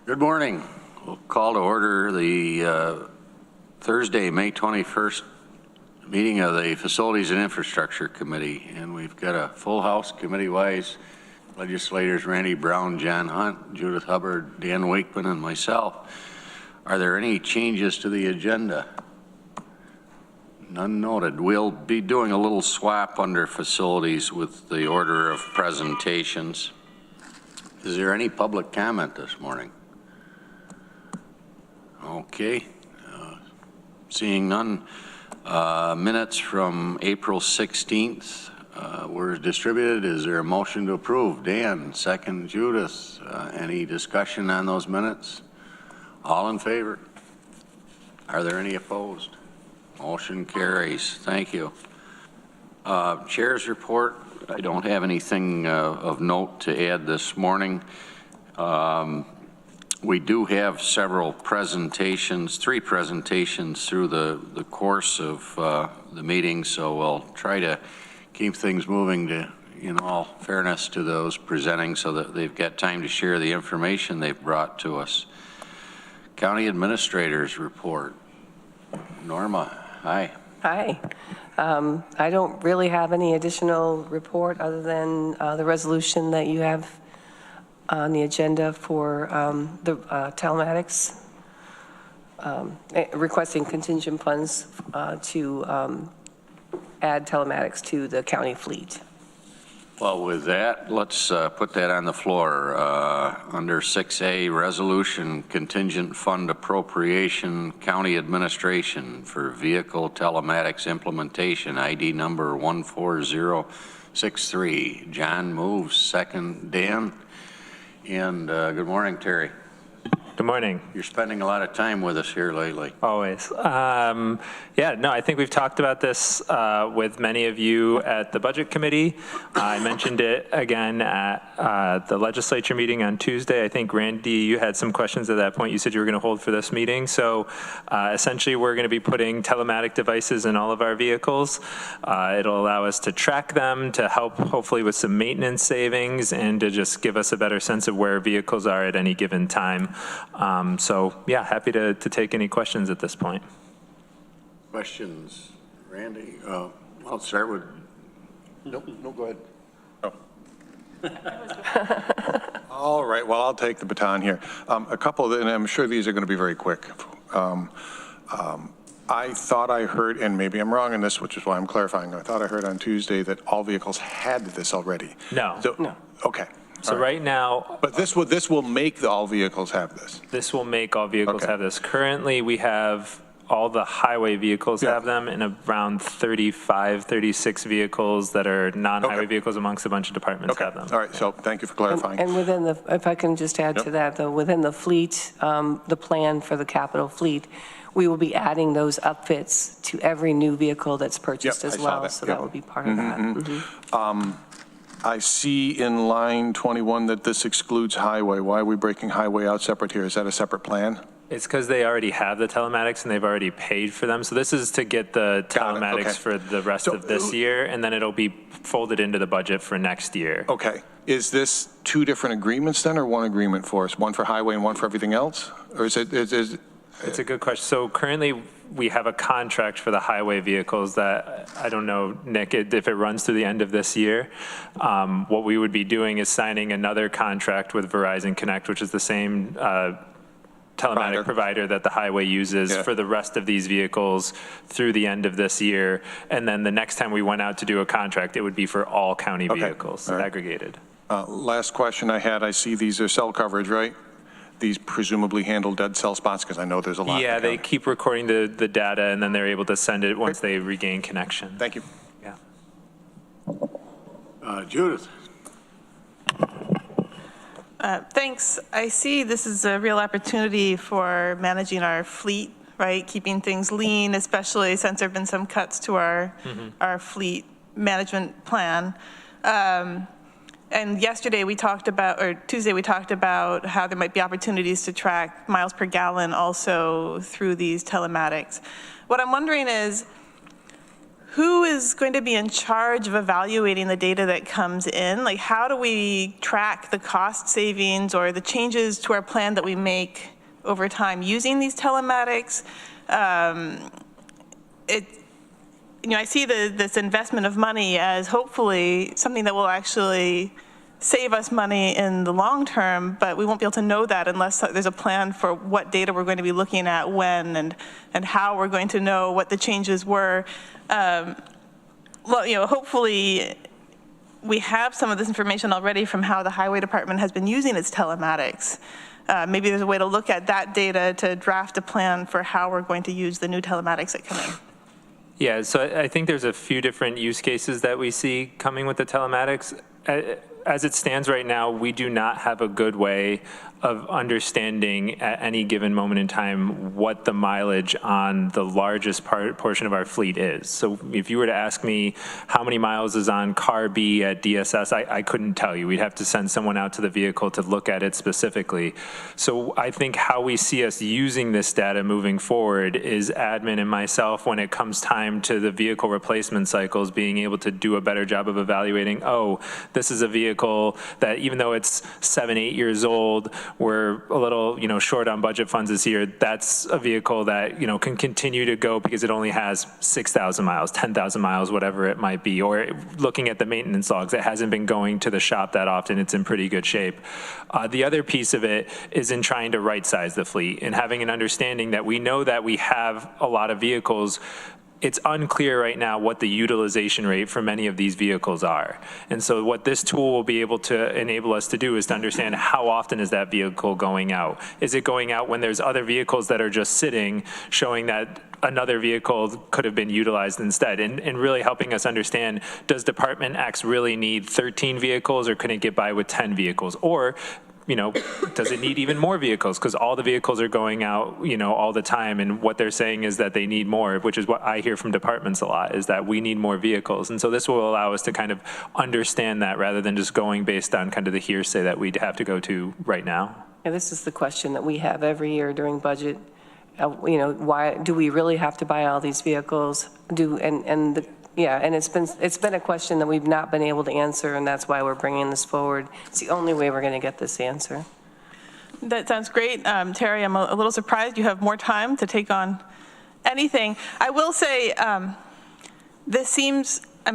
Good morning. We'll call to order the Thursday, May 21st meeting of the Facilities and Infrastructure Committee. And we've got a full house committee-wise. Legislators Randy Brown, John Hunt, Judith Hubbard, Dan Wakeman, and myself. Are there any changes to the agenda? None noted. We'll be doing a little swap under facilities with the order of presentations. Is there any public comment this morning? Okay, seeing none. Minutes from April 16th were distributed. Is there a motion to approve? Dan, second. Judith, any discussion on those minutes? All in favor? Are there any opposed? Motion carries. Thank you. Chair's report. I don't have anything of note to add this morning. We do have several presentations, 3 presentations through the course of the meeting, so we'll try to keep things moving to, in all fairness to those presenting so that they've got time to share the information they've brought to us. County Administrator's report. Norma, hi. Hi. I don't really have any additional report other than the resolution that you have on the agenda for the telematics, requesting contingent funds to add telematics to the county fleet. Well, with that, let's put that on the floor. Under 6A, resolution contingent fund appropriation, county administration for vehicle telematics implementation, ID number 14063. John moves, second. Dan. And good morning, Terry. Good morning. You're spending a lot of time with us here lately. Always. Yeah, no, I think we've talked about this with many of you at the Budget Committee. I mentioned it again at the legislature meeting on Tuesday. I think, Randy, you had some questions at that point. You said you were going to hold for this meeting. So essentially, we're going to be putting telematic devices in all of our vehicles. It'll allow us to track them, to help hopefully with some maintenance savings, and to just give us a better sense of where vehicles are at any given time. So yeah, happy to take any questions at this point. Questions, Randy? I'll start with. No, go ahead. Oh. All right. Well, I'll take the baton here. A couple, and I'm sure these are going to be very quick. I thought I heard, and maybe I'm wrong in this, which is why I'm clarifying. I thought I heard on Tuesday that all vehicles had this already. No. So, no. Okay. So right now, but this will make all vehicles have this. This will make all vehicles have this. Currently, we have all the highway vehicles have them, and around 35, 36 vehicles that are non-highway vehicles amongst a bunch of departments have them. All right. So thank you for clarifying. And within the, if I can just add to that, though, within the fleet, the plan for the capital fleet, we will be adding those upfits to every new vehicle that's purchased as well. So that will be part of that. I see in line 21 that this excludes highway. Why are we breaking highway out separate here? Is that a separate plan? It's because they already have the telematics and they've already paid for them. So this is to get the telematics for the rest of this year, and then it'll be folded into the budget for next year. Okay. Is this 2 different agreements then, or one agreement for us? One for highway and one for everything else? Or is it? It's a good question. So currently we have a contract for the highway vehicles that, I don't know, Nick, if it runs through the end of this year. What we would be doing is signing another contract with Verizon Connect, which is the same telematic provider that the highway uses for the rest of these vehicles through the end of this year. And then the next time we went out to do a contract, it would be for all county vehicles, aggregated. Last question I had, I see these are cell coverage, right? These presumably handle dead cell spots, because I know there's a lot. Yeah, they keep recording the data, and then they're able to send it once they regain connection. Thank you. Yeah. Judith. Thanks. I see this is a real opportunity for managing our fleet, right? Keeping things lean, especially since there have been some cuts to our fleet management plan. And yesterday we talked about, or Tuesday we talked about how there might be opportunities to track miles per gallon also through these telematics. What I'm wondering is, who is going to be in charge of evaluating the data that comes in? Like, how do we track the cost savings or the changes to our plan that we make over time using these telematics? I see this investment of money as hopefully something that will actually save us money in the long term, but we won't be able to know that unless there's a plan for what data we're going to be looking at when and how we're going to know what the changes were. Hopefully we have some of this information already from how the highway department has been using its telematics. Maybe there's a way to look at that data to draft a plan for how we're going to use the new telematics that come in. Yeah, so I think there's a few different use cases that we see coming with the telematics. As it stands right now, we do not have a good way of understanding at any given moment in time what the mileage on the largest portion of our fleet is. So if you were to ask me how many miles is on car B at DSS, I couldn't tell you. We'd have to send someone out to the vehicle to look at it specifically. So I think how we see us using this data moving forward is admin and myself, when it comes time to the vehicle replacement cycles, being able to do a better job of evaluating, oh, this is a vehicle that even though it's 7-8 years old, we're a little, short on budget funds this year. That's a vehicle that, can continue to go because it only has 6,000 miles, 10,000 miles, whatever it might be. Or looking at the maintenance logs, it hasn't been going to the shop that often. It's in pretty good shape. The other piece of it is in trying to right-size the fleet and having an understanding that we know that we have a lot of vehicles. It's unclear right now what the utilization rate for many of these vehicles are. And so what this tool will be able to enable us to do is to understand how often is that vehicle going out. Is it going out when there's other vehicles that are just sitting, showing that another vehicle could have been utilized instead, and really helping us understand, does Department X really need 13 vehicles, or can it get by with 10 vehicles? Or does it need even more vehicles? Because all the vehicles are going out, all the time. And what they're saying is that they need more, which is what I hear from departments a lot, is that we need more vehicles. And so this will allow us to kind of understand that rather than just going based on kind of the hearsay that we'd have to go to right now. Yeah, this is the question that we have every year during budget. Why do we really have to buy all these vehicles? And it's been a question that we've not been able to answer, and that's why we're bringing this forward. It's the only way we're going to get this answer. That sounds great. Terry, I'm a little surprised you have more time to take on anything. I will say, I'm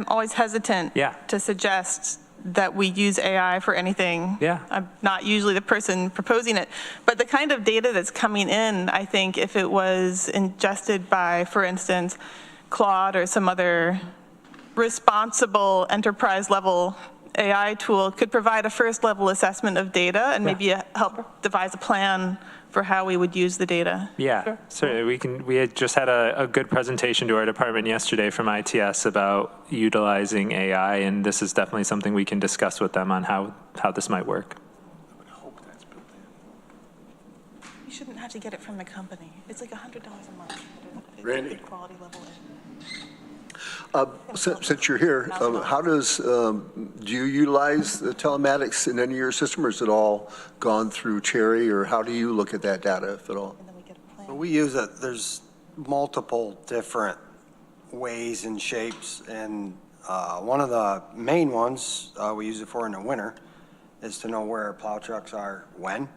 always hesitant to suggest that we use AI for anything. Yeah. I'm not usually the person proposing it. But the kind of data that's coming in, I think if it was ingested by, for instance, Claude or some other responsible enterprise level AI tool, could provide a first level assessment of data and maybe help devise a plan for how we would use the data. Yeah, certainly. We had just had a good presentation to our department yesterday from ITS about utilizing AI, and this is definitely something we can discuss with them on how this might work. You shouldn't have to get it from the company. It's like $100 a month. Randy. Quality level. Since you're here, how do you utilize the telematics in any of your system, or is it all gone through Cherry, or how do you look at that data, if at all? So we use it. There's multiple different ways and shapes, and one of the main ones we use it for in the winter is to know where our plow trucks are when,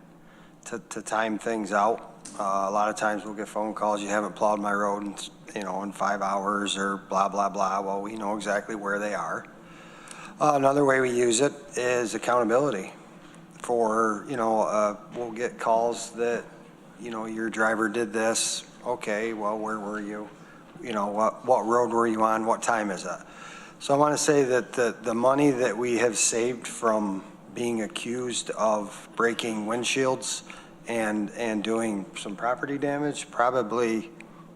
to time things out. A lot of times we'll get phone calls, you haven't plowed my road in 5 hours or blah, blah, blah. Well, we know exactly where they are. Another way we use it is accountability for, we'll get calls that, your driver did this. Okay, well, where were you? What road were you on? What time is it? So I want to say that the money that we have saved from being accused of breaking windshields and doing some property damage probably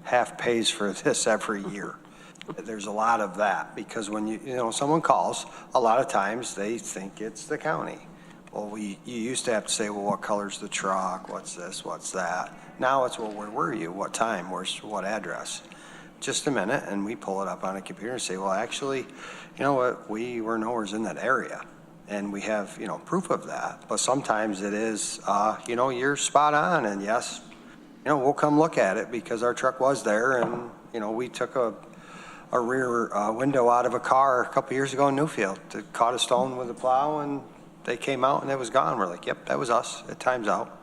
half pays for this every year. There's a lot of that because when someone calls, a lot of times they think it's the county. Well, you used to have to say, well, what color's the truck? What's this? What's that? Now it's, well, where were you? What time? What address? Just a minute, and we pull it up on a computer and say, well, actually, you know what? We were nowhere in that area. And we have, proof of that. But sometimes it is, you're spot on. And yes, we'll come look at it because our truck was there. And, we took a rear window out of a car a couple years ago in Newfield. It caught a stone with a plow and they came out and it was gone. We're like, yep, that was us. It times out.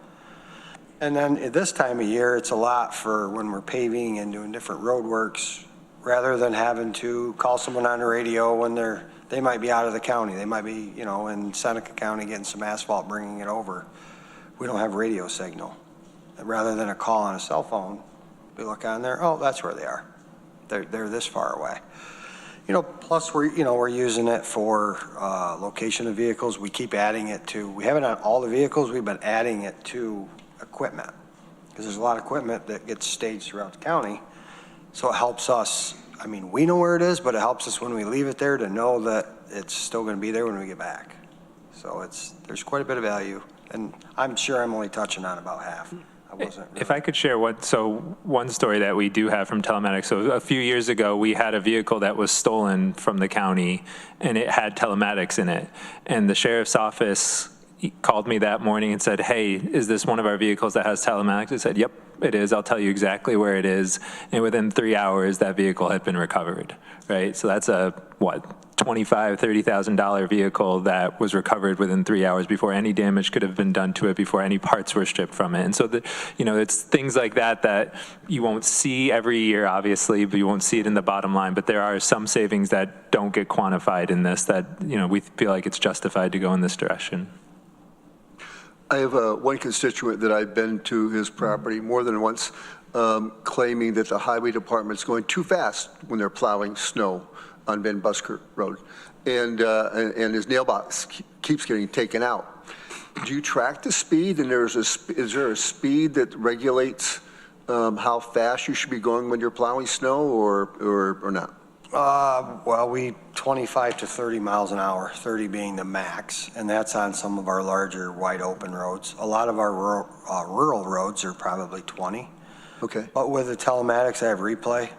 And then at this time of year, it's a lot for when we're paving and doing different road works, rather than having to call someone on the radio when they might be out of the county. They might be, you know, in Seneca County getting some asphalt, bringing it over. We don't have radio signal. Rather than a call on a cell phone, we look on there, oh, that's where they are. They're this far away. You know, plus we're using it for location of vehicles. We keep adding it to, we haven't on all the vehicles, we've been adding it to equipment. Because there's a lot of equipment that gets staged throughout the county. So it helps us, I mean, we know where it is, but it helps us when we leave it there to know that it's still going to be there when we get back. So there's quite a bit of value. And I'm sure I'm only touching on about half. I wasn't really. If I could share one story that we do have from telematics. So a few years ago, we had a vehicle that was stolen from the county and it had telematics in it. And the sheriff's office called me that morning and said, hey, is this one of our vehicles that has telematics? I said, yep, it is. I'll tell you exactly where it is. And within 3 hours, that vehicle had been recovered, right? So that's a, $25,000, $30,000 vehicle that was recovered within 3 hours before any damage could have been done to it, before any parts were stripped from it. And so, it's things like that you won't see every year, obviously, but you won't see it in the bottom line. But there are some savings that don't get quantified in this that, we feel like it's justified to go in this direction. I have one constituent that I've been to his property more than once, claiming that the highway department's going too fast when they're plowing snow on Van Busker Road, and his nail box keeps getting taken out. Do you track the speed, and is there a speed that regulates how fast you should be going when you're plowing snow, or not? Well, we 25 to 30 miles an hour, 30 being the max, and that's on some of our larger wide open roads. A lot of our rural roads are probably 20. Okay. But with the telematics, I have replay,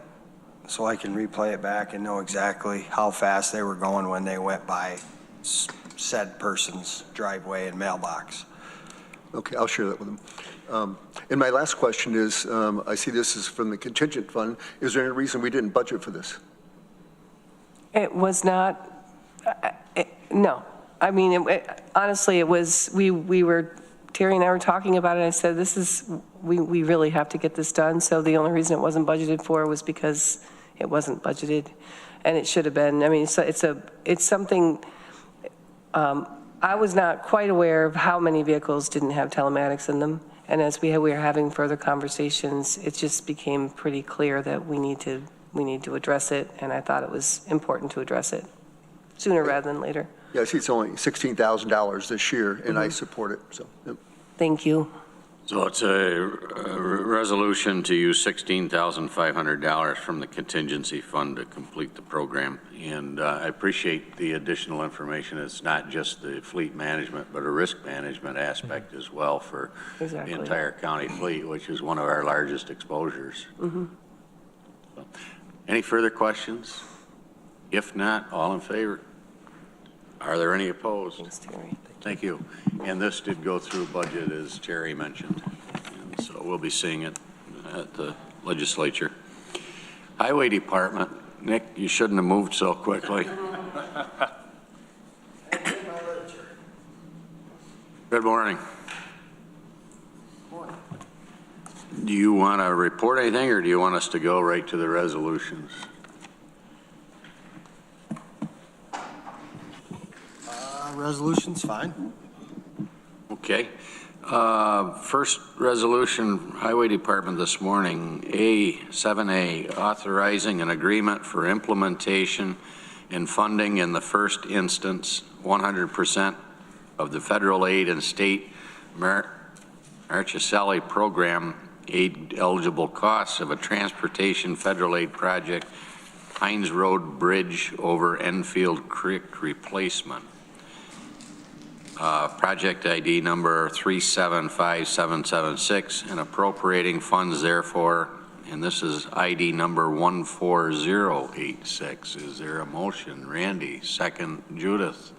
so I can replay it back and know exactly how fast they were going when they went by said person's driveway and mailbox. Okay, I'll share that with them. And my last question is, I see this is from the contingent fund. Is there any reason we didn't budget for this? It was not, no. I mean, honestly, it was, we were, Terry and I were talking about it. I said, we really have to get this done. So the only reason it wasn't budgeted for was because it wasn't budgeted, and it should have been. I mean, it's something, I was not quite aware of how many vehicles didn't have telematics in them. And as we were having further conversations, it just became pretty clear that we need to address it, and I thought it was important to address it sooner rather than later. Yeah, I see it's only $16,000 this year, and I support it, so. Yep. Thank you. So it's a resolution to use $16,500 from the contingency fund to complete the program. And I appreciate the additional information. It's not just the fleet management, but a risk management aspect as well for the entire county fleet, which is one of our largest exposures. So, any further questions? If not, all in favor? Are there any opposed? Thanks, Terry. Thank you. And this did go through budget, as Terry mentioned. And so we'll be seeing it at the legislature. Highway Department, Nick, you shouldn't have moved so quickly. Good morning. Do you want to report anything, or do you want us to go right to the resolutions? Resolution's fine. Okay. First resolution, Highway Department this morning, 7A, authorizing an agreement for implementation and funding in the first instance, 100% of the federal aid and state Marchicelli program aid eligible costs of a transportation federal aid project, Hines Road Bridge over Enfield Creek replacement. Project ID number 375776, and appropriating funds therefore, and this is ID number 14086. Is there a motion? Randy, second Judith.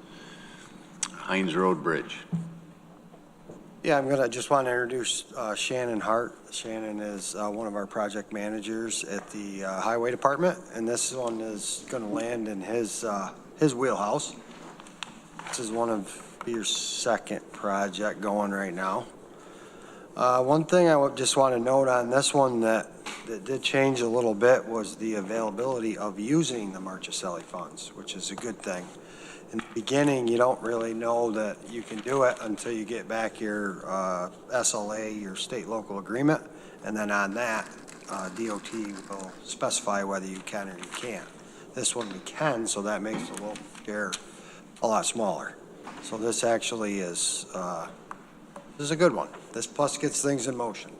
Hines Road Bridge. Yeah, I'm gonna just want to introduce Shannon Hart. Shannon is one of our project managers at the Highway Department, and this one is gonna land in his wheelhouse. This is one of your second project going right now. One thing I would just want to note on this one that did change a little bit was the availability of using the Marchicelli funds, which is a good thing. In the beginning, you don't really know that you can do it until you get back your SLA, your state local agreement, and then on that, DOT will specify whether you can or you can't. This one we can, so that makes the local share a lot smaller. So this actually is a good one. This plus gets things in motion.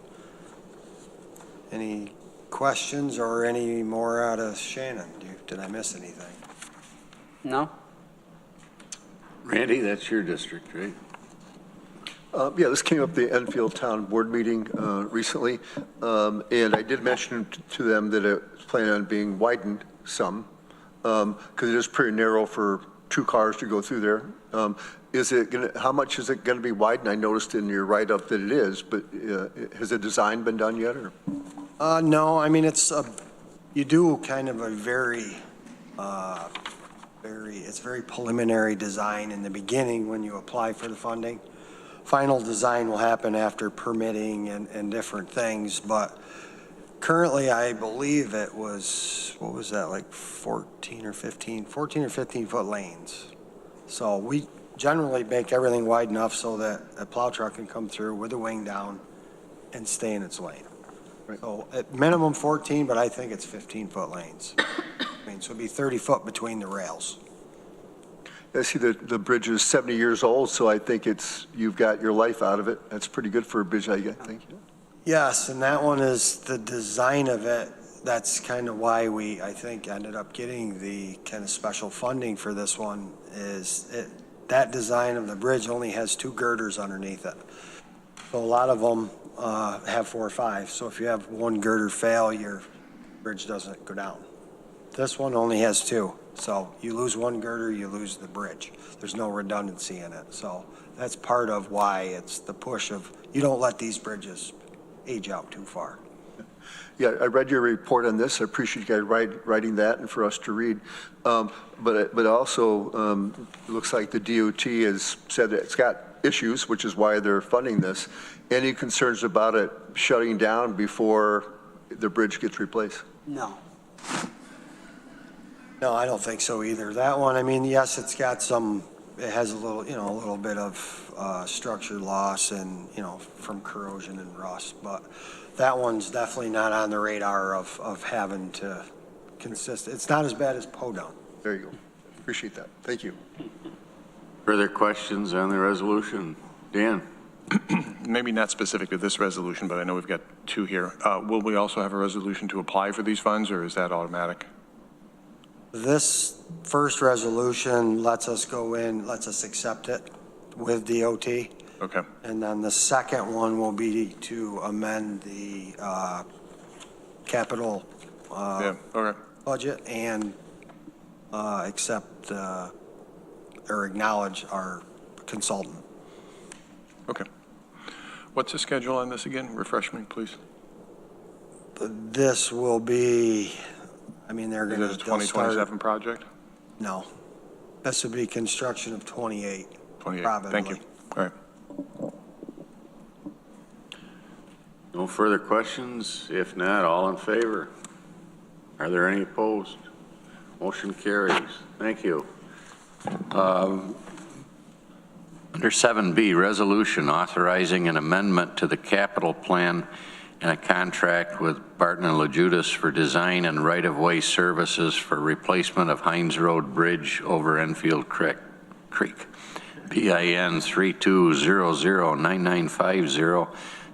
Any questions or any more out of Shannon? Did I miss anything? No? Randy, that's your district, right? Yeah, this came up at the Enfield Town Board meeting recently, and I did mention to them that it's planning on being widened some, because it is pretty narrow for 2 cars to go through there. How much is it going to be widened? I noticed in your write-up that it is, but has the design been done yet? Or? No, I mean, you do kind of a it's very preliminary design in the beginning when you apply for the funding. Final design will happen after permitting and different things, but currently I believe it was, what was that, like 14 or 15 foot lanes. So we generally make everything wide enough so that a plow truck can come through with the wing down and stay in its lane. Right. So at minimum 14, but I think it's 15 foot lanes. I mean, so it'd be 30 foot between the rails. I see that the bridge is 70 years old, so I think you've got your life out of it. That's pretty good for a bridge, I think. Yes, and that one is the design of it. That's kind of why we, I think, ended up getting the kind of special funding for this one that design of the bridge only has 2 girders underneath it. So a lot of them have 4 or 5. So if you have one girder fail, your bridge doesn't go down. This one only has 2. So you lose one girder, you lose the bridge. There's no redundancy in it. So that's part of why it's the push of, you don't let these bridges age out too far. Yeah, I read your report on this. I appreciate you guys writing that and for us to read. But also, it looks like the DOT has said that it's got issues, which is why they're funding this. Any concerns about it shutting down before the bridge gets replaced? No. No, I don't think so either. That one, I mean, yes, it has a little bit of structure loss and, from corrosion and rust, but that one's definitely not on the radar of having to it's not as bad as Podon. There you go. Appreciate that. Thank you. Further questions on the resolution? Dan? Maybe not specific to this resolution, but I know we've got 2 here. Will we also have a resolution to apply for these funds, or is that automatic? This first resolution lets us accept it with DOT. Okay. And then the second one will be to amend the capital Okay. budget and accept or acknowledge our consultant. Okay. What's the schedule on this again? Refresh me, please. This will be, I mean, they're going to. Is this a 2027 project? No. This would be construction of 28. 28. Probably. Thank you. All right. No further questions? If not, all in favor? Are there any opposed? Motion carries. Thank you. Under 7B, resolution authorizing an amendment to the capital plan and a contract with Barton and LaJudas for design and right-of-way services for replacement of Hines Road Bridge over Enfield Creek. PIN 32009950,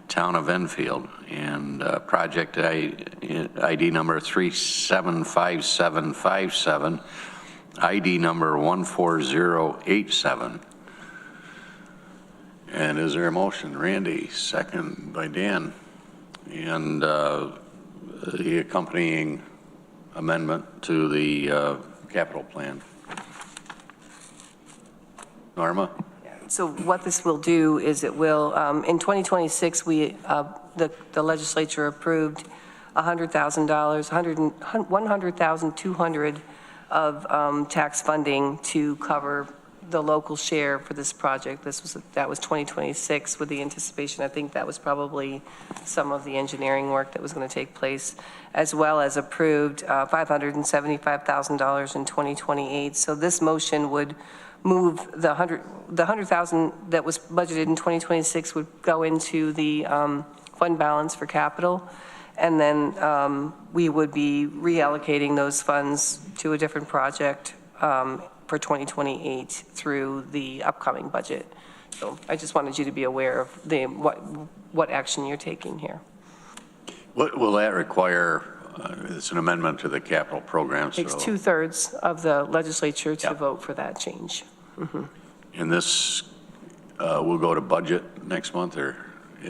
Town of Enfield, and project ID number 375757, ID number 14087. And is there a motion? Randy, second by Dan. And the accompanying amendment to the capital plan. Norma? So what this will do is it will, in 2026, the legislature approved $100,000, $100,200 of tax funding to cover the local share for this project. That was 2026 with the anticipation. I think that was probably some of the engineering work that was going to take place, as well as approved $575,000 in 2028. So this motion would move the $100,000 that was budgeted in 2026 would go into the fund balance for capital, and then we would be reallocating those funds to a different project for 2028 through the upcoming budget. So I just wanted you to be aware of what action you're taking here. What will that require? It's an amendment to the capital program. It takes so 2/3 of the legislature to Yep. vote for that change. And this will go to budget next month, or?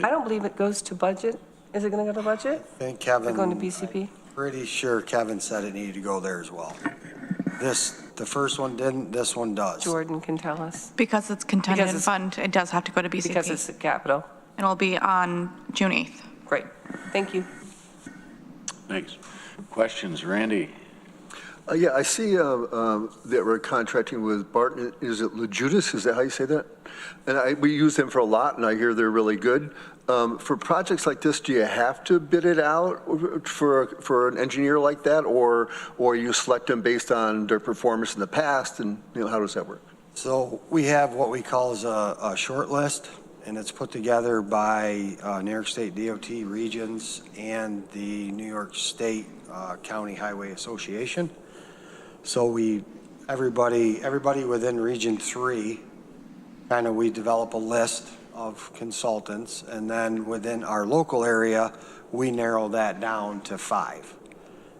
I don't believe it goes to budget. Is it going to go to budget? I think Is Kevin. it going to BCP? Pretty sure Kevin said it needed to go there as well. The first one didn't, this one does. Jordan can tell us. Because it's contingent Because it's- fund, it does have to go to BCP. Because it's the capital. It'll be on June 8th. Great. Thank you. Thanks. Questions, Randy? Yeah, I see that we're contracting with Barton. Is it Lejudas? Is that how you say that? And we use them for a lot, and I hear they're really good. For projects like this, do you have to bid it out for an engineer like that, or you select them based on their performance in the past, and how does that work? So we have what we call as a short list, and it's put together by New York State DOT regions and the New York State County Highway Association. So everybody within Region 3, we develop a list of consultants, and then within our local area, we narrow that down to 5.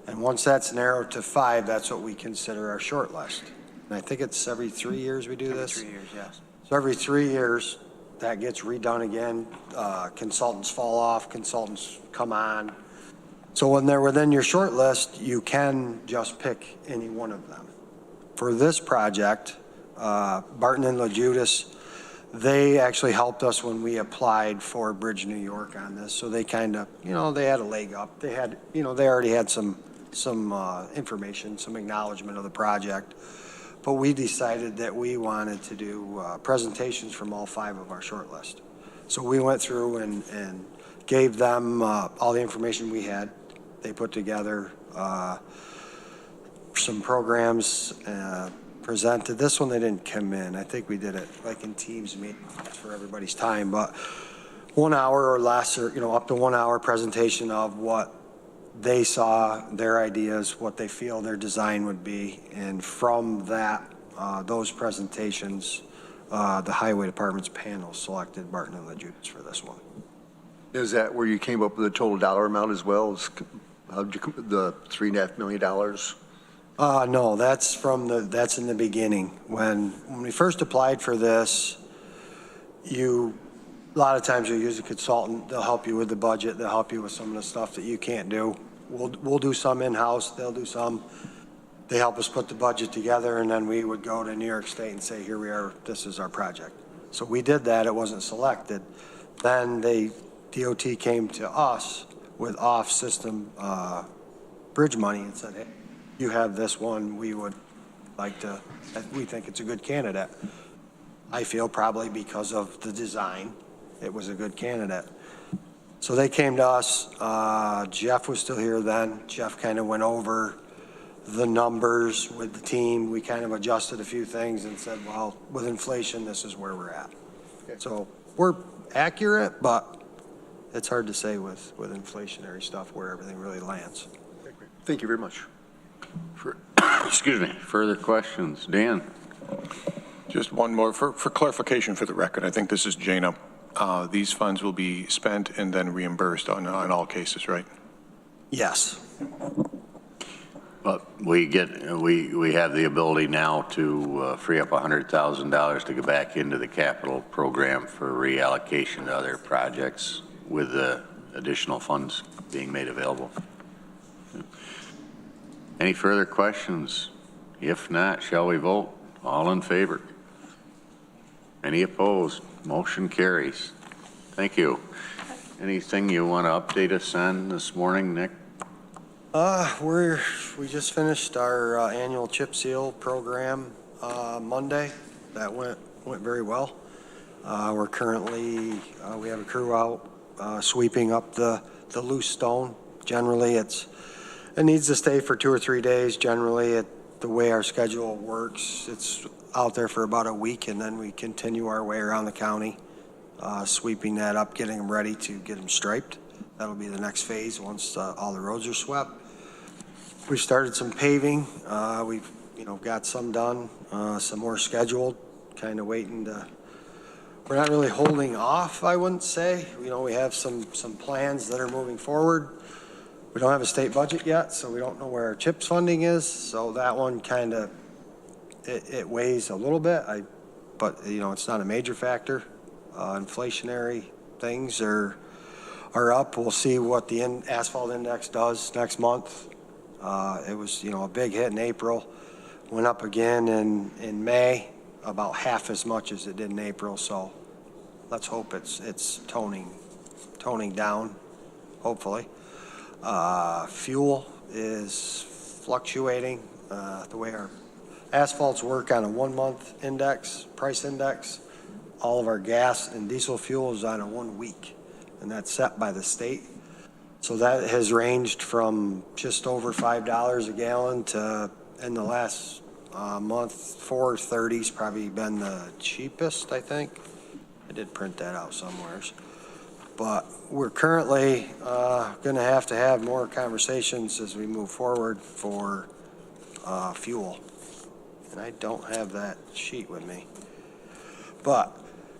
And once that's narrowed to 5, that's what we consider our short list. And I think it's every 3 years we do this? Every 3 years, yes. So every 3 years, that gets redone again. Consultants fall off, consultants come on. So when they're within your short list, you can just pick any one of them. For this project, Barton and Lejudas, they actually helped us when we applied for Bridge New York on this. So they they had a leg up. They had, they already had some information, some acknowledgement of the project. But we decided that we wanted to do presentations from all 5 of our short list. So we went through and gave them all the information we had. They put together some programs, presented. This one, they didn't come in. I think we did it like in Teams meetings for everybody's time, but 1 hour or less, or up to 1 hour presentation of what they saw, their ideas, what they feel their design would be. And from that, those presentations, the Highway Department's panel selected Barton and Lejudas for this one. Is that where you came up with the total dollar amount as well? How'd you come with the $3.5 million? No, that's in the beginning. When we first applied for this, a lot of times you'll use a consultant. They'll help you with the budget. They'll help you with some of the stuff that you can't do. We'll do some in-house. They'll do some. They help us put the budget together, and then we would go to New York State and say, here we are, this is our project. So we did that. It wasn't selected. Then DOT came to us with off-system bridge money and said, hey, you have this one, we think it's a good candidate. I feel probably because of the design, it was a good candidate. So they came to us, Jeff was still here then. Jeff kind of went over the numbers with the team. We kind of adjusted a few things and said, well, with inflation, this is where we're at. Okay. So we're accurate, but it's hard to say with inflationary stuff where everything really lands. Thank you very much. Excuse me, further questions? Dan? Just one more for clarification for the record. I think this is Jana. These funds will be spent and then reimbursed on all cases, right? Yes. But we have the ability now to free up $100,000 to go back into the capital program for reallocation to other projects with the additional funds being made available. Any further questions? If not, shall we vote? All in favor? Any opposed? Motion carries. Thank you. Anything you want to update us on this morning, Nick? We just finished our annual chip seal program Monday. That went very well. We're currently, we have a crew out sweeping up the loose stone. Generally, it needs to stay for 2 or 3 days. Generally, the way our schedule works, it's out there for about a week, and then we continue our way around the county, sweeping that up, getting them ready to get them striped. That'll be the next phase once all the roads are swept. We've started some paving. We've got some done, some more scheduled, kind of waiting to. We're not really holding off, I wouldn't say. We have some plans that are moving forward. We don't have a state budget yet, so we don't know where our CHIPS funding is. So that one kind of, it weighs a little bit, but it's not a major factor. Inflationary things are up. We'll see what the asphalt index does next month. It was, a big hit in April, went up again in May, about half as much as it did in April. So let's hope it's toning down, hopefully. Fuel is fluctuating. The way our asphalts work on a 1-month index, price index, all of our gas and diesel fuel is on a 1 week, and that's set by the state. So that has ranged from just over $5 a gallon to, in the last month, $4.30's probably been the cheapest, I think. I did print that out somewhere. But we're currently going to have more conversations as we move forward for fuel. And I don't have that sheet with me. But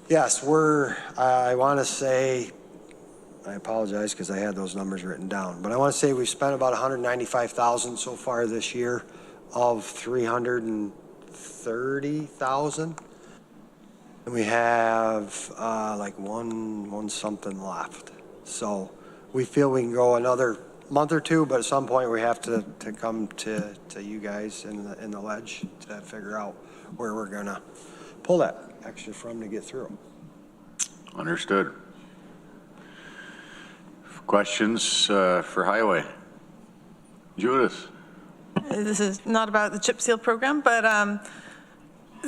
yes, I want to say, I apologize because I had those numbers written down, but I want to say we've spent about $195,000 so far this year of $330,000. And we have like one something left. So we feel we can go another month or two, but at some point we have to come to you guys in the ledge to figure out where we're going to pull that extra from to get through. Understood. Questions for Highway? Judith? This is not about the chip seal program, but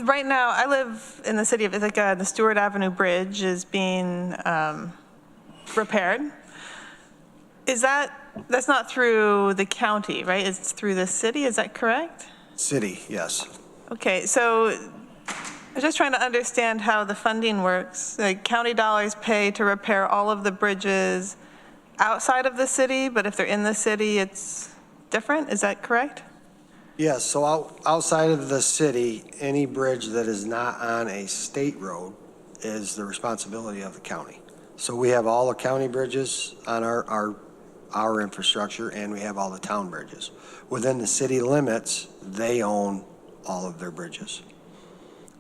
right now I live in the city of Ithaca. The Stewart Avenue Bridge is being repaired. That's not through the county, right? It's through the city, is that correct? City, yes. Okay, so I'm just trying to understand how the funding works. Like county dollars pay to repair all of the bridges outside of the city, but if they're in the city, it's different, is that correct? Yes, so outside of the city, any bridge that is not on a state road is the responsibility of the county. So we have all the county bridges on our infrastructure, and we have all the town bridges. Within the city limits, they own all of their bridges.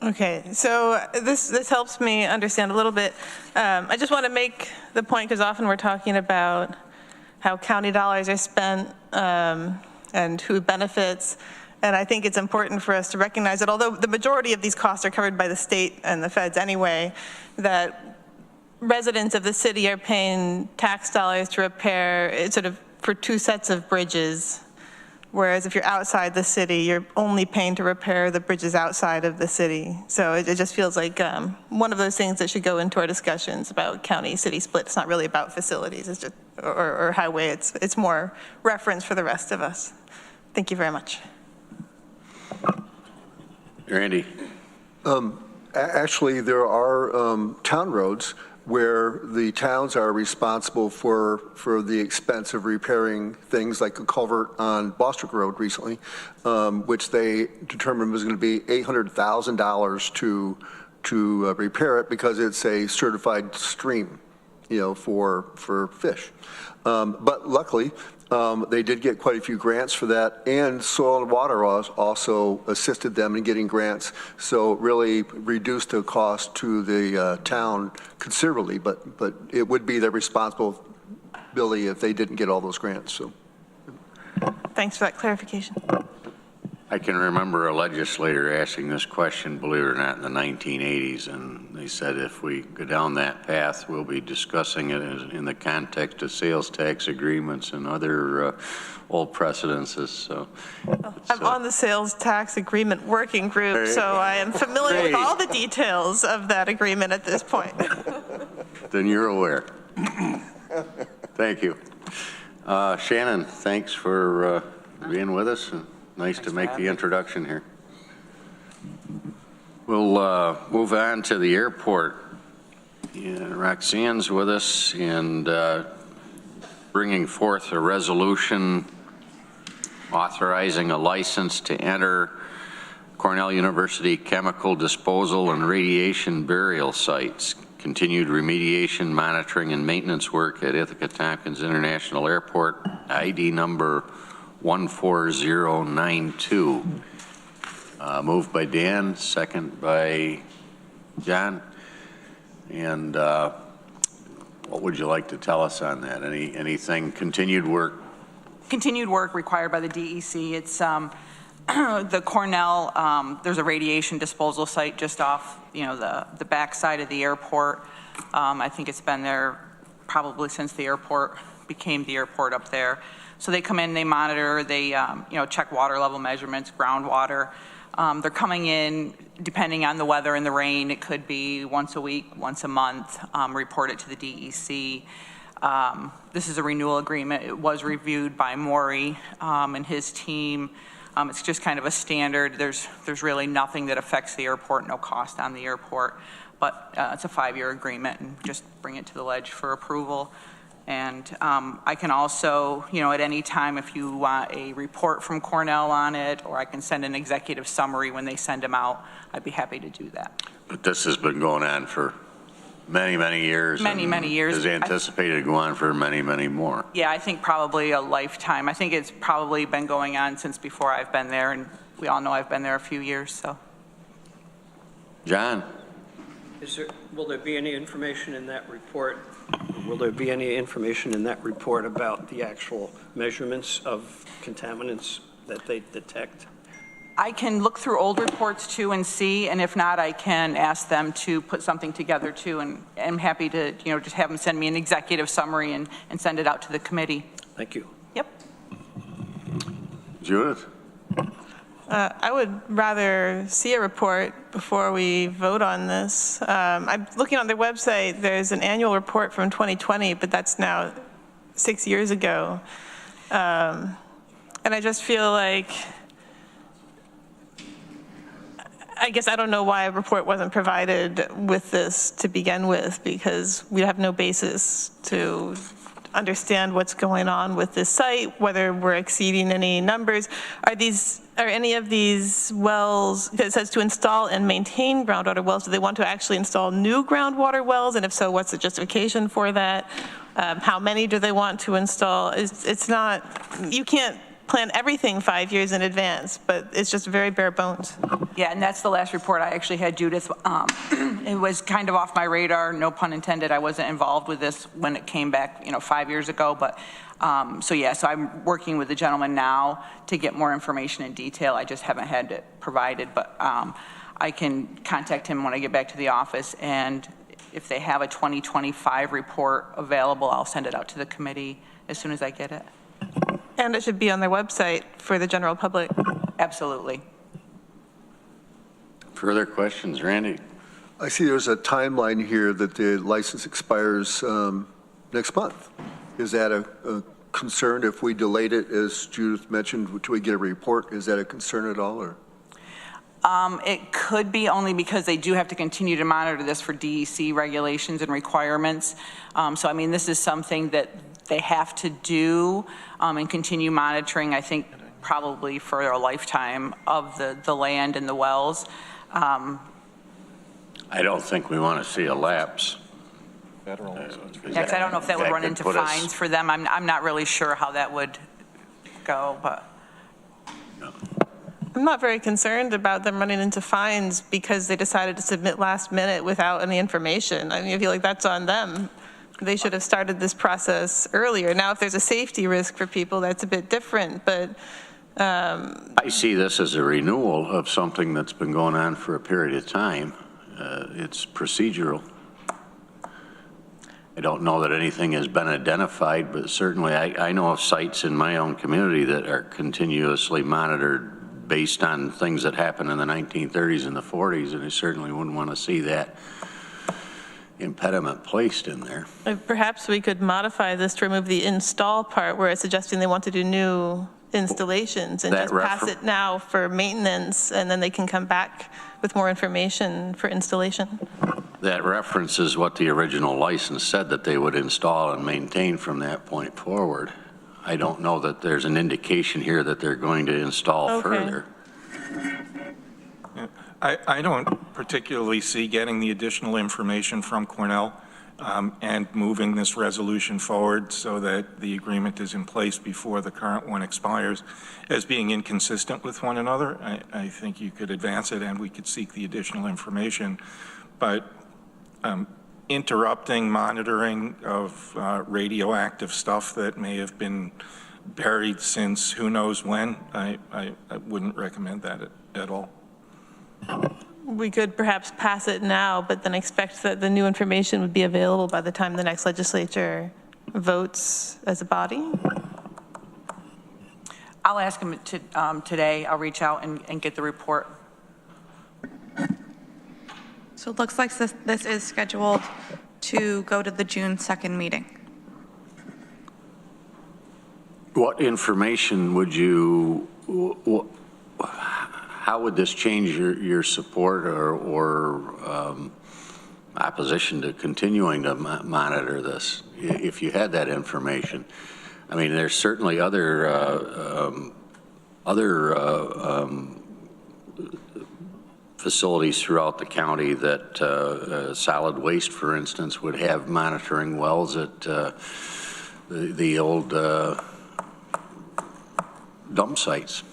Okay, so this helps me understand a little bit. I just want to make the point, because often we're talking about how county dollars are spent and who benefits. And I think it's important for us to recognize that although the majority of these costs are covered by the state and the feds anyway, that residents of the city are paying tax dollars to repair sort of for 2 sets of bridges. Whereas if you're outside the city, you're only paying to repair the bridges outside of the city. So it just feels like one of those things that should go into our discussions about county-city split. It's not really about facilities, it's just, or highway. It's more reference for the rest of us. Thank you very much. Randy? Actually, there are town roads where the towns are responsible for the expense of repairing things like a culvert on Bostwick Road recently, which they determined was going to be $800,000 to repair it because it's a certified stream, for fish. But luckily, they did get quite a few grants for that, and Soil and Water also assisted them in getting grants, so really reduced the cost to the town considerably, but it would be their responsibility if they didn't get all those grants. So, thanks for that clarification. I can remember a legislator asking this question, believe it or not, in the 1980s, and they said if we go down that path, we'll be discussing it in the context of sales tax agreements and other old precedences. So I'm on the sales tax agreement working group, so I am familiar with all the details of that agreement at this point. then you're aware. Thank you. Shannon, thanks for being with us. Nice to make the introduction here. We'll move on to the airport. Yeah, Roxanne's with us and bringing forth a resolution authorizing a license to enter Cornell University chemical disposal and radiation burial sites, continued remediation, monitoring, and maintenance work at Ithaca Tompkins International Airport, ID number 14092. Moved by Dan, second by John. And what would you like to tell us on that? Anything continued work? Continued work required by the DEC. It's the Cornell, there's a radiation disposal site just off, the back side of the airport. I think it's been there probably since the airport became the airport up there. So they come in, they monitor, they check water level measurements, groundwater. They're coming in, depending on the weather and the rain, it could be once a week, once a month, report it to the DEC. This is a renewal agreement. It was reviewed by Maury and his team. It's just kind of a standard. There's really nothing that affects the airport, no cost on the airport, but it's a 5-year agreement, and just bring it to the ledge for approval. And I can also, at any time, if you want a report from Cornell on it, or I can send an executive summary when they send them out, I'd be happy to do that. But this has been going on for many, many years. Many years. Is anticipated to go on for many, many more. Yeah, I think probably a lifetime. I think it's probably been going on since before I've been there, and we all know I've been there a few years, so. John? Will there be any information in that report? Will there be any information in that report about the actual measurements of contaminants that they detect? I can look through old reports too and see, and if not, I can ask them to put something together too, and I'm happy to, just have them send me an executive summary and send it out to the committee. Thank you. Yep. Judith? I would rather see a report before we vote on this. I'm looking on their website. There's an annual report from 2020, but that's now 6 years ago. And I just feel like, I guess I don't know why a report wasn't provided with this to begin with, because we have no basis to understand what's going on with this site, whether we're exceeding any numbers. Are any of these wells, it says to install and maintain groundwater wells, do they want to actually install new groundwater wells? And if so, what's the justification for that? How many do they want to install? It's not, you can't plan everything 5 years in advance, but it's just very bare bones. Yeah, and that's the last report I actually had, Judith. It was kind of off my radar, no pun intended. I wasn't involved with this when it came back, 5 years ago, but so I'm working with the gentleman now to get more information in detail. I just haven't had it provided, but I can contact him when I get back to the office, and if they have a 2025 report available, I'll send it out to the committee as soon as I get it. And it should be on their website for the general public. Absolutely. Further questions, Randy? I see there's a timeline here that the license expires next month. Is that a concern if we delayed it, as Judith mentioned, until we get a report? Is that a concern at all, or? It could be, only because they do have to continue to monitor this for DEC regulations and requirements. So, this is something that they have to do and continue monitoring, I think, probably for a lifetime of the land and the wells. I don't think we want to see a lapse. Next, I don't know if that would run into fines for them. I'm not really sure how that would go, but. No. I'm not very concerned about them running into fines because they decided to submit last minute without any information. I feel like that's on them. They should have started this process earlier. Now, if there's a safety risk for people, that's a bit different, but I see this as a renewal of something that's been going on for a period of time. It's procedural. I don't know that anything has been identified, but certainly I know of sites in my own community that are continuously monitored based on things that happened in the 1930s and the 40s, and I certainly wouldn't want to see that impediment placed in there. Perhaps we could modify this to remove the install part where it's suggesting they want to do new installations and That just pass it now for maintenance, and then they can come back with more information for installation. That reference is what the original license said that they would install and maintain from that point forward. I don't know that there's an indication here that they're going to install further. I don't particularly see getting the additional information from Cornell and moving this resolution forward so that the agreement is in place before the current one expires as being inconsistent with one another. I think you could advance it and we could seek the additional information, but interrupting monitoring of radioactive stuff that may have been buried since who knows when, I wouldn't recommend that at all. We could perhaps pass it now, but then expect that the new information would be available by the time the next legislature votes as a body. I'll ask him today. I'll reach out and get the report. So it looks like this is scheduled to go to the June 2nd meeting. What information would you, how would this change your support or opposition to continuing to monitor this if you had that information? I mean, there's certainly other facilities throughout the county that solid waste, for instance, would have monitoring wells at the old dump sites.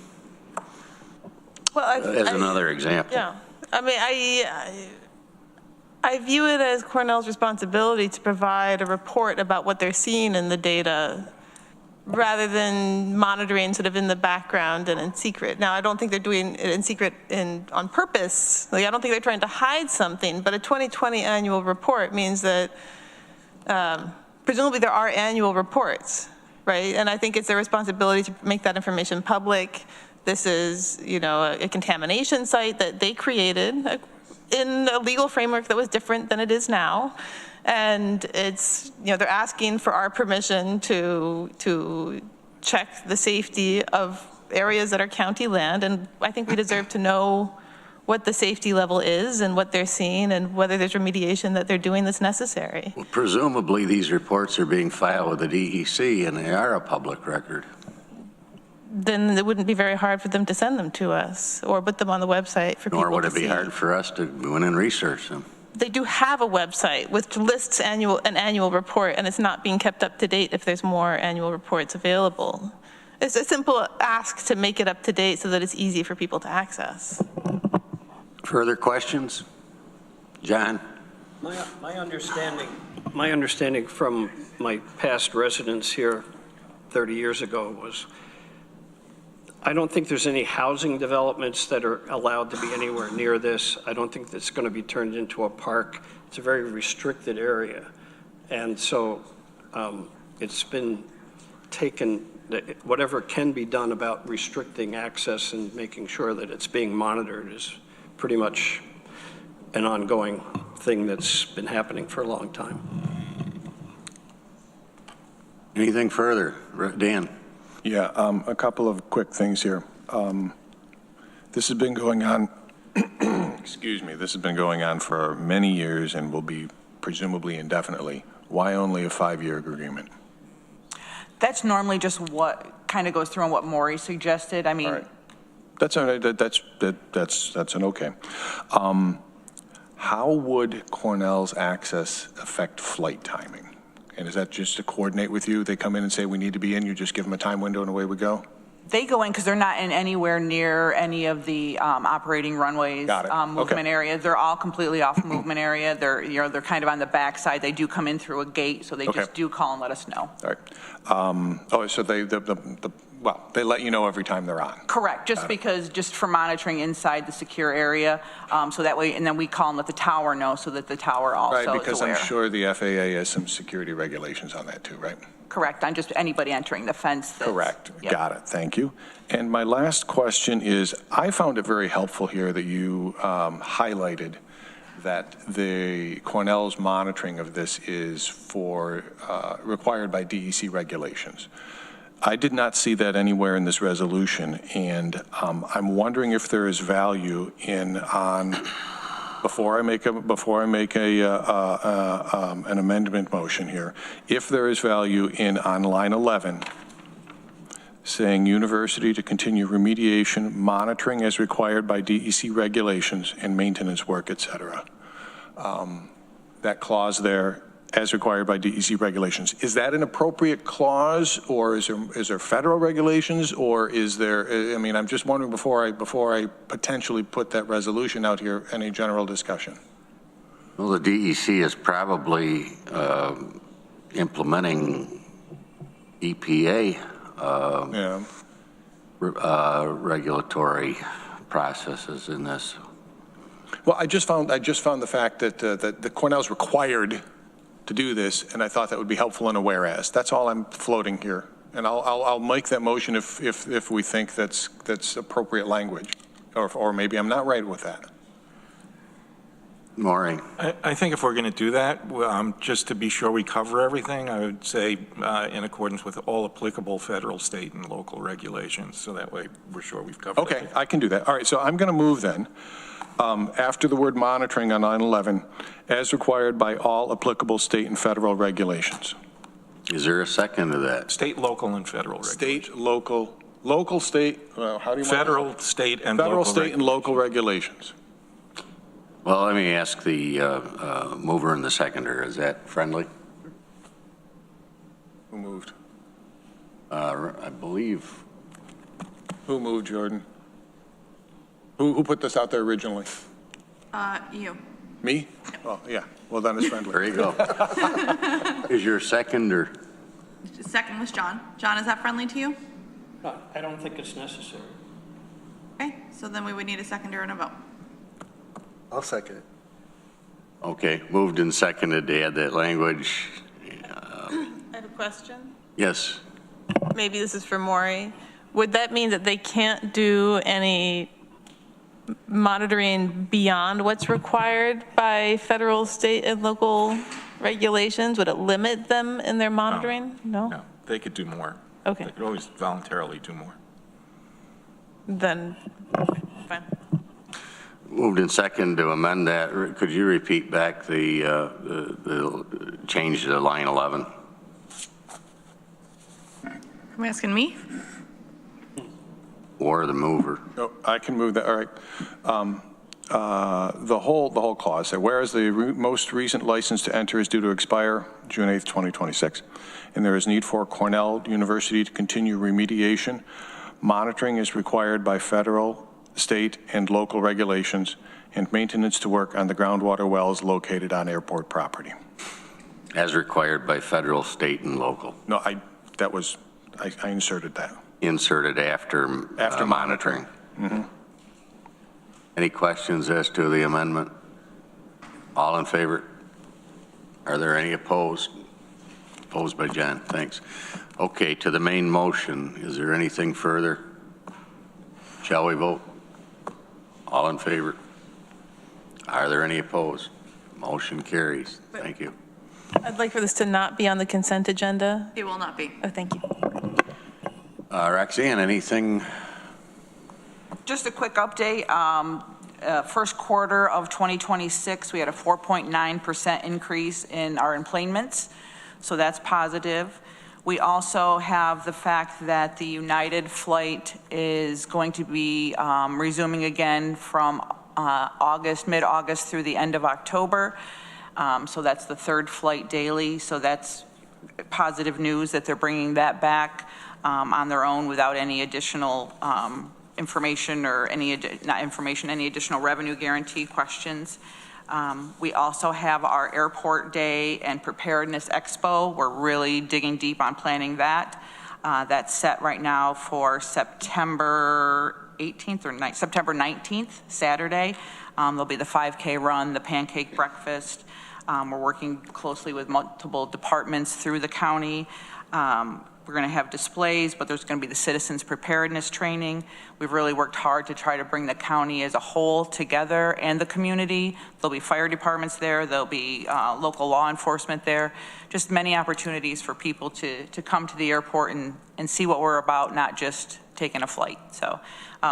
Well, as another example. Yeah, I mean, I view it as Cornell's responsibility to provide a report about what they're seeing in the data rather than monitoring sort of in the background and in secret. Now, I don't think they're doing it in secret on purpose. Like, I don't think they're trying to hide something, but a 2020 annual report means that presumably there are annual reports, right? And I think it's their responsibility to make that information public. This is, you know, a contamination site that they created in a legal framework that was different than it is now. And it's, you know, they're asking for our permission to check the safety of areas that are county land. And I think we deserve to know what the safety level is and what they're seeing and whether there's remediation that they're doing that's necessary. Well, presumably these reports are being filed with the DEC and they are a public record. Then it wouldn't be very hard for them to send them to us or put them on the website for people to see. Nor would it be hard for us to go in and research them. They do have a website which lists an annual report, and it's not being kept up to date if there's more annual reports available. It's a simple ask to make it up to date so that it's easy for people to access. Further questions? John? My understanding from my past residence here 30 years ago was I don't think there's any housing developments that are allowed to be anywhere near this. I don't think that's going to be turned into a park. It's a very restricted area. And so it's been taken, whatever can be done about restricting access and making sure that it's being monitored is pretty much an ongoing thing that's been happening for a long time. Anything further? Dan? Yeah, a couple of quick things here. This has been going on, excuse me, this has been going on for many years and will be presumably indefinitely. Why only a 5-year agreement? That's normally just what kind of goes through on what Maury suggested. I mean, All right. That's an okay. How would Cornell's access affect flight timing? And is that just to coordinate with you? They come in and say, we need to be in, you just give them a time window and away we go? they go in because they're not in anywhere near any of the operating runways, movement area. They're all completely off movement area. They're, you know, they're kind of on the back side. They do come in through a gate, so they just do call and let us know. All right. So they, well, they let you know every time they're on. Correct, just for monitoring inside the secure area, so that way, and then we call and let the tower know so that the tower also is Right, aware. because I'm sure the FAA has some security regulations on that too, right? Correct, on just anybody entering the fence. Correct. Yep. Got it. Thank you. And my last question is, I found it very helpful here that you highlighted that the Cornell's monitoring of this is for required by DEC regulations. I did not see that anywhere in this resolution, and I'm wondering if there is value in before I make an amendment motion here, if there is value in on line 11 saying university to continue remediation, monitoring as required by DEC regulations and maintenance work, et cetera. That clause there, as required by DEC regulations. Is that an appropriate clause, or is there federal regulations, or is there, I mean, I'm just wondering before I potentially put that resolution out here, any general discussion? Well, the DEC is probably implementing EPA regulatory processes in this. Well, I just found the fact that the Cornell's required to do this, and I thought that would be helpful in a whereas. That's all I'm floating here, and I'll make that motion if we think that's appropriate language, or maybe I'm not right with that. Maureen. I think if we're going to do that, just to be sure we cover everything, I would say in accordance with all applicable federal, state, and local regulations, so that way we're sure we've covered Okay, everything. I can do that. All right, so I'm going to move then. After the word monitoring on 9/11, as required by all applicable state and federal regulations. Is there a second to that? State, local, and federal regulations. State, local, state, how do you want Federal, state, and Federal, local state, and local regulations. Well, let me ask the mover and the seconder. Is that friendly? Who moved? I believe. Who moved, Jordan? Who put this out there originally? You. Me? Oh, yeah. Well, then it's friendly. There you go. Is your seconder? Second was John. John, is that friendly to you? No, I don't think it's necessary. Okay, so then we would need a seconder and a vote. I'll second it. Okay, moved and seconded to add that language. I have a question. Yes. Maybe this is for Maury. Would that mean that they can't do any monitoring beyond what's required by federal, state, and local regulations? Would it limit them in their monitoring? No? No, they could do more. Okay. They could always voluntarily do more. Then, fine. Moved in second to amend that. Could you repeat back the change to line 11? Are you asking me? Or the mover? Oh, I can move that, all right. The whole clause there, whereas the most recent license to enter is due to expire June 8th, 2026, and there is need for Cornell University to continue remediation. Monitoring is required by federal, state, and local regulations, and maintenance to work on the groundwater wells located on airport property. As required by federal, state, and local. No, I inserted that. Inserted after monitoring. Mm-hmm. Any questions as to the amendment? All in favor? Are there any opposed? Opposed by Jen, thanks. Okay, to the main motion, is there anything further? Shall we vote? All in favor? Are there any opposed? Motion carries. Thank you. I'd like for this to not be on the consent agenda. It will not be. Oh, thank you. Roxanne, anything? Just a quick update. First quarter of 2026, we had a 4.9% increase in our employments, so that's positive. We also have the fact that the United flight is going to be resuming again from mid-August through the end of October. So that's the third flight daily, so that's positive news that they're bringing that back on their own without any additional information or any additional revenue guarantee questions. We also have our Airport Day and Preparedness Expo. We're really digging deep on planning that. That's set right now for September 18th or September 19th, Saturday. There'll be the 5K run, the pancake breakfast. We're working closely with multiple departments through the county. We're going to have displays, but there's going to be the citizens preparedness training. We've really worked hard to try to bring the county as a whole together and the community. There'll be fire departments there. There'll be local law enforcement there. Just many opportunities for people to come to the airport and see what we're about, not just taking a flight. So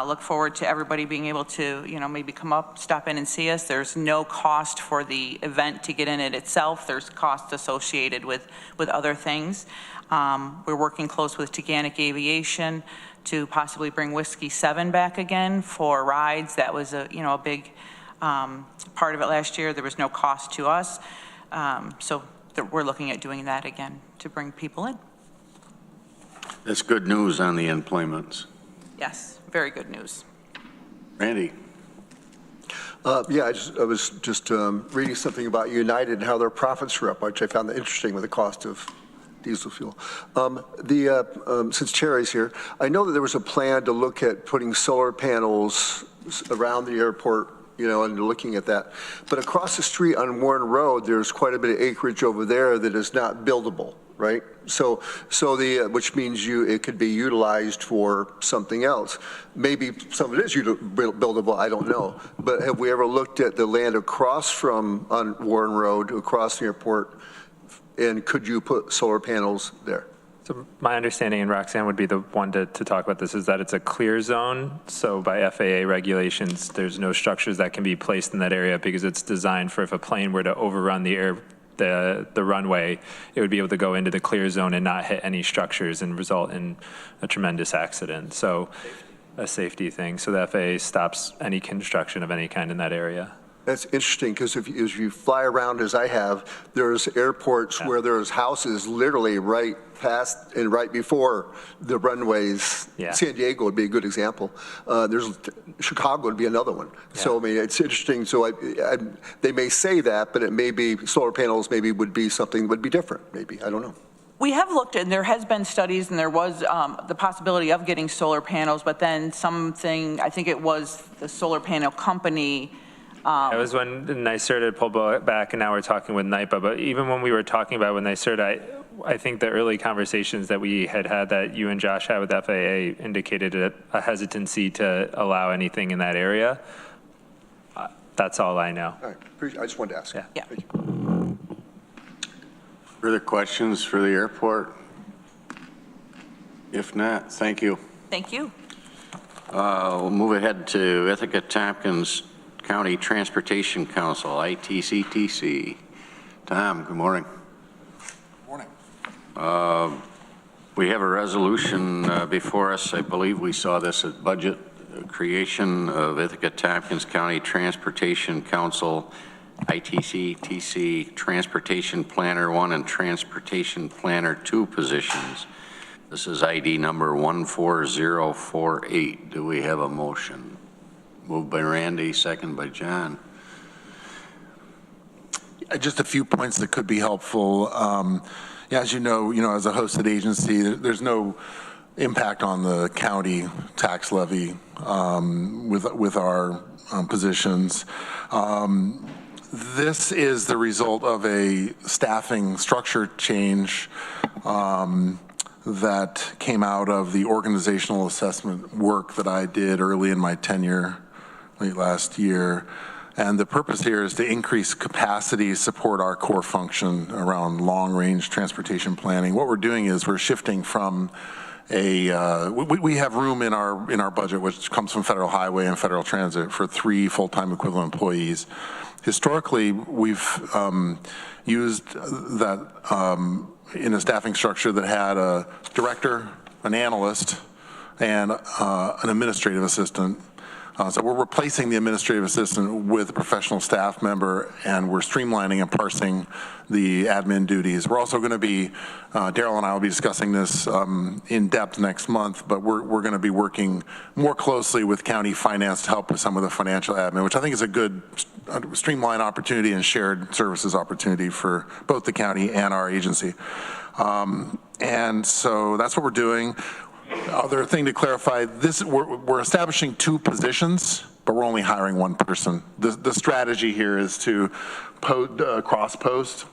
look forward to everybody being able to, maybe come up, stop in and see us. There's no cost for the event to get in it itself. There's costs associated with other things. We're working close with Teganic Aviation to possibly bring Whiskey 7 back again for rides. That was a big part of it last year. There was no cost to us. So we're looking at doing that again to bring people in. That's good news on the employments. Yes, very good news. Randy. Yeah, I was just reading something about United and how their profits were up, which I found that interesting with the cost of diesel fuel. Since Cherry's here, I know that there was a plan to look at putting solar panels around the airport, and looking at that. But across the street on Warren Road, there's quite a bit of acreage over there that is not buildable, right? So which means it could be utilized for something else. Maybe some of it is buildable, I don't know. But have we ever looked at the land across from on Warren Road, across the airport, and could you put solar panels there? So my understanding, and Roxanne would be the one to talk about this, is that it's a clear zone. So by FAA regulations, there's no structures that can be placed in that area because it's designed for if a plane were to overrun the runway, it would be able to go into the clear zone and not hit any structures and result in a tremendous accident. So a safety thing. So the FAA stops any construction of any kind in that area. That's interesting because if you fly around as I have, there's airports where there's houses literally right past and right before the runways. Yeah. San Diego would be a good example. There's Chicago would be another one. Yeah. So I mean, it's interesting. So they may say that, but it may be solar panels maybe would be something would be different. Maybe I don't know. We have looked at, and there has been studies, and there was the possibility of getting solar panels, but then I think it was the solar panel company. It was when NYSERDA had pulled back, and now we're talking with NYPA. But even when we were talking about with NYSERDA, I think the early conversations that we had that you and Josh had with FAA indicated a hesitancy to allow anything in that area. That's all I know. All right. I just wanted to ask. Yeah. Thank you. Further questions for the airport? If not, thank you. Thank you. We'll move ahead to Ithaca Tompkins County Transportation Council, ITCTC. Tom, good morning. Morning. We have a resolution before us. I believe we saw this at budget creation of Ithaca Tompkins County Transportation Council, ITCTC, Transportation Planner 1 and Transportation Planner 2 positions. This is ID number 14048. Do we have a motion? Moved by Randy, second by John. Just a few points that could be helpful. As you know, as a hosted agency, there's no impact on the county tax levy with our positions. This is the result of a staffing structure change that came out of the organizational assessment work that I did early in my tenure late last year. And the purpose here is to increase capacity, support our core function around long-range transportation planning. What we're doing is we're shifting from we have room in our budget, which comes from Federal Highway and Federal Transit, for 3 full-time equivalent employees. Historically, we've used that in a staffing structure that had a director, an analyst, and an administrative assistant. So we're replacing the administrative assistant with a professional staff member, and we're streamlining and parsing the admin duties. We're also going to be, Daryl and I will be discussing this in depth next month, but we're going to be working more closely with county finance to help with some of the financial admin, which I think is a good streamline opportunity and shared services opportunity for both the county and our agency. And so that's what we're doing. Other thing to clarify, we're establishing 2 positions, but we're only hiring 1 person. The strategy here is to cross-post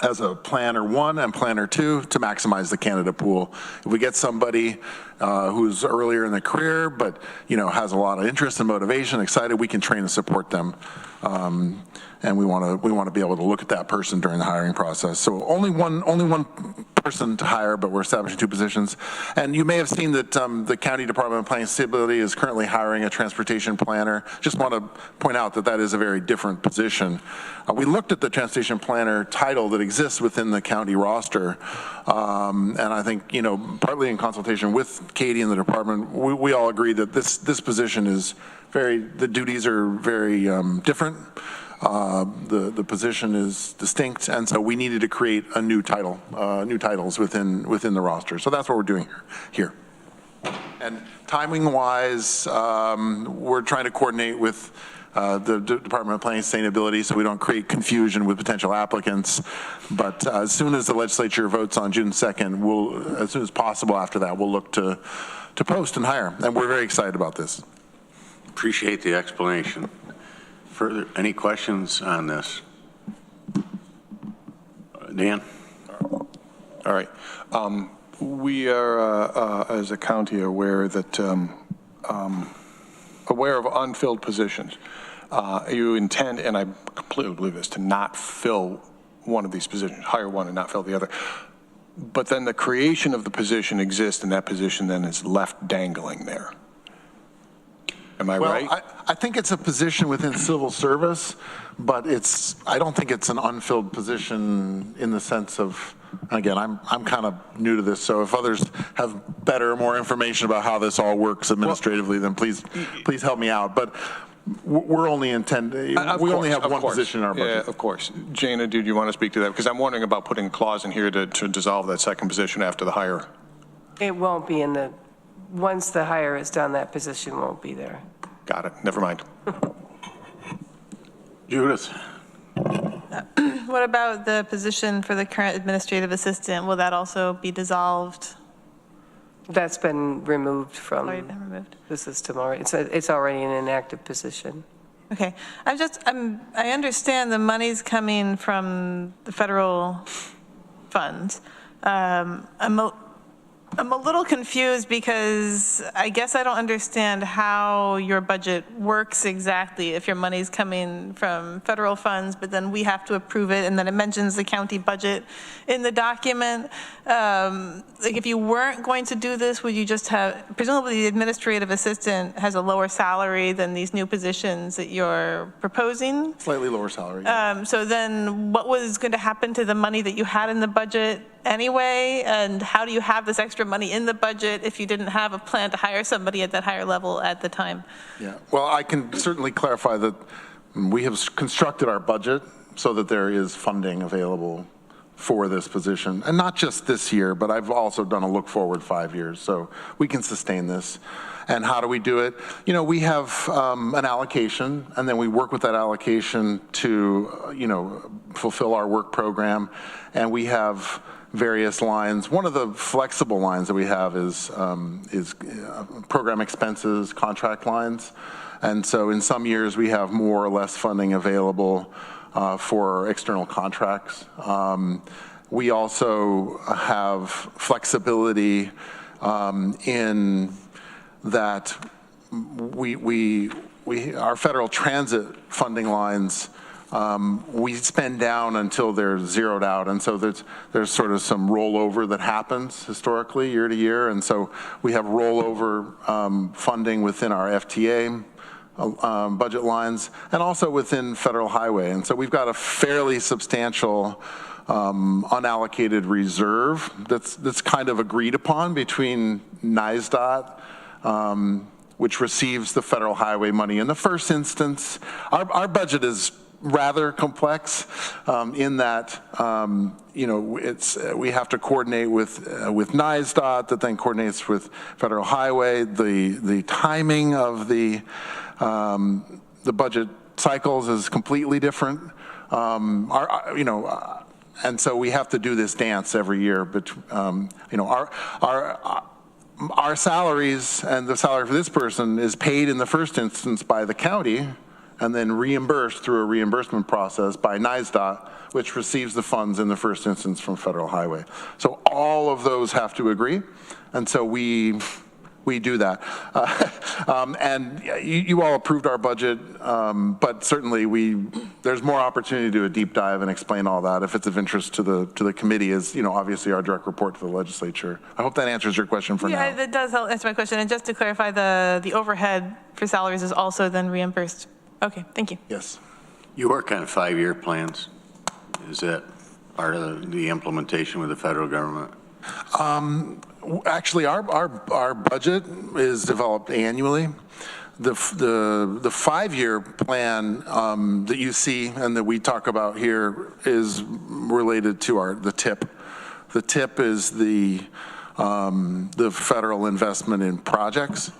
as a planner 1 and planner 2 to maximize the candidate pool. If we get somebody who's earlier in the career, but has a lot of interest and motivation, excited, we can train and support them. And we want to be able to look at that person during the hiring process. So only one person to hire, but we're establishing 2 positions. And you may have seen that the County Department of Planning and Stability is currently hiring a transportation planner. Just want to point out that that is a very different position. We looked at the transportation planner title that exists within the county roster, and I think partly in consultation with Katie and the department, we all agree that this position is the duties are very different. The position is distinct, and so we needed to create a new title, new titles within the roster. So that's what we're doing here. And timing-wise, we're trying to coordinate with the Department of Planning and Sustainability so we don't create confusion with potential applicants. But as soon as the legislature votes on June 2nd, as soon as possible after that, we'll look to post and hire. And we're very excited about this. Appreciate the explanation. Further, any questions on this? Dan? All right. We are, as a county, aware of unfilled positions. You intend, and I completely believe this, to not fill one of these positions, hire one and not fill the other. But then the creation of the position exists, and that position then is left dangling there. Am I right? I think it's a position within civil service, but I don't think it's an unfilled position in the sense of, again, I'm kind of new to this, so if others have more information about how this all works administratively, then please help me out. But we're only we only have one position in our budget. Yeah, of course. Jana, do you want to speak to that? Because I'm wondering about putting a clause in here to dissolve that second position after the hire. It won't be once the hire is done, that position won't be there. Got it. Never mind. Judith? What about the position for the current administrative assistant? Will that also be dissolved? That's been removed from Already been removed. the system already. It's already an inactive position. Okay. I understand the money's coming from the federal funds. I'm a little confused because I guess I don't understand how your budget works exactly if your money's coming from federal funds, but then we have to approve it, and then it mentions the county budget in the document. Like if you weren't going to do this, would you just presumably the administrative assistant has a lower salary than these new positions that you're proposing? Slightly lower salary. So then what was going to happen to the money that you had in the budget anyway? And how do you have this extra money in the budget if you didn't have a plan to hire somebody at that higher level at the time? Yeah, well, I can certainly clarify that we have constructed our budget so that there is funding available for this position, and not just this year, but I've also done a look forward 5 years, so we can sustain this. And how do we do it? We have an allocation, and then we work with that allocation to, fulfill our work program, and we have various lines. One of the flexible lines that we have is program expenses, contract lines, and so in some years we have more or less funding available for external contracts. We also have flexibility in that our federal transit funding lines, we spend down until they're zeroed out, and so there's sort of some rollover that happens historically year to year, and so we have rollover funding within our FTA budget lines and also within federal highway, and so we've got a fairly substantial unallocated reserve that's kind of agreed upon between NISDOT, which receives the federal highway money in the first instance. Our budget is rather complex in that, we have to coordinate with NISDOT that then coordinates with Federal Highway. The timing of the budget cycles is completely different. And so we have to do this dance every year. But our salaries and the salary for this person is paid in the first instance by the county, and then reimbursed through a reimbursement process by NISDOT, which receives the funds in the first instance from Federal Highway. So all of those have to agree, and so we do that. And you all approved our budget, but certainly there's more opportunity to do a deep dive and explain all that if it's of interest to the committee, as obviously our direct report to the legislature. I hope that answers your question for now. Yeah, that does answer my question. And just to clarify, the overhead for salaries is also then reimbursed. Okay, thank you. Yes. You work on 5-year plans. Is that part of the implementation with the federal government? Actually, our budget is developed annually. The 5-year plan that you see and that we talk about here is related to the TIP. The TIP is the federal investment in projects.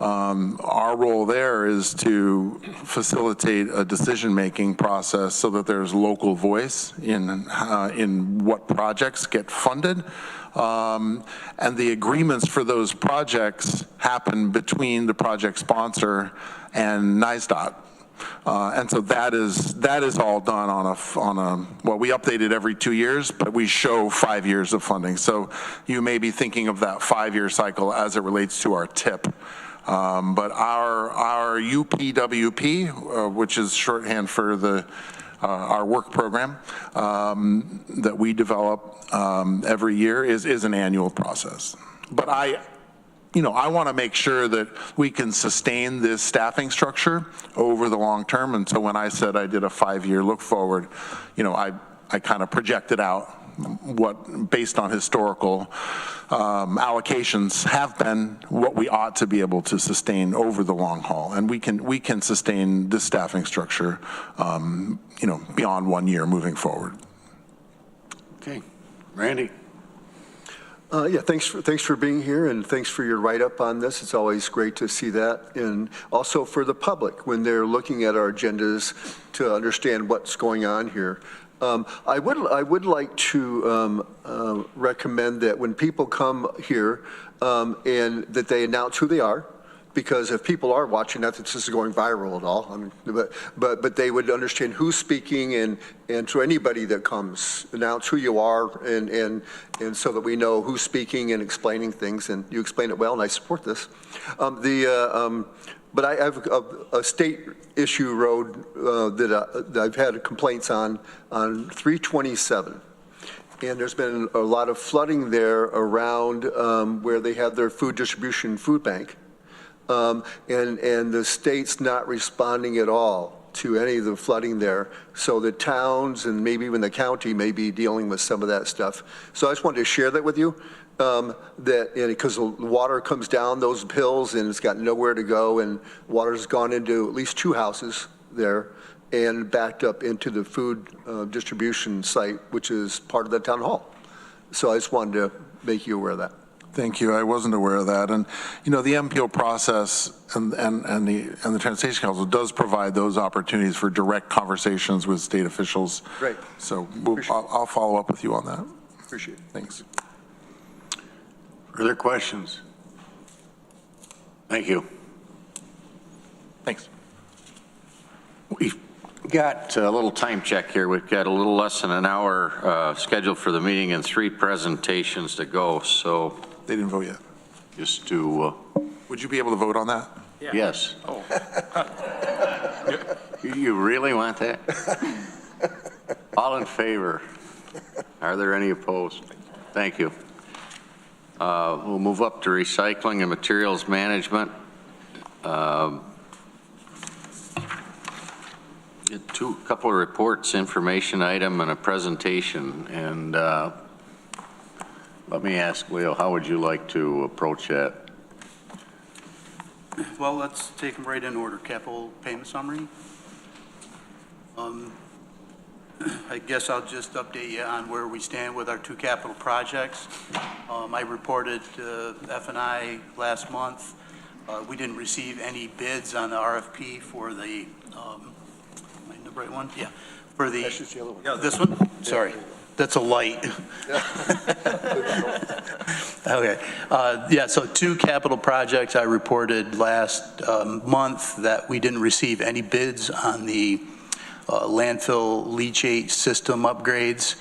Our role there is to facilitate a decision-making process so that there's local voice in what projects get funded. And the agreements for those projects happen between the project sponsor and NISDOT. And so that is all done on a well, we update it every 2 years, but we show 5 years of funding. So you may be thinking of that 5-year cycle as it relates to our TIP. But our UPWP, which is shorthand for our work program that we develop every year, is an annual process. But I want to make sure that we can sustain this staffing structure over the long term. And so when I said I did a 5-year look forward, I kind of projected out what, based on historical allocations, have been what we ought to be able to sustain over the long haul. And we can sustain this staffing structure, beyond 1 year moving forward. Okay, Randy. Yeah, thanks for being here, and thanks for your write-up on this. It's always great to see that, and also for the public when they're looking at our agendas to understand what's going on here. I would like to recommend that when people come here and that they announce who they are, because if people are watching, not that this is going viral at all, I mean, but they would understand who's speaking, and to anybody that comes, announce who you are, and so that we know who's speaking and explaining things, and you explain it well, and I support this. But I have a state issue road that I've had complaints on 327. And there's been a lot of flooding there around where they have their food distribution food bank. And the state's not responding at all to any of the flooding there. So the towns and maybe even the county may be dealing with some of that stuff. So I just wanted to share that with you. Because the water comes down those hills and it's got nowhere to go, and water's gone into at least 2 houses there and backed up into the food distribution site, which is part of the town hall. So I just wanted to make you aware of that. Thank you. I wasn't aware of that. And, the MPO process and the Transportation Council does provide those opportunities for direct conversations with state officials. Great. So I'll follow up with you on that. Appreciate it. Thanks. Further questions? Thank you. Thanks. We've got a little time check here. We've got a little less than an hour scheduled for the meeting and 3 presentations to go. So they didn't vote yet. Just to. Would you be able to vote on that? Yeah. Yes. Oh. You really want that? All in favor? Are there any opposed? Thank you. We'll move up to recycling and materials management. Couple of reports, information item, and a presentation. And let me ask Leo, how would you like to approach that? Well, let's take them right in order. Capital payment summary. I guess I'll just update you on where we stand with our 2 capital projects. I reported F&I last month. We didn't receive any bids on the RFP for the, am I in the right one? Yeah. For the, That's just the other one. yeah, this one? Sorry. That's a light. Okay. Yeah, so 2 capital projects I reported last month that we didn't receive any bids on the landfill leachate system upgrades.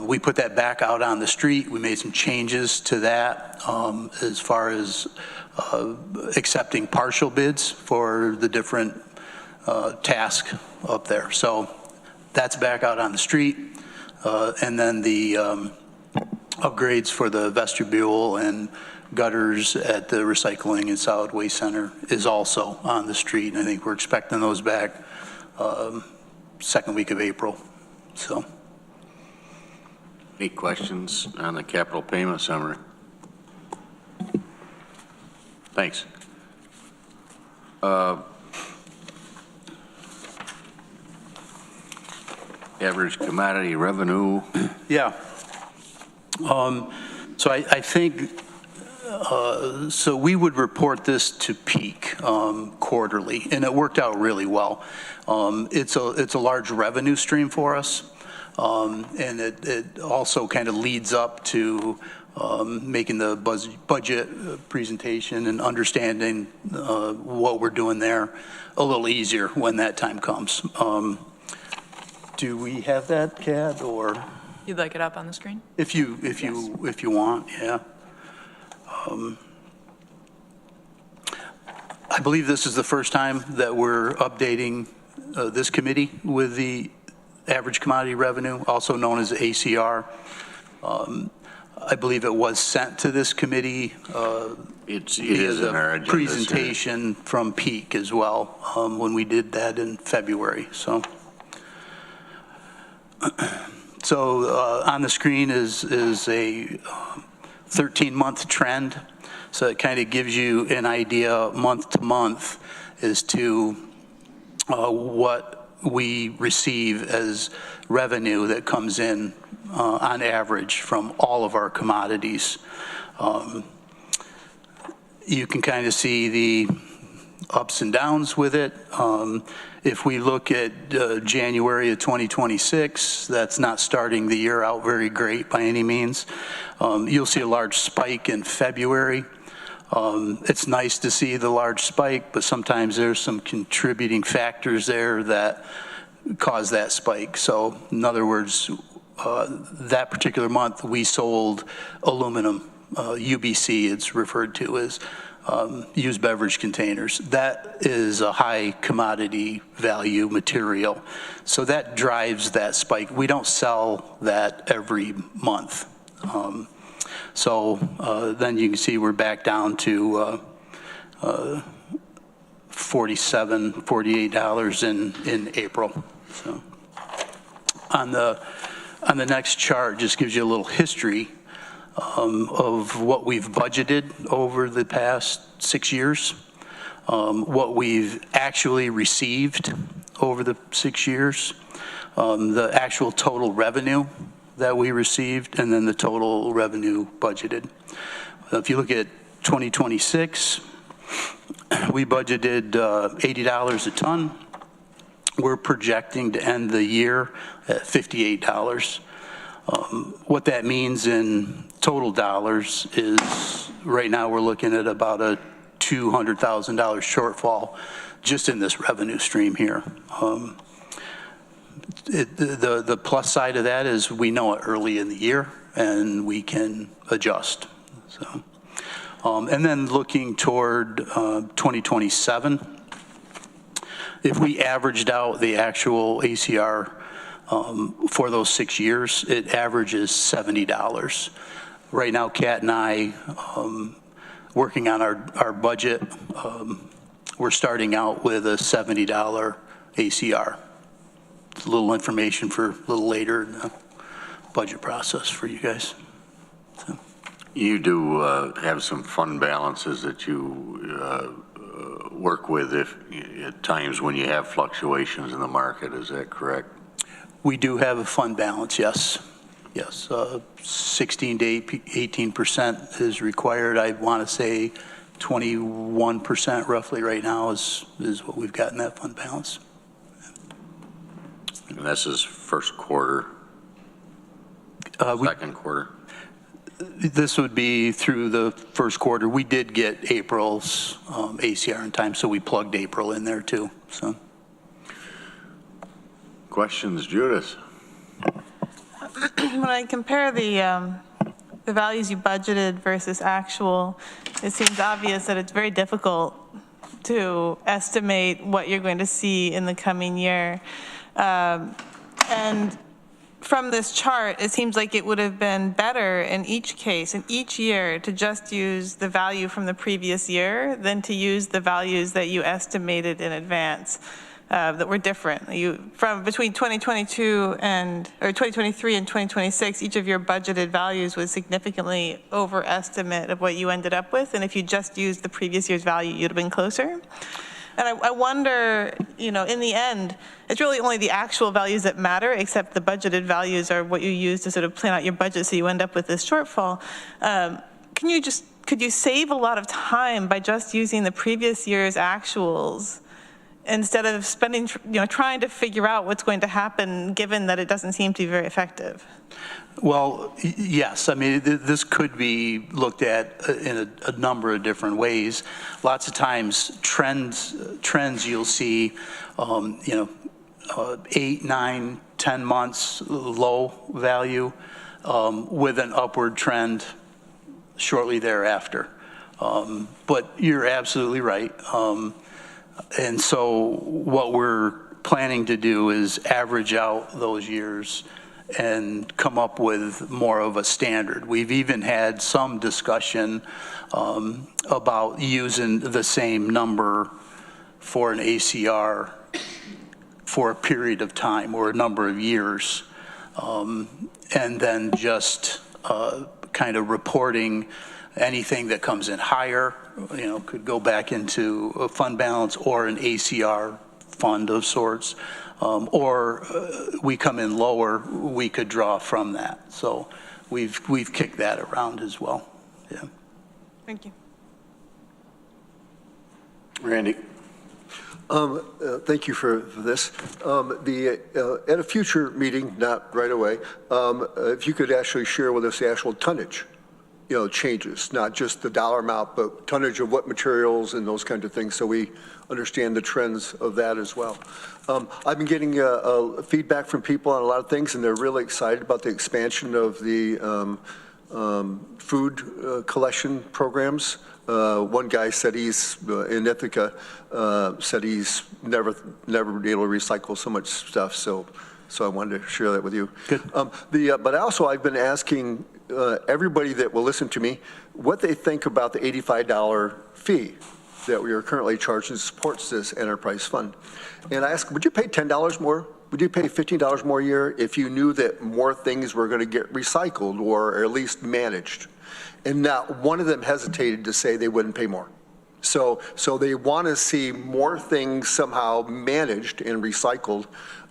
We put that back out on the street. We made some changes to that as far as accepting partial bids for the different tasks up there. So that's back out on the street. And then the upgrades for the vestibule and gutters at the recycling and solid waste center is also on the street. And I think we're expecting those back second week of April. So. Any questions on the capital payment summary? Thanks. Average commodity revenue. Yeah. So I think, so we would report this to peak quarterly, and it worked out really well. It's a large revenue stream for us, and it also kind of leads up to making the budget presentation and understanding what we're doing there a little easier when that time comes. Do we have that, Kat, or? You'd like it up on the screen? If you want, yeah. I believe this is the first time that we're updating this committee with the average commodity revenue, also known as ACR. I believe it was sent to this committee. It is in our agenda. Presentation from Peak as well when we did that in February. So on the screen is a 13-month trend. So it kind of gives you an idea month to month as to what we receive as revenue that comes in on average from all of our commodities. You can kind of see the ups and downs with it. If we look at January of 2026, that's not starting the year out very great by any means. You'll see a large spike in February. It's nice to see the large spike, but sometimes there's some contributing factors there that cause that spike. So in other words, that particular month we sold aluminum, UBC it's referred to as, used beverage containers. That is a high commodity value material. So that drives that spike. We don't sell that every month. Then you can see we're back down to $47, $48 in April. So on the next chart just gives you a little history of what we've budgeted over the past 6 years, what we've actually received over the 6 years, the actual total revenue that we received, and then the total revenue budgeted. If you look at 2026, we budgeted $80 a ton. We're projecting to end the year at $58. What that means in total dollars is right now we're looking at about a $200,000 shortfall just in this revenue stream here. The plus side of that is we know it early in the year and we can adjust. So, and then looking toward 2027, if we averaged out the actual ACR for those 6 years, it averages $70. Right now, Kat and I, working on our budget, we're starting out with a $70 ACR. It's a little information for a little later in the budget process for you guys. So. You do have some fund balances that you work with if at times when you have fluctuations in the market. Is that correct? We do have a fund balance, yes. Yes, 16 to 18% is required. I want to say 21% roughly right now is what we've got in that fund balance. And this is first quarter, second quarter? This would be through the first quarter. We did get April's ACR in time, so we plugged April in there too. So, questions, Judith? When I compare the values you budgeted versus actual, it seems obvious that it's very difficult to estimate what you're going to see in the coming year. And from this chart, it seems like it would have been better in each case, in each year, to just use the value from the previous year than to use the values that you estimated in advance that were different. From between 2022 or 2023 and 2026, each of your budgeted values was significantly overestimate of what you ended up with. And if you just used the previous year's value, you'd have been closer. And I wonder, in the end, it's really only the actual values that matter, except the budgeted values are what you use to sort of plan out your budget so you end up with this shortfall. Could you save a lot of time by just using the previous year's actuals instead of spending, trying to figure out what's going to happen, given that it doesn't seem to be very effective? well, yes. I mean, this could be looked at in a number of different ways. Lots of times, trends you'll see, 8, 9, 10 months low value with an upward trend shortly thereafter. But you're absolutely right. And so what we're planning to do is average out those years and come up with more of a standard. We've even had some discussion about using the same number for an ACR for a period of time or a number of years, and then just kind of reporting anything that comes in higher, could go back into a fund balance or an ACR fund of sorts, or we come in lower, we could draw from that. So we've kicked that around as well. Yeah. Thank you. Randy. Thank you for this. At a future meeting, not right away, if you could actually share with us the actual tonnage, changes, not just the dollar amount, but tonnage of what materials and those kinds of things, so we understand the trends of that as well. I've been getting feedback from people on a lot of things, and they're really excited about the expansion of the food collection programs. One guy said he's in Ithaca, said he's never been able to recycle so much stuff. So I wanted to share that with you. Good. But also I've been asking everybody that will listen to me what they think about the $85 fee that we are currently charged that supports this enterprise fund. And I asked, would you pay $10 more? Would you pay $15 more a year if you knew that more things were going to get recycled or at least managed? And not one of them hesitated to say they wouldn't pay more. So they want to see more things somehow managed and recycled.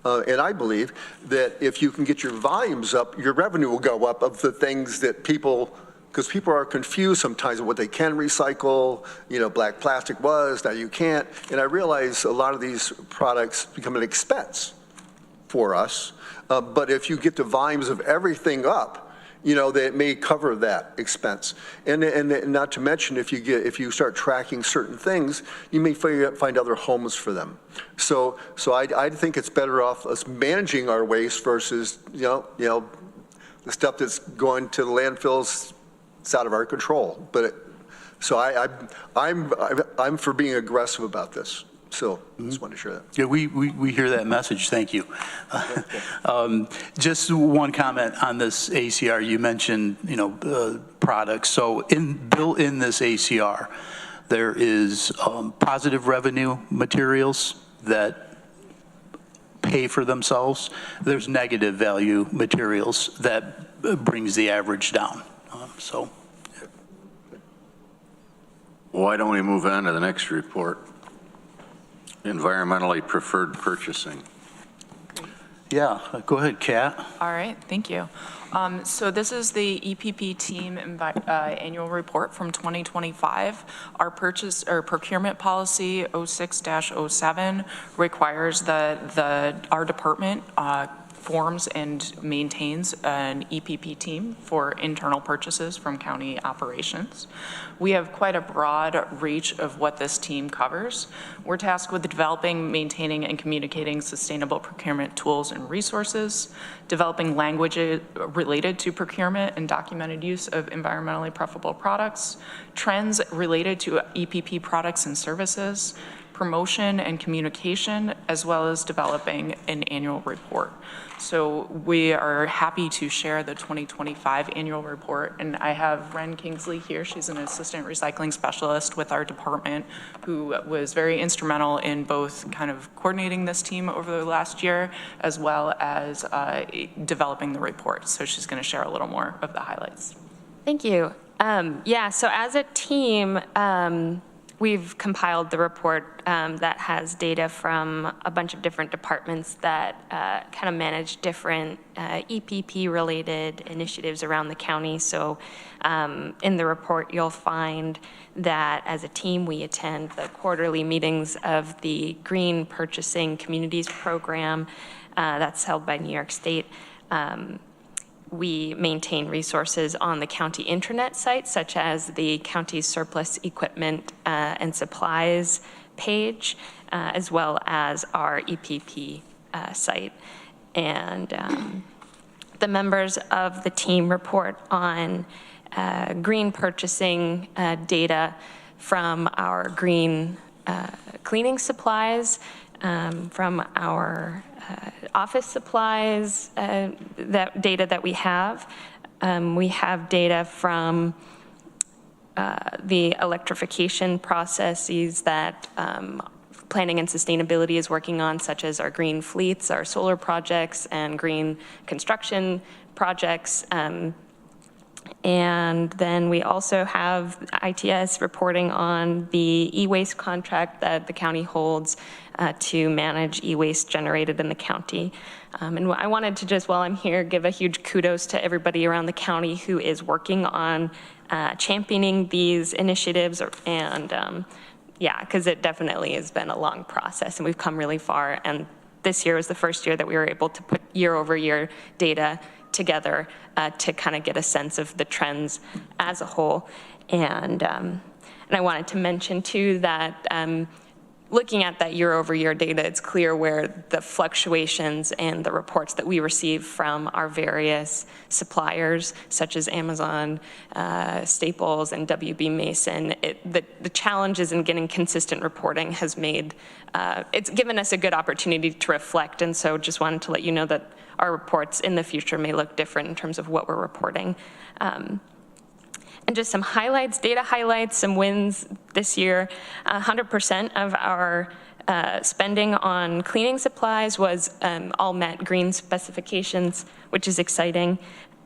And I believe that if you can get your volumes up, your revenue will go up of the things that because people are confused sometimes of what they can recycle, black plastic was, now you can't. And I realize a lot of these products become an expense for us. But if you get the volumes of everything up, that may cover that expense. And not to mention, if you start tracking certain things, you may find other homes for them. So I think it's better off us managing our waste versus, the stuff that's going to the landfills. It's out of our control. So I'm for being aggressive about this. So just wanted to share that. Yeah, we hear that message. Thank you. Just one comment on this ACR. You mentioned, products. So built in this ACR, there is positive revenue materials that pay for themselves. There's negative value materials that brings the average down. Why don't we move on to the next report? environmentally preferred purchasing. Yeah, go ahead, Kat. All right, thank you. So this is the EPP team annual report from 2025. Our procurement policy 06-07 requires that our department forms and maintains an EPP team for internal purchases from county operations. We have quite a broad reach of what this team covers. We're tasked with developing, maintaining, and communicating sustainable procurement tools and resources, developing language related to procurement and documented use of environmentally preferable products, trends related to EPP products and services, promotion and communication, as well as developing an annual report. So we are happy to share the 2025 annual report, and I have Ren Kingsley here. She's an assistant recycling specialist with our department who was very instrumental in both kind of coordinating this team over the last year as well as developing the report. So she's going to share a little more of the highlights. Thank you. Yeah, so as a team, we've compiled the report that has data from a bunch of different departments that kind of manage different EPP-related initiatives around the county. So in the report, you'll find that as a team, we attend the quarterly meetings of the Green Purchasing Communities Program that's held by New York State. We maintain resources on the county intranet site, such as the county's surplus equipment and supplies page, as well as our EPP site. And the members of the team report on green purchasing data from our green cleaning supplies, from our office supplies, that data that we have. We have data from the electrification processes that planning and sustainability is working on, such as our green fleets, our solar projects, and green construction projects. And then we also have ITS reporting on the e-waste contract that the county holds to manage e-waste generated in the county. And I wanted to just, while I'm here, give a huge kudos to everybody around the county who is working on championing these initiatives. And yeah, because it definitely has been a long process and we've come really far. And this year was the first year that we were able to put year-over-year data together to kind of get a sense of the trends as a whole. And I wanted to mention too that looking at that year-over-year data, it's clear where the fluctuations and the reports that we receive from our various suppliers, such as Amazon, Staples, and WB Mason, the challenges in getting consistent reporting has made, it's given us a good opportunity to reflect. And so just wanted to let you know that our reports in the future may look different in terms of what we're reporting. And just some highlights, data highlights, some wins this year. 100% of our spending on cleaning supplies was all met green specifications, which is exciting.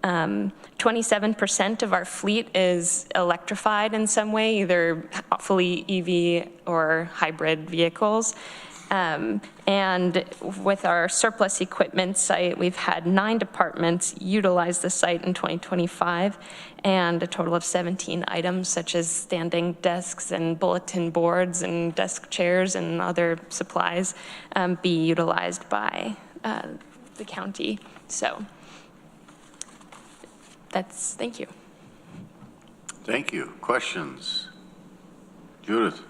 27% of our fleet is electrified in some way, either fully EV or hybrid vehicles. And with our surplus equipment site, we've had 9 departments utilize the site in 2025, and a total of 17 items such as standing desks and bulletin boards and desk chairs and other supplies be utilized by the county. So thank you. Thank you. Questions? Judith?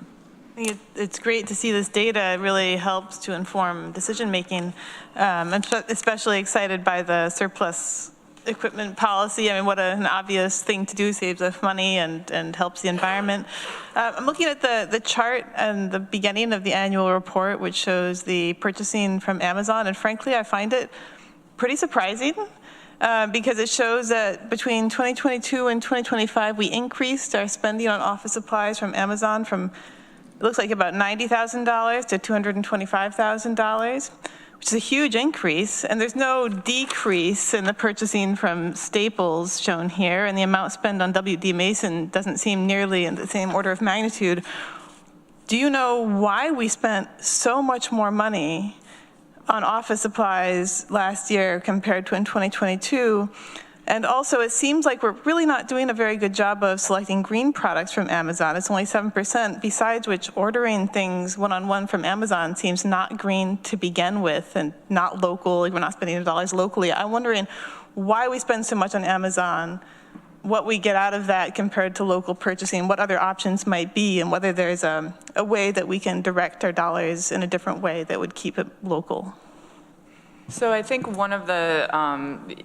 I think it's great to see this data. It really helps to inform decision-making. I'm especially excited by the surplus equipment policy. I mean, what an obvious thing to do, saves us money and helps the environment. I'm looking at the chart and the beginning of the annual report, which shows the purchasing from Amazon, and frankly, I find it pretty surprising. Because it shows that between 2022 and 2025, we increased our spending on office supplies from Amazon from, it looks like about $90,000 to $225,000, which is a huge increase. And there's no decrease in the purchasing from Staples shown here, and the amount spent on WD Mason doesn't seem nearly in the same order of magnitude. do you know why we spent so much more money on office supplies last year compared to in 2022? And also, it seems like we're really not doing a very good job of selecting green products from Amazon. It's only 7%, besides which ordering things one-on-one from Amazon seems not green to begin with and not local, like we're not spending the dollars locally. I'm wondering why we spend so much on Amazon, what we get out of that compared to local purchasing, what other options might be, and whether there's a way that we can direct our dollars in a different way that would keep it local. So I think one of the,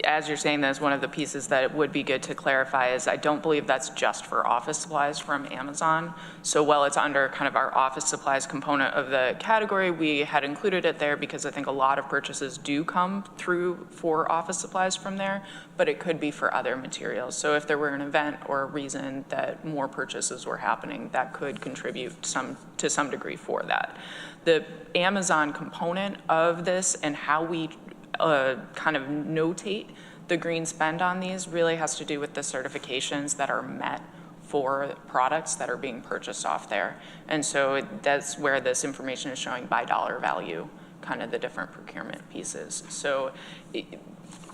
as you're saying this, one of the pieces that it would be good to clarify is I don't believe that's just for office supplies from Amazon. So while it's under kind of our office supplies component of the category, we had included it there because I think a lot of purchases do come through for office supplies from there, but it could be for other materials. So if there were an event or a reason that more purchases were happening, that could contribute to some degree for that. The Amazon component of this and how we kind of notate the green spend on these really has to do with the certifications that are met for products that are being purchased off there. And so that's where this information is showing by dollar value, kind of the different procurement pieces. So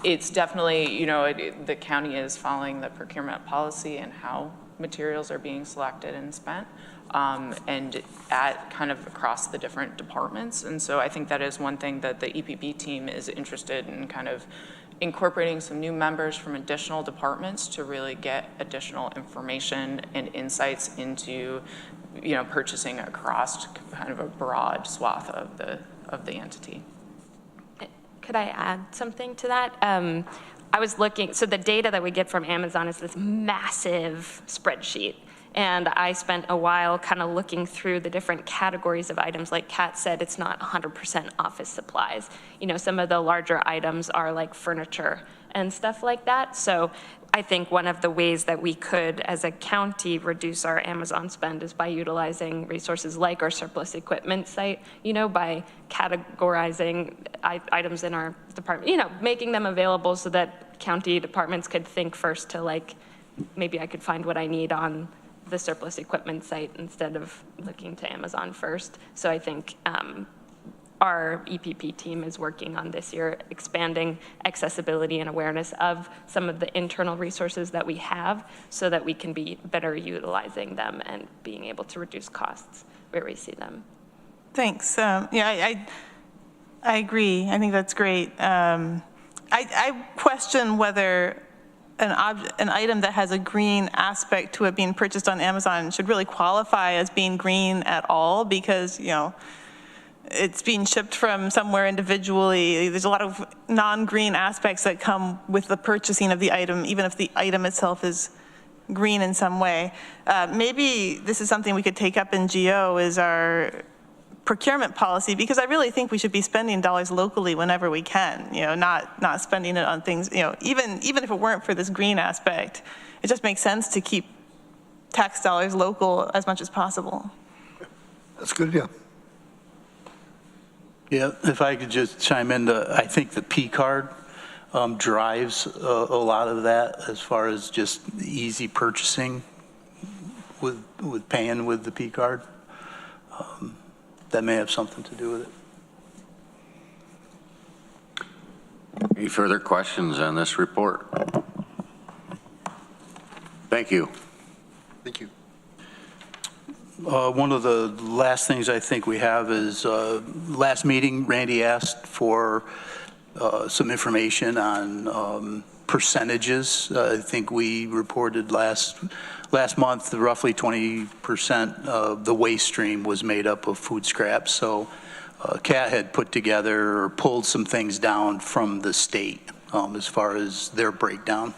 it's definitely, you know, the county is following the procurement policy and how materials are being selected and spent. And at kind of across the different departments. And so I think that is one thing that the EPP team is interested in, kind of incorporating some new members from additional departments to really get additional information and insights into, you know, purchasing across kind of a broad swath of the entity. Could I add something to that? I was looking, so the data that we get from Amazon is this massive spreadsheet. And I spent a while kind of looking through the different categories of items. Like Kat said, it's not 100% office supplies. You know, some of the larger items are like furniture and stuff like that. So I think one of the ways that we could, as a county, reduce our Amazon spend is by utilizing resources like our surplus equipment site, you know, by categorizing items in our department, you know, making them available so that county departments could think first to like, maybe I could find what I need on the surplus equipment site instead of looking to Amazon first. So I think our EPP team is working on this year expanding accessibility and awareness of some of the internal resources that we have so that we can be better utilizing them and being able to reduce costs where we see them. Thanks. Yeah, I agree. I think that's great. I question whether an item that has a green aspect to it being purchased on Amazon should really qualify as being green at all, because, you know, it's being shipped from somewhere individually. There's a lot of non-green aspects that come with the purchasing of the item, even if the item itself is green in some way. Maybe this is something we could take up in GO, is our procurement policy, because I really think we should be spending dollars locally whenever we can, you know, not spending it on things, you know, even if it weren't for this green aspect, it just makes sense to keep tax dollars local as much as possible. That's good, yeah. Yeah, if I could just chime in, I think the P card drives a lot of that as far as just easy purchasing with paying with the P card. That may have something to do with it. Any further questions on this report? Thank you. Thank you. One of the last things I think we have is, last meeting, Randy asked for some information on percentages. I think we reported last month, roughly 20% of the waste stream was made up of food scraps. So CAT had put together or pulled some things down from the state as far as their breakdown.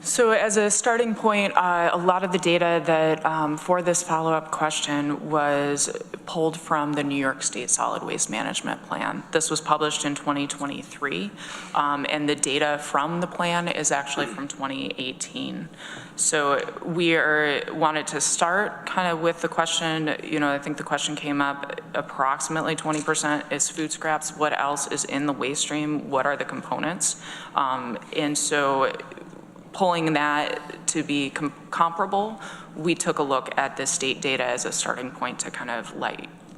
So as a starting point, a lot of the data that for this follow-up question was pulled from the New York State Solid Waste Management Plan. This was published in 2023, and the data from the plan is actually from 2018. So we wanted to start kind of with the question, you know, I think the question came up, approximately 20% is food scraps. What else is in the waste stream? What are the components? And so pulling that to be comparable, we took a look at the state data as a starting point to kind of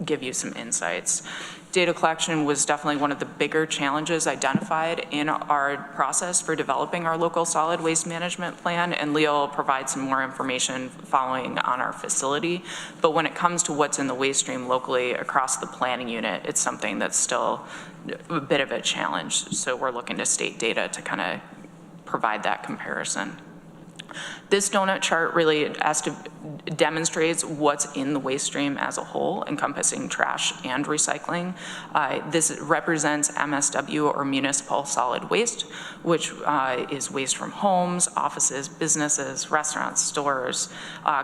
give you some insights. Data collection was definitely one of the bigger challenges identified in our process for developing our local solid waste management plan, and Leo will provide some more information following on our facility. But when it comes to what's in the waste stream locally across the planning unit, it's something that's still a bit of a challenge. So we're looking to state data to kind of provide that comparison. This donut chart really demonstrates what's in the waste stream as a whole, encompassing trash and recycling. This represents MSW, or municipal solid waste, which is waste from homes, offices, businesses, restaurants, stores,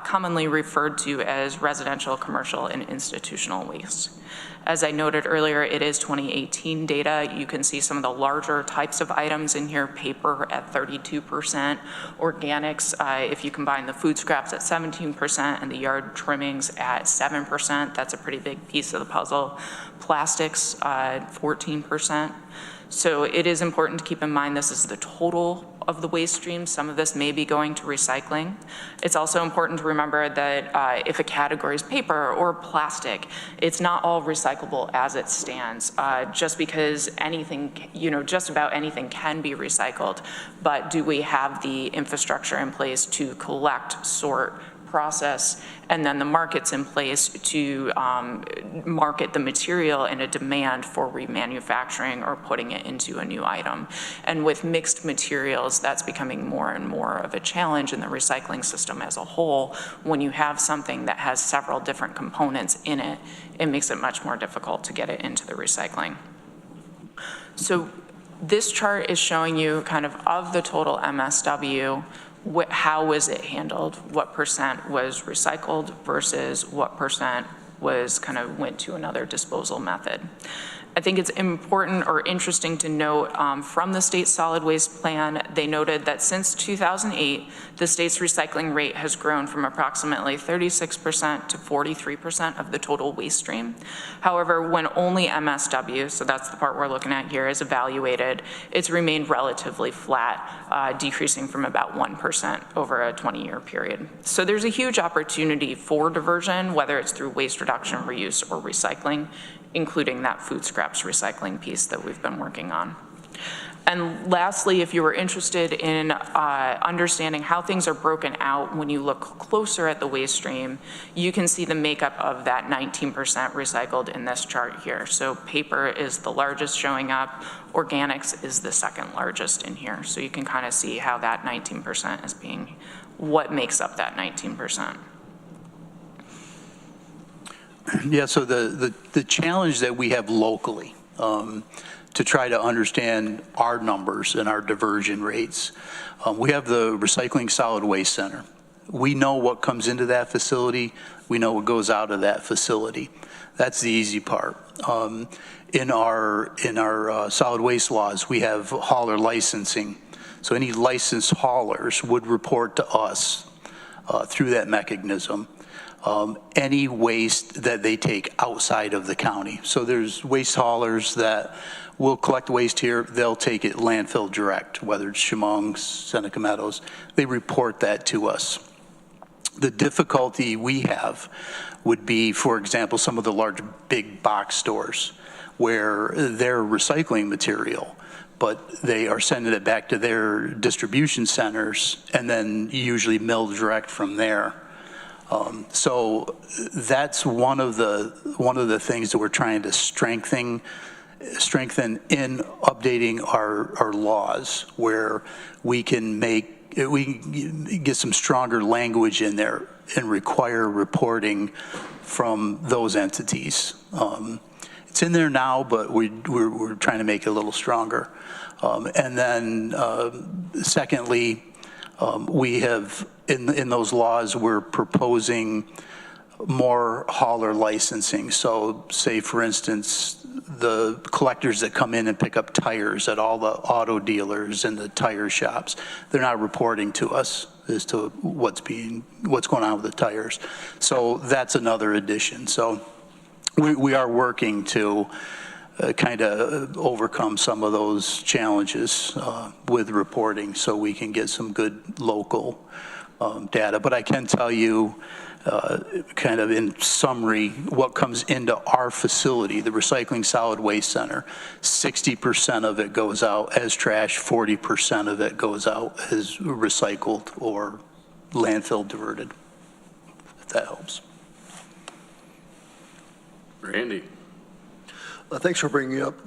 commonly referred to as residential, commercial, and institutional waste. As I noted earlier, it is 2018 data. You can see some of the larger types of items in here: paper at 32%, organics, if you combine the food scraps, at 17%, and the yard trimmings at 7%. That's a pretty big piece of the puzzle. Plastics, 14%. So it is important to keep in mind this is the total of the waste stream. Some of this may be going to recycling. It's also important to remember that if a category is paper or plastic, it's not all recyclable as it stands. Just because anything, just about anything can be recycled, but do we have the infrastructure in place to collect, sort, process, and then the markets in place to market the material in a demand for remanufacturing or putting it into a new item. And with mixed materials, that's becoming more and more of a challenge in the recycling system as a whole. When you have something that has several different components in it, it makes it much more difficult to get it into the recycling. So this chart is showing you kind of the total MSW, how was it handled? What percent was recycled versus what percent was went to another disposal method? I think it's important or interesting to note from the state solid waste plan, they noted that since 2008, the state's recycling rate has grown from approximately 36% to 43% of the total waste stream. However, when only MSW, so that's the part we're looking at here, is evaluated, it's remained relatively flat, decreasing from about 1% over a 20-year period. So there's a huge opportunity for diversion, whether it's through waste reduction, reuse, or recycling, including that food scraps recycling piece that we've been working on. And lastly, if you were interested in understanding how things are broken out when you look closer at the waste stream, you can see the makeup of that 19% recycled in this chart here. So paper is the largest showing up, organics is the second largest in here. So you can kind of see how that 19% is being, what makes up that 19%. Yeah, so the challenge that we have locally to try to understand our numbers and our diversion rates, we have the Recycling Solid Waste Center. We know what comes into that facility. We know what goes out of that facility. That's the easy part. In our solid waste laws, we have hauler licensing. So any licensed haulers would report to us through that mechanism any waste that they take outside of the county. So there's waste haulers that will collect waste here. They'll take it landfill direct, whether it's Chemung, Seneca Meadows. They report that to us. The difficulty we have would be, for example, some of the large big box stores where they're recycling material, but they are sending it back to their distribution centers and then usually milled direct from there. So that's one of the things that we're trying to strengthen in updating our laws, where we can get some stronger language in there and require reporting from those entities. It's in there now, but we're trying to make it a little stronger. And then secondly, we have in those laws, we're proposing more hauler licensing. So say, for instance, the collectors that come in and pick up tires at all the auto dealers and the tire shops, they're not reporting to us as to what's going on with the tires. So that's another addition. So we are working to kind of overcome some of those challenges with reporting so we can get some good local data. But I can tell you, kind of in summary, what comes into our facility, the Recycling Solid Waste Center, 60% of it goes out as trash, 40% of it goes out as recycled or landfill diverted, if that helps. Randy. Thanks for bringing up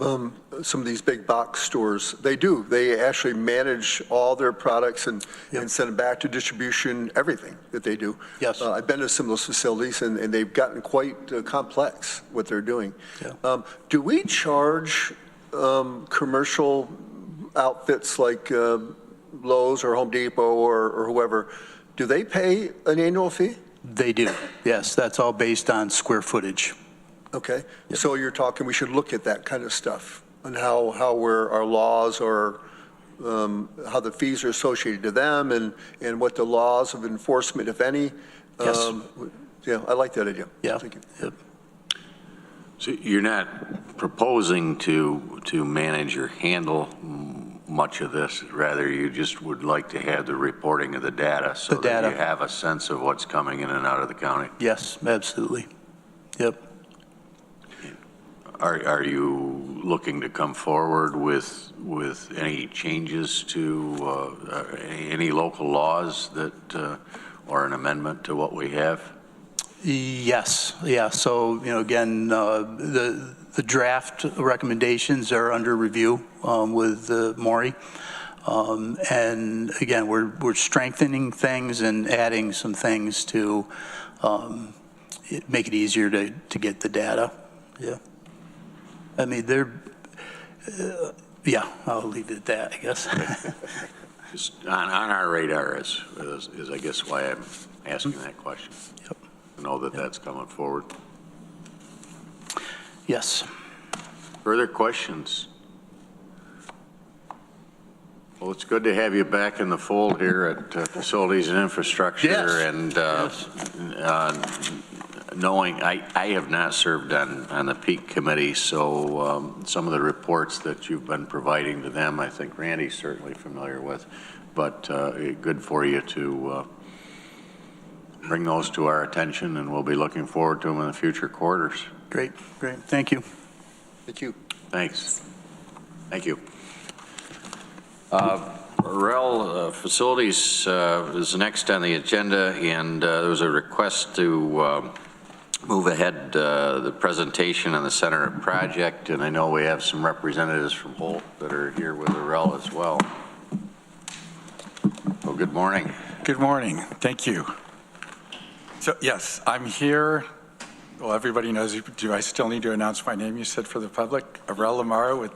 some of these big box stores. They do. They actually manage all their products and send them back to distribution, everything that they do. Yes. I've been to some of those facilities, and they've gotten quite complex, what they're doing. Yeah. Do we charge commercial outfits like Lowe's or Home Depot or whoever, do they pay an annual fee? They do, yes. That's all based on square footage. Okay, so you're talking, we should look at that kind of stuff and how our laws or how the fees are associated to them and what the laws of enforcement, if any. Yes. Yeah, I like that idea. Yeah. Thank you. Yep. So you're not proposing to manage or handle much of this, rather you just would like to have the reporting of the data so that you have a sense of what's coming in and out of the county? Yes, absolutely. Yep. Are you looking to come forward with any changes to any local laws that or an amendment to what we have? Yes, yeah. So, again, the draft recommendations are under review with Maury. And again, we're strengthening things and adding some things to make it easier to get the data. Yeah. I mean, I'll leave it at that, I guess. Just on our radar is I guess why I'm asking that question. Yep. To know that that's coming forward. Yes. Further questions? Well, it's good to have you back in the fold here at Facilities and Infrastructure. Yes. And knowing I have not served on the peak committee, so some of the reports that you've been providing to them, I think Randy's certainly familiar with, but good for you to bring those to our attention, and we'll be looking forward to them in the future quarters. Great. Thank you. Thank you. Thanks. Thank you. Facilities is next on the agenda, and there was a request to move ahead the presentation on the center project, and I know we have some representatives from Holt that are here with Arel as well. Well, good morning. Good morning. Thank you. So yes, I'm here. Well, everybody knows. Do I still need to announce my name? You said for the public, Arel Lamaro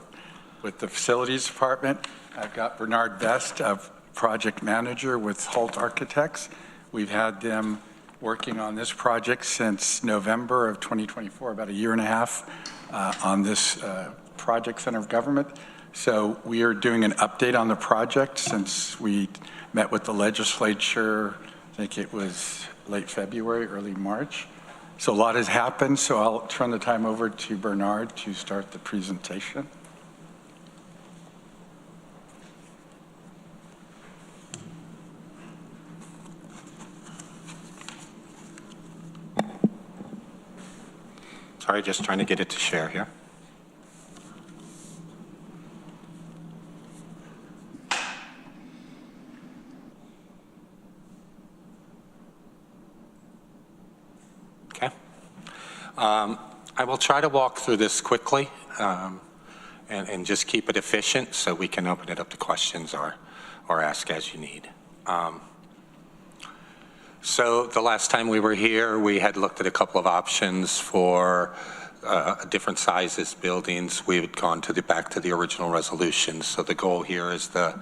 with the Facilities Department. I've got Bernard Best, a project manager with Holt Architects. We've had them working on this project since November of 2024, about a year and a half on this project center of government. So we are doing an update on the project since we met with the legislature, I think it was late February, early March. So a lot has happened, so I'll turn the time over to Bernard to start the presentation. Sorry, just trying to get it to share here. Okay. I will try to walk through this quickly and just keep it efficient so we can open it up to questions or ask as you need. So the last time we were here, we had looked at a couple of options for different sizes buildings. We had gone back to the original resolution. So the goal here is a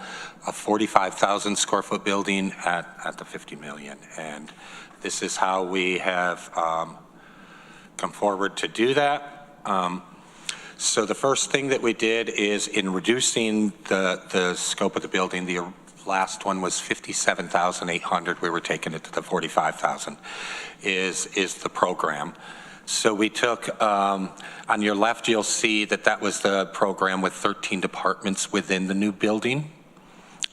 45,000 square foot building at the 50 million. And this is how we have come forward to do that. So the first thing that we did is in reducing the scope of the building, the last one was 57,800. We were taking it to the 45,000 is the program. So we took, on your left, you'll see that that was the program with 13 departments within the new building.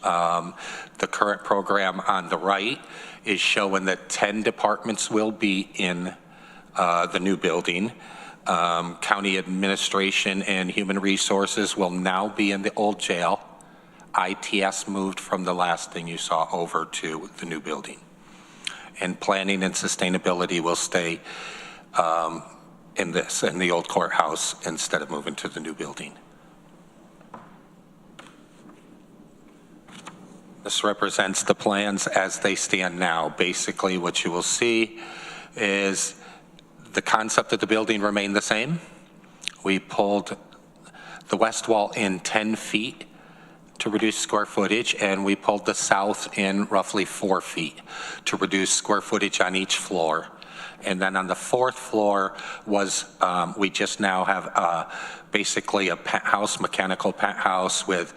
The current program on the right is showing that 10 departments will be in the new building. County administration and human resources will now be in the old jail. ITS moved from the last thing you saw over to the new building. And planning and sustainability will stay in the old courthouse instead of moving to the new building. This represents the plans as they stand now. Basically, what you will see is the concept of the building remained the same. We pulled the west wall in 10 feet to reduce square footage, and we pulled the south in roughly 4 feet to reduce square footage on each floor. And then on the fourth floor was, we just now have basically a penthouse, mechanical penthouse with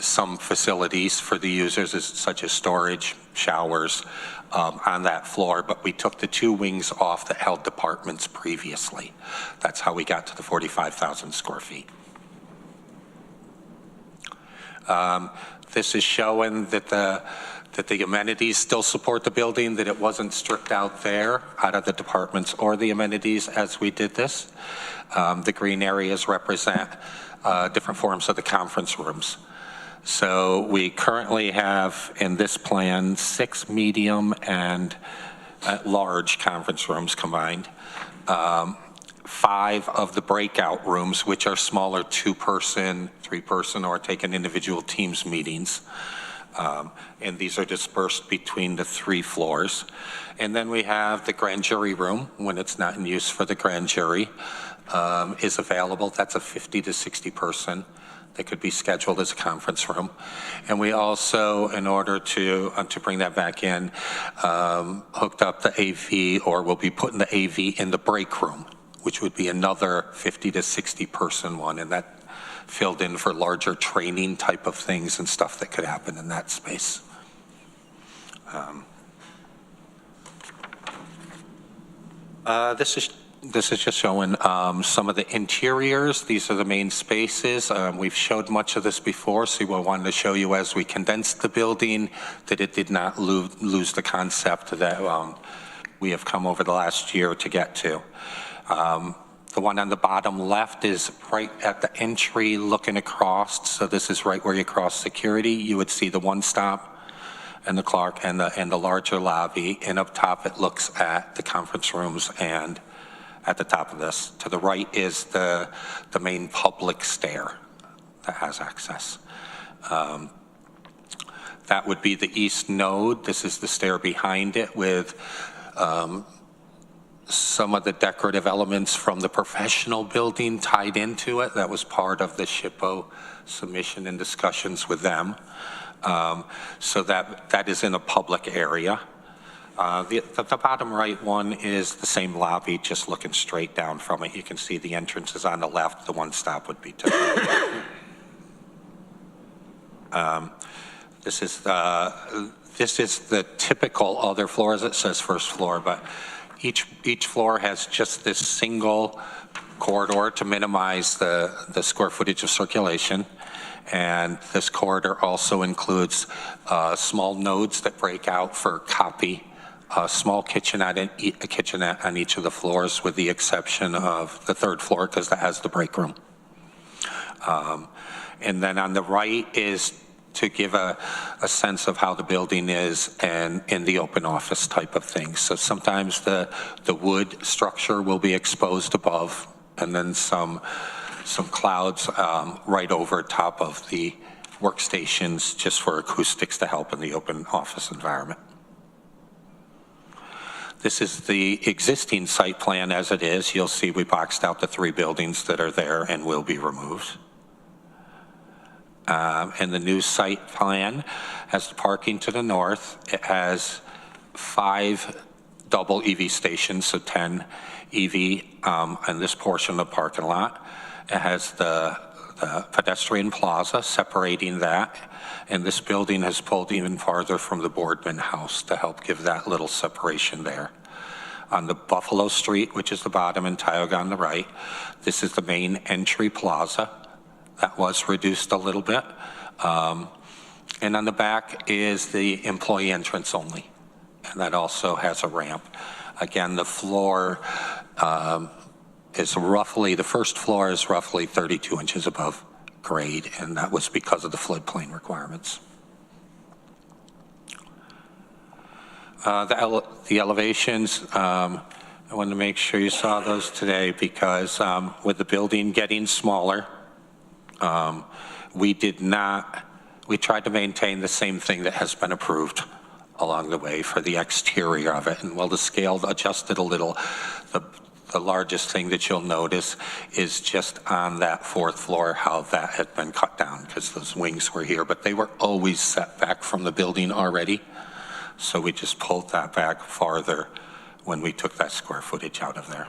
some facilities for the users such as storage, showers on that floor, but we took the 2 wings off that held departments previously. That's how we got to the 45,000 square feet. This is showing that the amenities still support the building, that it wasn't stripped out there out of the departments or the amenities as we did this. The green areas represent different forms of the conference rooms. So we currently have in this plan 6 medium and large conference rooms combined. 5 of the breakout rooms, which are smaller 2-person, 3-person, or taking individual teams meetings. And these are dispersed between the 3 floors. And then we have the grand jury room, when it's not in use for the grand jury, is available. That's a 50 to 60 person. That could be scheduled as a conference room. And we also, in order to bring that back in, hooked up the AV, or will be putting the AV in the break room, which would be another 50 to 60 person one, and that filled in for larger training type of things and stuff that could happen in that space. This is just showing some of the interiors. These are the main spaces. We've showed much of this before, so we wanted to show you as we condensed the building that it did not lose the concept that we have come over the last year to get to. The one on the bottom left is right at the entry looking across. So this is right where you cross security. You would see the one stop and the Clark and the larger lobby. And up top it looks at the conference rooms, and at the top of this, to the right is the main public stair that has access. That would be the east node. This is the stair behind it with some of the decorative elements from the professional building tied into it. That was part of the SHPO submission and discussions with them. So that is in a public area. The bottom right one is the same lobby, just looking straight down from it. You can see the entrance is on the left. The one stop would be to the right. This is the typical other floors. It says first floor, but each floor has just this single corridor to minimize the square footage of circulation. And this corridor also includes small nodes that break out for copy, a small kitchenette on each of the floors, with the exception of the 3rd floor because that has the break room. And then on the right is to give a sense of how the building is and in the open office type of thing. So sometimes the wood structure will be exposed above, and then some clouds right over top of the workstations just for acoustics to help in the open office environment. This is the existing site plan as it is. You'll see we boxed out the 3 buildings that are there and will be removed. And the new site plan has the parking to the north. It has 5 double EV stations, so 10 EV in this portion of the parking lot. It has the pedestrian plaza separating that, and this building has pulled even farther from the Boardman house to help give that little separation there. on the Buffalo Street, which is the bottom, and Tioga on the right. This is the main entry plaza. That was reduced a little bit. And on the back is the employee entrance only. And that also has a ramp. Again, the floor is roughly, the first floor is roughly 32 inches above grade, and that was because of the floodplain requirements. The elevations, I wanted to make sure you saw those today because with the building getting smaller, we tried to maintain the same thing that has been approved along the way for the exterior of it. And while the scale adjusted a little, the largest thing that you'll notice is just on that fourth floor how that had been cut down because those wings were here, but they were always set back from the building already. So we just pulled that back farther when we took that square footage out of there.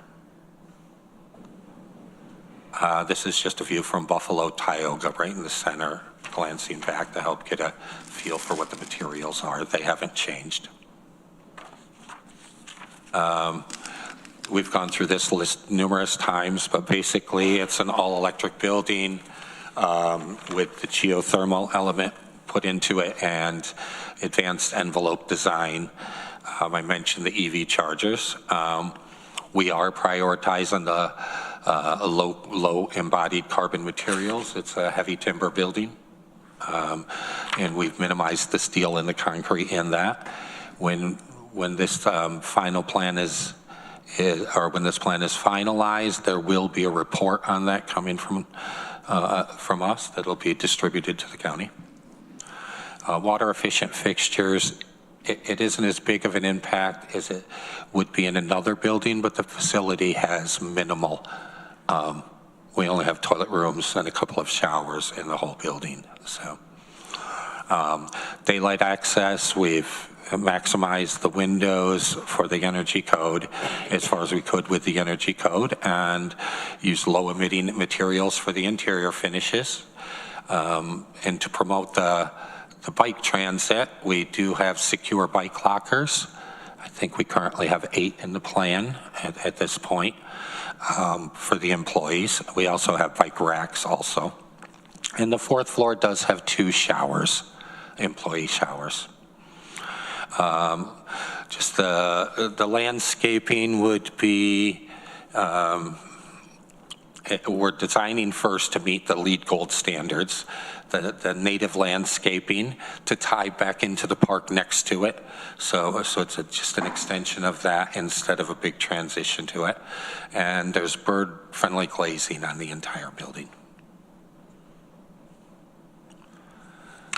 This is just a view from Buffalo, Tioga, right in the center, glancing back to help get a feel for what the materials are. They haven't changed. We've gone through this list numerous times, but basically it's an all-electric building with the geothermal element put into it and advanced envelope design. I mentioned the EV chargers. We are prioritizing the low embodied carbon materials. It's a heavy timber building. And we've minimized the steel and the concrete in that. When this final plan is when this plan is finalized, there will be a report on that coming from us that'll be distributed to the county. Water efficient fixtures, it isn't as big of an impact as it would be in another building, but the facility has minimal. We only have toilet rooms and a couple of showers in the whole building. So daylight access, we've maximized the windows for the energy code as far as we could with the energy code and use low emitting materials for the interior finishes. And to promote the bike transit, we do have secure bike lockers. I think we currently have 8 in the plan at this point for the employees. We also have bike racks also. And the fourth floor does have 2 showers, employee showers. Just the landscaping would be, we're designing first to meet the LEED Gold standards, the native landscaping to tie back into the park next to it. So it's just an extension of that instead of a big transition to it. And there's bird-friendly glazing on the entire building.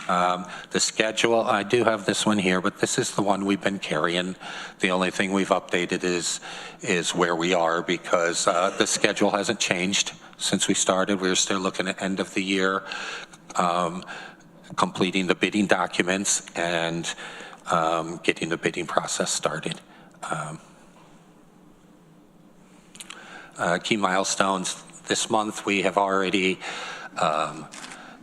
The schedule, I do have this one here, but this is the one we've been carrying. The only thing we've updated is where we are because the schedule hasn't changed since we started. We're still looking at end of the year, completing the bidding documents and getting the bidding process started. Key milestones this month, we have already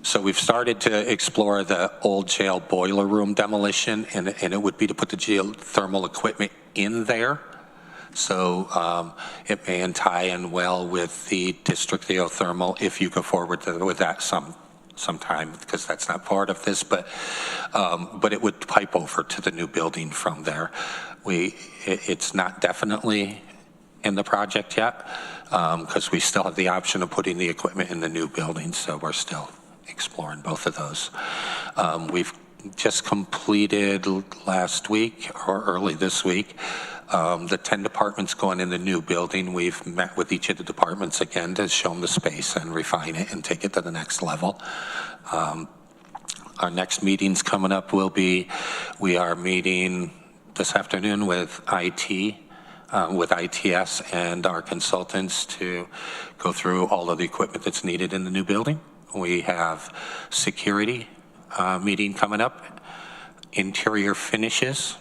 so we've started to explore the old jail boiler room demolition, and it would be to put the geothermal equipment in there. So it may tie in well with the district geothermal if you go forward with that sometime, because that's not part of this, but it would pipe over to the new building from there. It's not definitely in the project yet, because we still have the option of putting the equipment in the new building, so we're still exploring both of those. We've just completed last week or early this week the 10 departments going in the new building. We've met with each of the departments again to show them the space and refine it and take it to the next level. Our next meetings coming up will be, we are meeting this afternoon with IT, with ITS and our consultants to go through all of the equipment that's needed in the new building. We have security meeting coming up, interior finishes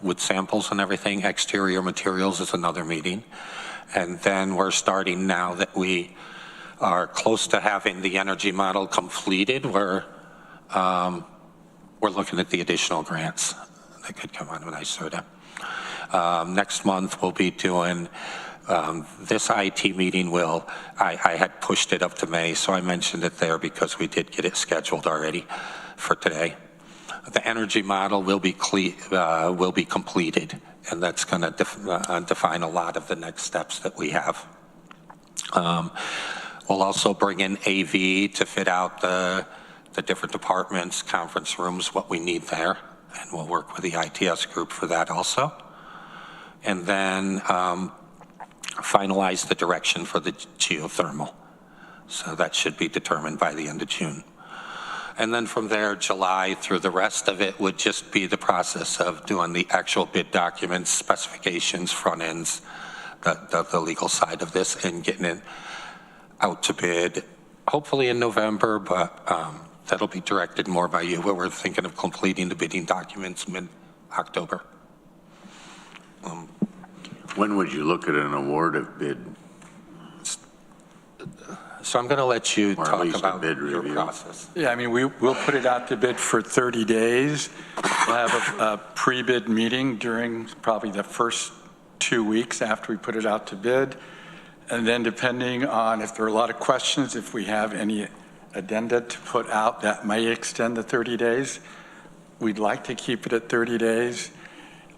with samples and everything, exterior materials is another meeting. And then we're starting now that we are close to having the energy model completed, we're looking at the additional grants that could come out of NYSERDA. Next month, we'll be doing this IT meeting I had pushed it up to May, so I mentioned it there because we did get it scheduled already for today. The energy model will be completed, and that's going to define a lot of the next steps that we have. We'll also bring in AV to fit out the different departments, conference rooms, what we need there, and we'll work with the ITS group for that also. And then finalize the direction for the geothermal. So that should be determined by the end of June. And then from there, July through the rest of it would just be the process of doing the actual bid documents, specifications, front ends, the legal side of this, and getting it out to bid, hopefully in November, but that'll be directed more by you. We're thinking of completing the bidding documents mid-October. When would you look at an award of bid? So I'm going to let you talk about bid your review process. Yeah, I mean, we'll put it out to bid for 30 days. We'll have a pre-bid meeting during probably the first 2 weeks after we put it out to bid. And then depending on if there are a lot of questions, if we have any addenda to put out, that may extend the 30 days. We'd like to keep it at 30 days.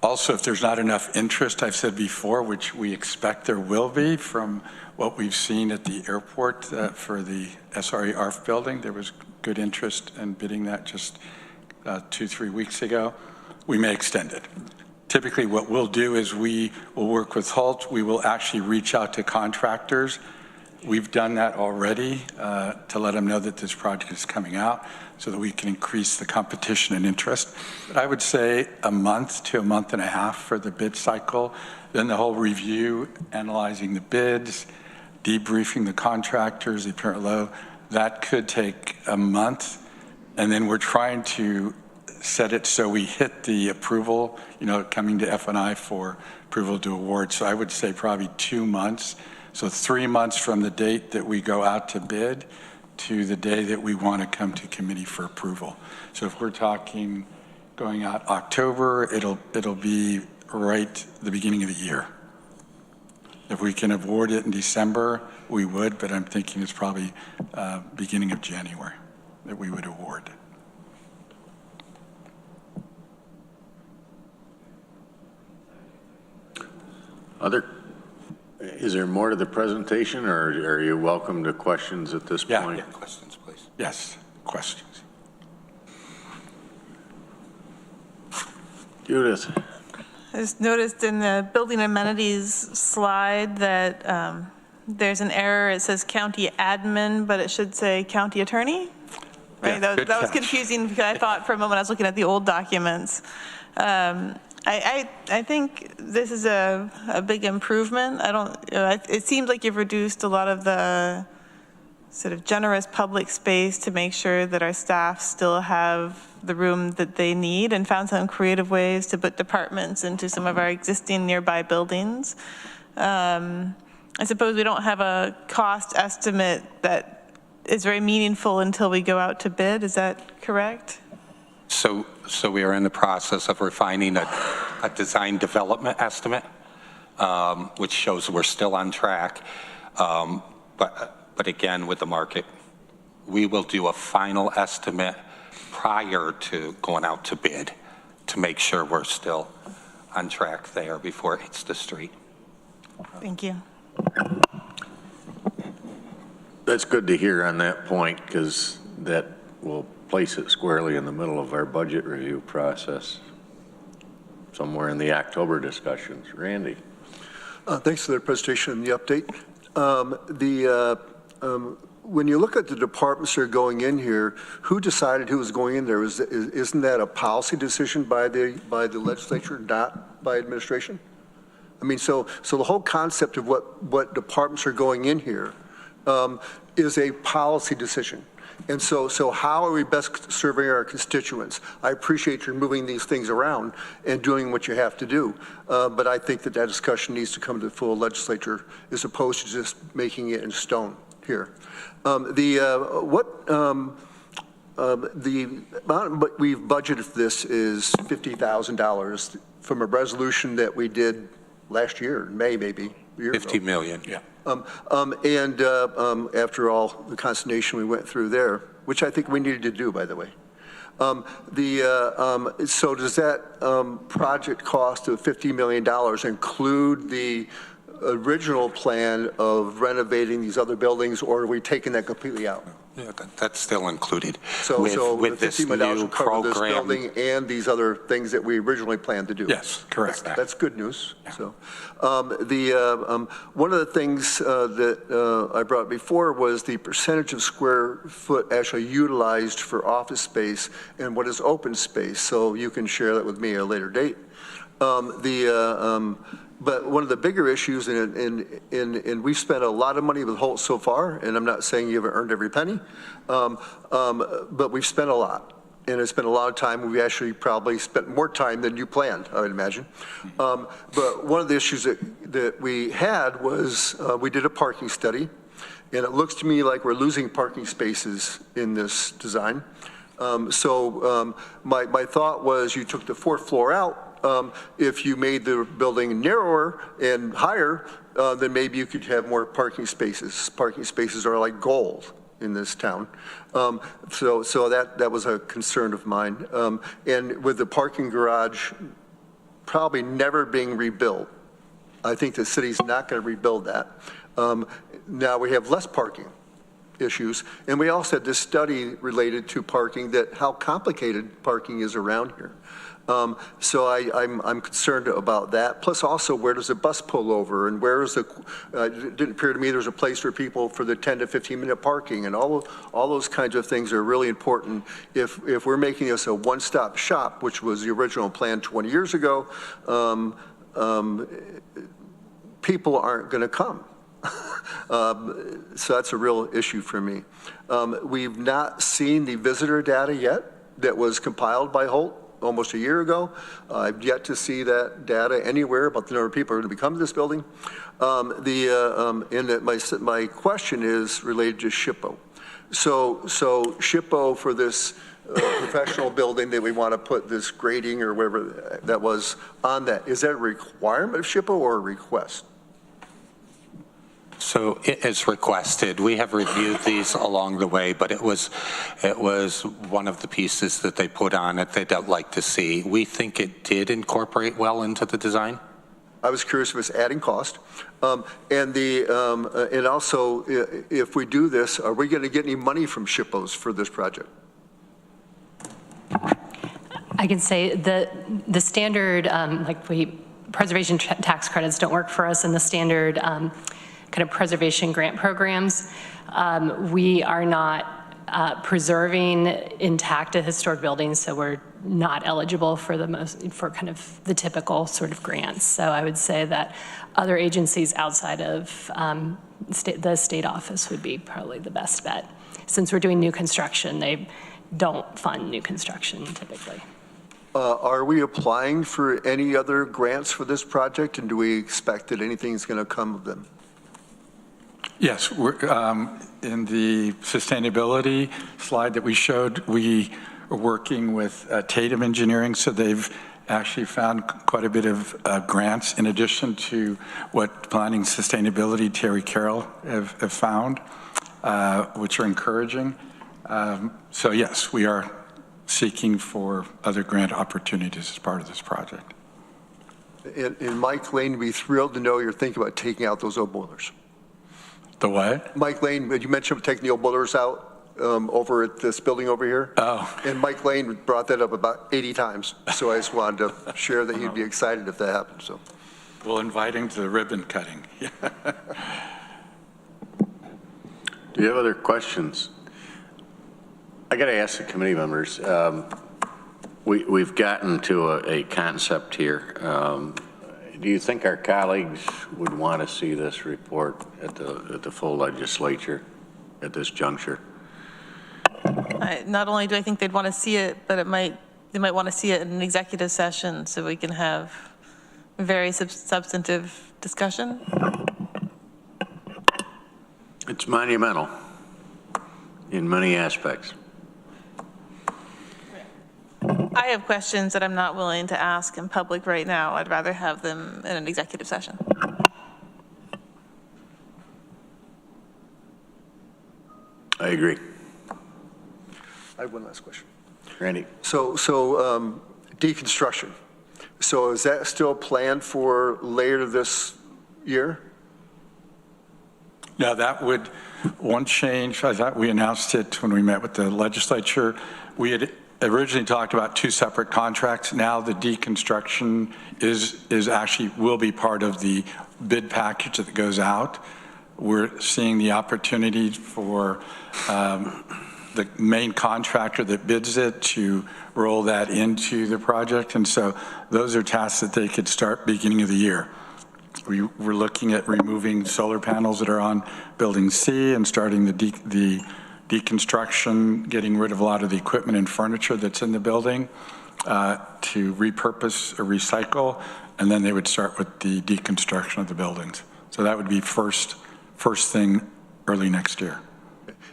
Also, if there's not enough interest, I've said before, which we expect there will be from what we've seen at the airport for the SRE ARF building, there was good interest in bidding that just 2-3 weeks ago. We may extend it. Typically, what we'll do is we will work with HALT. We will actually reach out to contractors. We've done that already to let them know that this project is coming out so that we can increase the competition and interest. But I would say a month to a month and a half for the bid cycle, then the whole review, analyzing the bids, debriefing the contractors, the apparent low, that could take a month. And then we're trying to set it so we hit the approval, coming to F&I for approval to award. So I would say probably 2 months. So 3 months from the date that we go out to bid to the day that we want to come to committee for approval. So if we're talking going out October, it'll be right the beginning of the year. If we can award it in December, we would, but I'm thinking it's probably beginning of January that we would award. Is there more to the presentation, or are you welcome to questions at this point? Yeah, questions, please. Yes, questions. Judith. I just noticed in the building amenities slide that there's an error. It says county admin, but it should say county attorney. Right? Yeah, that was confusing because I thought for a moment I was looking at the old documents. I think this is a big improvement. It seems like you've reduced a lot of the sort of generous public space to make sure that our staff still have the room that they need, and found some creative ways to put departments into some of our existing nearby buildings. I suppose we don't have a cost estimate that is very meaningful until we go out to bid. Is that correct? So we are in the process of refining a design development estimate, which shows we're still on track. But again, with the market, we will do a final estimate prior to going out to bid to make sure we're still on track there before it hits the street. Thank you. That's good to hear on that point, because that will place it squarely in the middle of our budget review process, somewhere in the October discussions. Randy. Thanks for the presentation and the update. When you look at the departments that are going in here, who decided who was going in there? Isn't that a policy decision by the legislature, not by administration? I mean, so the whole concept of what departments are going in here is a policy decision. And so how are we best serving our constituents? I appreciate you moving these things around and doing what you have to do, but I think that discussion needs to come to the full legislature as opposed to just making it in stone here. The amount we've budgeted for this is $50,000 from a resolution that we did last year, in May maybe. A year 50 ago. million, yeah. After all the consternation we went through there, which I think we needed to do, by the way. So does that project cost of $50 million include the original plan of renovating these other buildings, or are we taking that completely out? Yeah, that's still included. So with the this $50 million new will cover this program. building and these other things that we originally planned to do? Yes, correct. That's good news. Yeah. So, one of the things that I brought before was the percentage of square foot actually utilized for office space and what is open space. So you can share that with me at a later date. But one of the bigger issues, and we've spent a lot of money with Holt so far, and I'm not saying you haven't earned every penny, but we've spent a lot. And it's been a lot of time. We actually probably spent more time than you planned, I would imagine. But one of the issues that we had was we did a parking study, and it looks to me like we're losing parking spaces in this design. My thought was you took the fourth floor out. If you made the building narrower and higher, then maybe you could have more parking spaces. Parking spaces are like gold in this town. So that was a concern of mine. And with the parking garage probably never being rebuilt, I think the city's not going to rebuild that. Now we have less parking issues, and we also had this study related to parking, that how complicated parking is around here. So I'm concerned about that. Plus also, where does the bus pull over, and where is the, it didn't appear to me there's a place for people for the 10 to 15 minute parking, and all those kinds of things are really important. If we're making this a one-stop shop, which was the original plan 20 years ago, people aren't going to come. So that's a real issue for me. We've not seen the visitor data yet that was compiled by Holt almost a year ago. I've yet to see that data anywhere about the number of people who are going to come to this building. My question is related to SHPO. So SHPO for this professional building that we want to put this grading or whatever that was on that, is that a requirement of SHPO or a request? So it is requested. We have reviewed these along the way, but it was one of the pieces that they put on it they'd like to see. We think it did incorporate well into the design. I was curious if it's adding cost. And also, if we do this, are we going to get any money from SHPOs for this project? I can say the standard, preservation tax credits don't work for us, and the standard kind of preservation grant programs. We are not preserving intact a historic buildings, so we're not eligible for kind of the typical sort of grants. So I would say that other agencies outside of the state office would be probably the best bet. Since we're doing new construction, they don't fund new construction typically. Are we applying for any other grants for this project, and do we expect that anything's going to come of them? Yes, we're, in the sustainability slide that we showed, we are working with Tatum Engineering, so they've actually found quite a bit of grants in addition to what Planning Sustainability, Terry Carroll have found, which are encouraging. So yes, we are seeking for other grant opportunities as part of this project. And Mike Lane would be thrilled to know you're thinking about taking out those old boilers. The what? Mike Lane, you mentioned taking the old boilers out over at this building over here. Oh. And Mike Lane brought that up about 80 times. So I just wanted to share that he'd be excited if that happened. So we'll invite him to the ribbon cutting. Do you have other questions? I got to ask the committee members. We've gotten to a concept here. Do you think our colleagues would want to see this report at the full legislature at this juncture? Not only do I think they'd want to see it, but they might want to see it in an executive session so we can have a very substantive discussion. It's monumental in many aspects. I have questions that I'm not willing to ask in public right now. I'd rather have them in an executive session. I agree. I have one last question. Randy? So deconstruction. So is that still planned for later this year? Yeah, that would, one change, I thought we announced it when we met with the legislature. We had originally talked about 2 separate contracts. Now the deconstruction is actually, will be part of the bid package that goes out. We're seeing the opportunity for the main contractor that bids it to roll that into the project. And so those are tasks that they could start beginning of the year. We're looking at removing solar panels that are on Building C and starting the deconstruction, getting rid of a lot of the equipment and furniture that's in the building to repurpose or recycle, and then they would start with the deconstruction of the buildings. So that would be first thing early next year.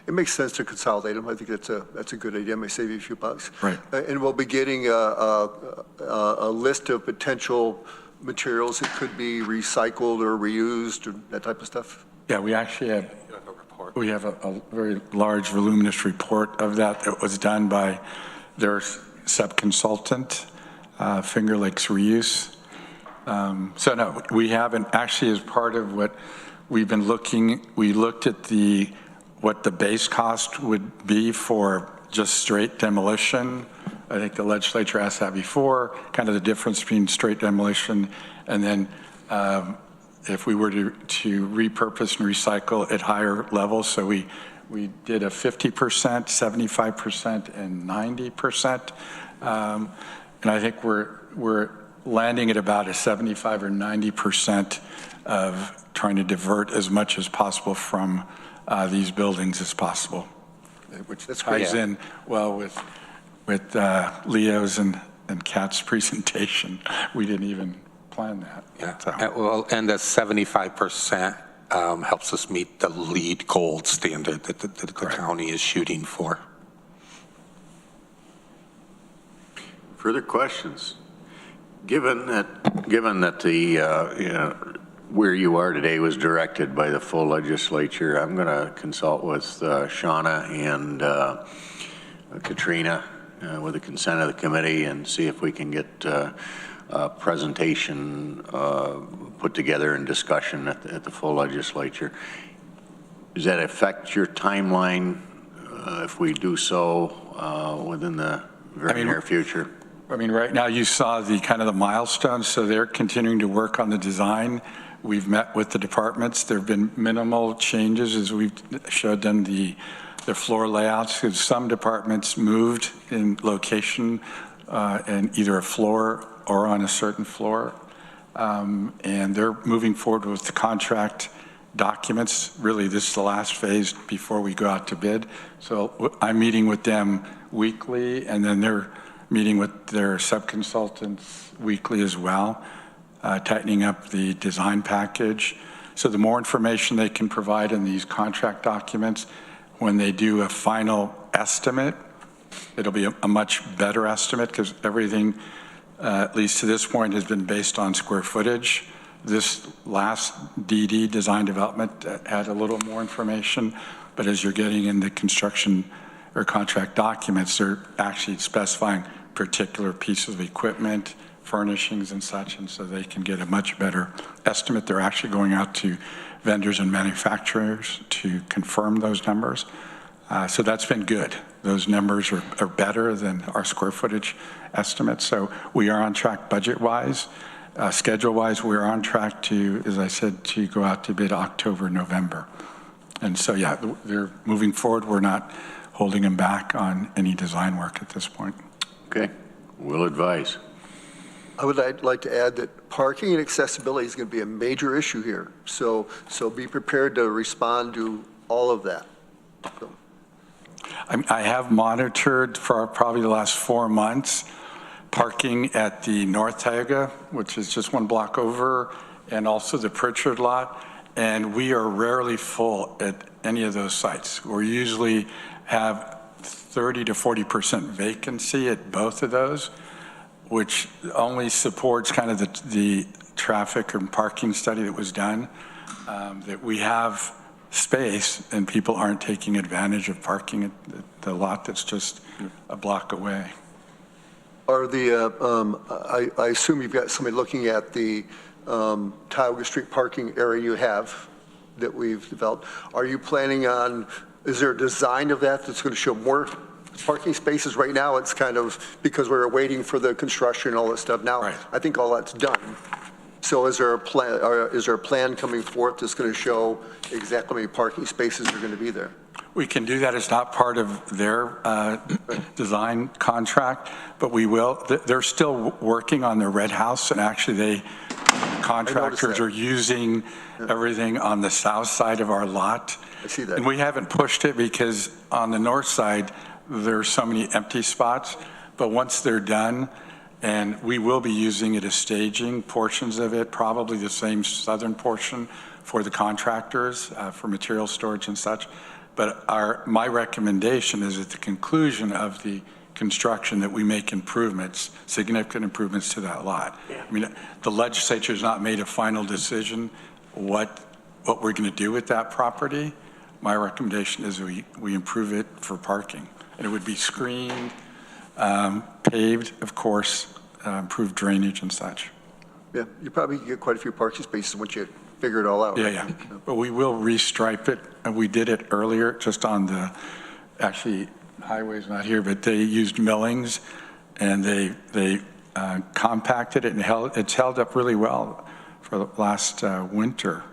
It makes sense to consolidate them. I think that's a good idea. It may save you a few bucks. Right. And we'll be getting a list of potential materials that could be recycled or reused or that type of stuff. Yeah, we actually have we have a very large voluminous report of that was done by their sub-consultant, Finger Lakes Reuse. So no, we haven't actually, as part of what we've been looking, we looked at what the base cost would be for just straight demolition. I think the legislature asked that before, kind of the difference between straight demolition and then if we were to repurpose and recycle at higher levels. So we did a 50%, 75%, and 90%. And I think we're landing at about a 75 or 90% of trying to divert as much as possible from these buildings as possible, which ties in well with Leo's and Kat's presentation. We didn't even plan that. Yeah. So. Well, and the 75% helps us meet the LEED gold standard that the county is shooting for. Further questions? Given that the where you are today was directed by the full legislature, I'm going to consult with Shauna and Katrina with the consent of the committee and see if we can get a presentation put together and discussion at the full legislature. Does that affect your timeline if we do so within the very near future? I mean, right now you saw the kind of the milestones, so they're continuing to work on the design. We've met with the departments. There have been minimal changes as we've showed them the floor layouts. Because some departments moved in location in either a floor or on a certain floor. And they're moving forward with the contract documents. Really, this is the last phase before we go out to bid. So I'm meeting with them weekly, and then they're meeting with their sub-consultants weekly as well, tightening up the design package. So the more information they can provide in these contract documents, when they do a final estimate, it'll be a much better estimate because everything, at least to this point, has been based on square footage. This last DD, design development, had a little more information, but as you're getting into construction or contract documents, they're actually specifying particular pieces of equipment, furnishings and such, and so they can get a much better estimate. They're actually going out to vendors and manufacturers to confirm those numbers. So that's been good. Those numbers are better than our square footage estimates. So we are on track budget-wise. Schedule-wise, we're on track to, as I said, to go out to bid October, November. And so, yeah, they're moving forward. We're not holding them back on any design work at this point. Okay, we'll advise. I would like to add that parking and accessibility is going to be a major issue here. So be prepared to respond to all of that. So. I have monitored for probably the last 4 months parking at the North Ithaca, which is just one block over, and also the Pritchard lot, and we are rarely full at any of those sites. We usually have 30 to 40% vacancy at both of those, which only supports kind of the traffic and parking study that was done, that we have space and people aren't taking advantage of parking at the lot that's just a block away. Are the, I assume you've got somebody looking at the Tioga Street parking area you have that we've developed. Are you planning on, is there a design of that that's going to show more parking spaces? Right now, it's kind of, because we're waiting for the construction and all that stuff. Now, right. I think all that's done. So is there a plan, or is there a plan coming forth that's going to show exactly how many parking spaces are going to be there? We can do that. It's not part of their design contract, but we will. They're still working on their red house, and actually contractors are using everything on the south side of our lot. I see that. And we haven't pushed it because on the north side, there's so many empty spots, but once they're done, and we will be using it as staging portions of it, probably the same southern portion for the contractors for material storage and such. But my recommendation is at the conclusion of the construction that we make improvements, significant improvements to that lot. Yeah. I mean, the legislature has not made a final decision what we're going to do with that property. My recommendation is we improve it for parking. And it would be screened, paved, of course, improved drainage and such. Yeah, you probably get quite a few parking spaces once you figure it all out. Yeah, right? yeah. But we will restripe it. And we did it earlier just on the, actually, highway's not here, but they used millings and they compacted it and it's held up really well for the last winter.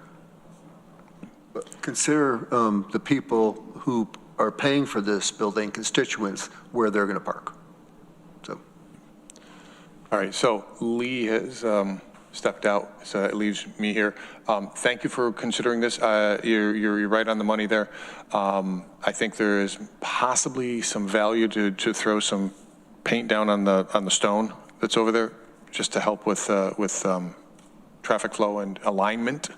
But consider the people who are paying for this building, constituents, where they're going to park. So, all right. So Lee has stepped out, so that leaves me here. Thank you for considering this. You're right on the money there. I think there is possibly some value to throw some paint down on the stone that's over there, just to help with traffic flow and alignment,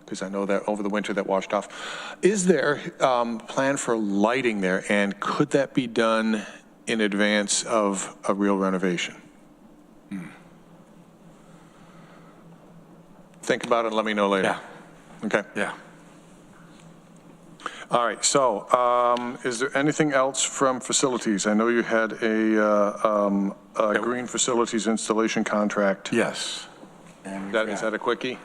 because I know that over the winter that washed off. Is there plan for lighting there, and could that be done in advance of a real renovation? Think about it and let me know later. Yeah. Okay. Yeah. All right. So is there anything else from facilities? I know you had a green facilities installation contract. Yes. Is that a quickie?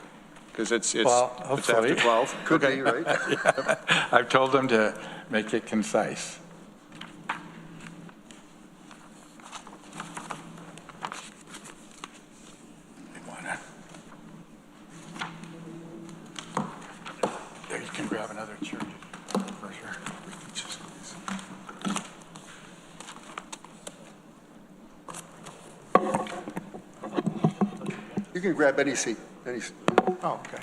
Because it's hopefully. after 12. Could be, right? Yeah. I've told them to make it concise. There, you can grab another chair for sure. You can grab any seat. Oh, okay.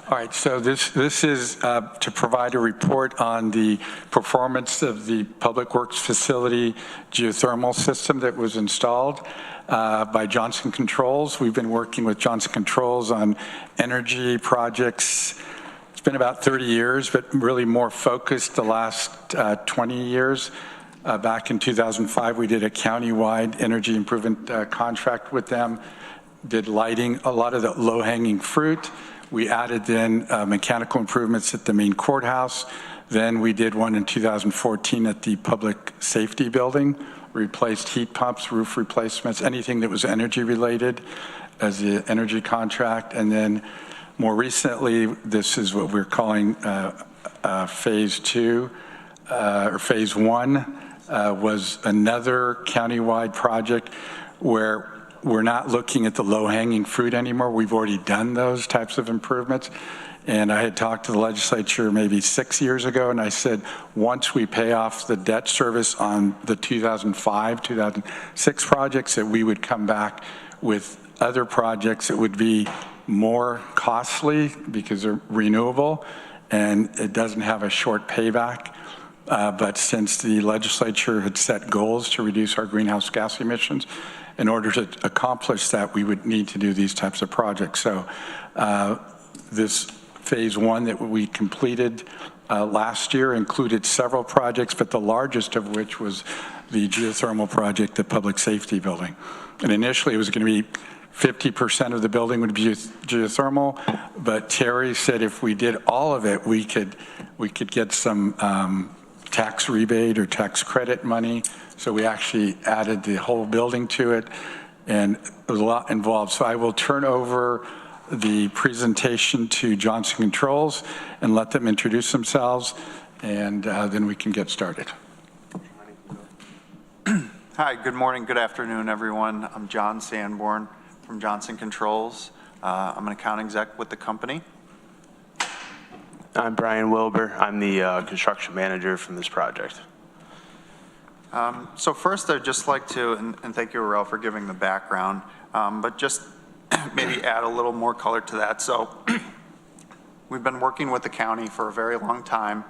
All right, so this is to provide a report on the performance of the Public Works facility geothermal system that was installed by Johnson Controls. We've been working with Johnson Controls on energy projects. It's been about 30 years, but really more focused the last 20 years. Back in 2005, we did a county-wide energy improvement contract with them, did lighting, a lot of the low-hanging fruit. We added then mechanical improvements at the main courthouse. Then we did one in 2014 at the public safety building, replaced heat pumps, roof replacements, anything that was energy related as the energy contract. And then more recently, this is what we're calling phase 2 or phase 1 was another countywide project where we're not looking at the low-hanging fruit anymore. We've already done those types of improvements. And I had talked to the legislature maybe 6 years ago, and I said, once we pay off the debt service on the 2005, 2006 projects, that we would come back with other projects that would be more costly because they're renewable, and it doesn't have a short payback. But since the legislature had set goals to reduce our greenhouse gas emissions, in order to accomplish that, we would need to do these types of projects. So this phase 1 that we completed last year included several projects, but the largest of which was the geothermal project, the public safety building. And initially it was going to be 50% of the building would be geothermal, but Terry said if we did all of it, we could get some tax rebate or tax credit money. So we actually added the whole building to it, and there was a lot involved. So I will turn over the presentation to Johnson Controls and let them introduce themselves, and then we can get started. Hi, good morning, good afternoon, everyone. I'm John Sanborn from Johnson Controls. I'm an account exec with the company. I'm Brian Wilbur. I'm the construction manager from this project. So first, I'd just like to, and thank you, Aurel, for giving the background, but just maybe add a little more color to that. So we've been working with the county for a very long time.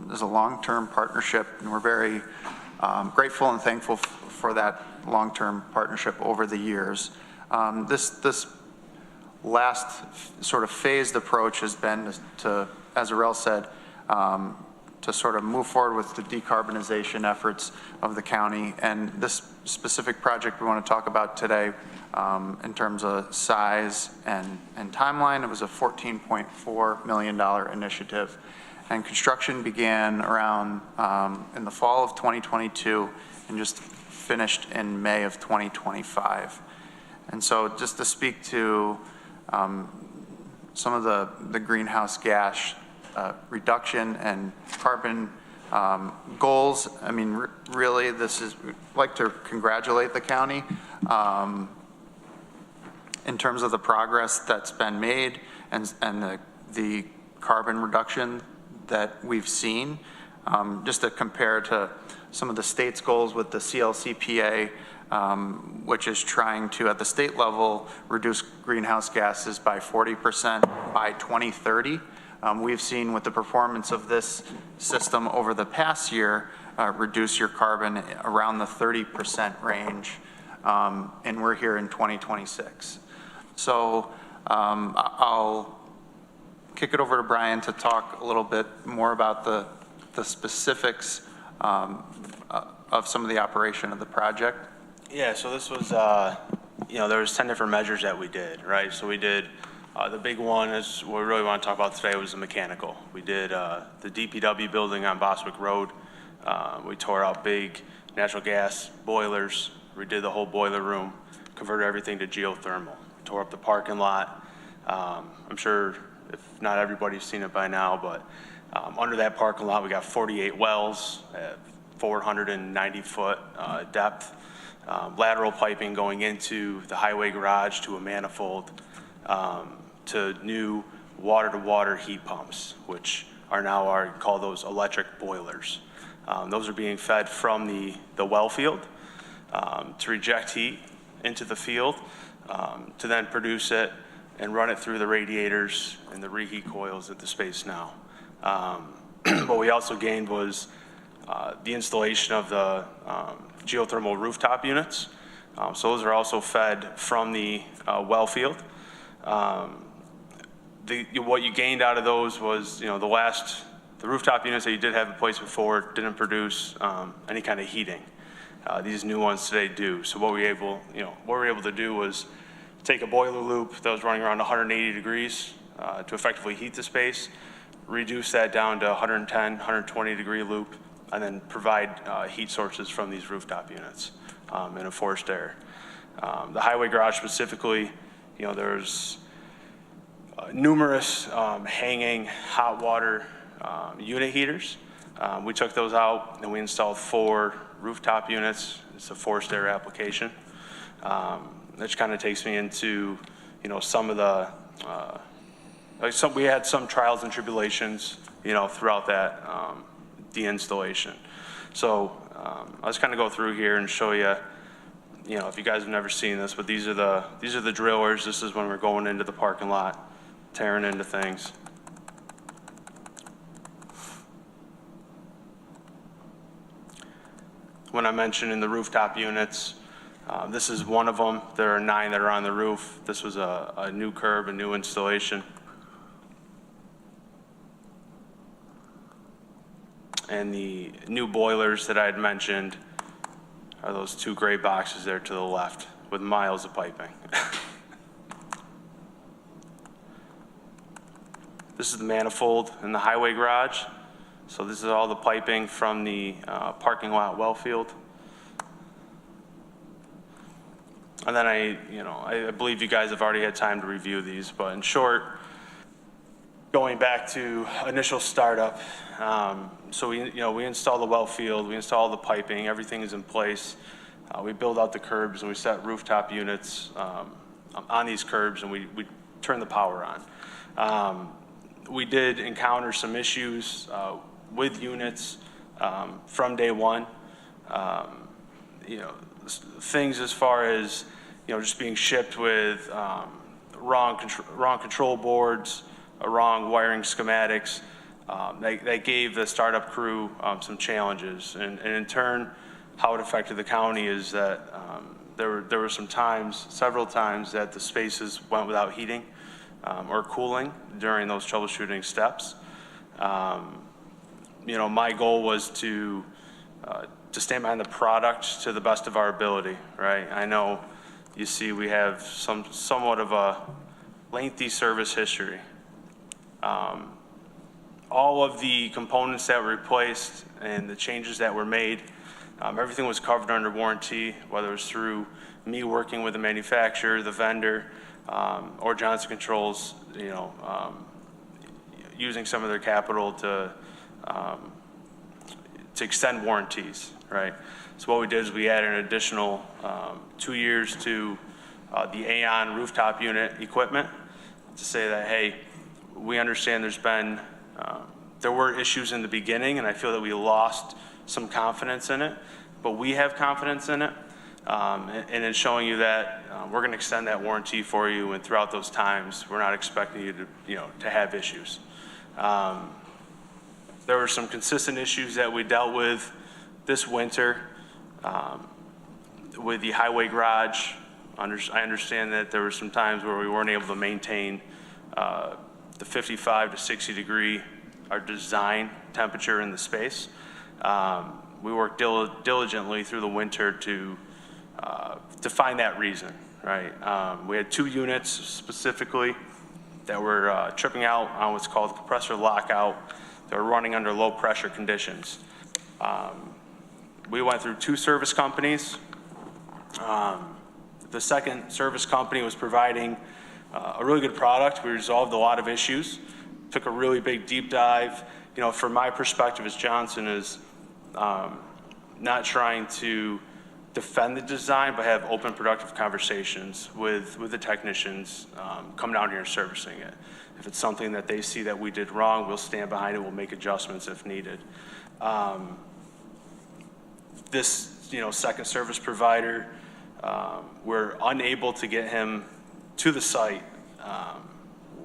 There's a long-term partnership, and we're very grateful and thankful for that long-term partnership over the years. This last sort of phased approach has been to, as Aurel said, to sort of move forward with the decarbonization efforts of the county. And this specific project we want to talk about today, in terms of size and timeline, it was a $14.4 million initiative. And construction began around in the fall of 2022 and just finished in May of 2025. And so just to speak to some of the greenhouse gas reduction and carbon goals, I mean, really, this is, we'd like to congratulate the county in terms of the progress that's been made and the carbon reduction that we've seen. Just to compare to some of the state's goals with the CLCPA, which is trying to, at the state level, reduce greenhouse gases by 40% by 2030. We've seen with the performance of this system over the past year, reduce your carbon around the 30% range, and we're here in 2026. So I'll kick it over to Brian to talk a little bit more about the specifics of some of the operation of the project. Yeah, so this was, there was 10 different measures that we did, right? So we did, the big one is what we really want to talk about today was the mechanical. We did the DPW building on Boswick Road. We tore out big natural gas boilers, redid the whole boiler room, converted everything to geothermal, tore up the parking lot. I'm sure if not everybody's seen it by now, but under that parking lot we got 48 wells at 490 foot depth, lateral piping going into the highway garage to a manifold, to new water-to-water heat pumps, which are now call those electric boilers. Those are being fed from the well field to reject heat into the field, to then produce it and run it through the radiators and the reheat coils at the space now. What we also gained was the installation of the geothermal rooftop units. So those are also fed from the well field. What you gained out of those was, the rooftop units that you did have in place before didn't produce any kind of heating. These new ones today do. So what we were able to do was take a boiler loop that was running around 180 degrees to effectively heat the space, reduce that down to 110, 120 degree loop, and then provide heat sources from these rooftop units in a forced air. The highway garage specifically, there's numerous hanging hot water unit heaters. We took those out and we installed 4 rooftop units. It's a forced air application. That kind of takes me into, some of the, we had some trials and tribulations, throughout that de-installation. So I'll just kind of go through here and show you, if you guys have never seen this, but these are the drillers. This is when we're going into the parking lot, tearing into things. When I mentioned in the rooftop units, this is one of them. There are 9 that are on the roof. This was a new curb, a new installation. and the new boilers that I had mentioned are those 2 gray boxes there to the left with miles of piping. This is the manifold in the highway garage. So this is all the piping from the parking lot well field. And then I believe you guys have already had time to review these, but in short, going back to initial startup, so we install the well field, we install the piping, everything is in place. We build out the curbs and we set rooftop units on these curbs, and we turn the power on. We did encounter some issues with units from day one. Things as far as just being shipped with wrong control boards, wrong wiring schematics. That gave the startup crew some challenges, and in turn, how it affected the county is that there were several times that the spaces went without heating or cooling during those troubleshooting steps. My goal was to stand behind the product to the best of our ability, right? I know you see we have somewhat of a lengthy service history. All of the components that were replaced and the changes that were made, everything was covered under warranty, whether it was through me working with the manufacturer, the vendor, or Johnson Controls, using some of their capital to extend warranties, right? So what we did is we added an additional 2 years to the AON rooftop unit equipment to say that, hey, we understand there were issues in the beginning, and I feel that we lost some confidence in it, but we have confidence in it, and in showing you that we're going to extend that warranty for you, and throughout those times, we're not expecting you to have issues. There were some consistent issues that we dealt with this winter with the highway garage. I understand that there were some times where we weren't able to maintain the 55 to 60 degree, our design temperature in the space. We worked diligently through the winter to find that reason, right? We had 2 units specifically that were tripping out on what's called compressor lockout. They were running under low pressure conditions. We went through 2 service companies. The second service company was providing a really good product. We resolved a lot of issues, took a really big deep dive. From my perspective as Johnson is not trying to defend the design, but have open, productive conversations with the technicians come down here and servicing it. If it's something that they see that we did wrong, we'll stand behind it, we'll make adjustments if needed. This second service provider, we're unable to get him to the site,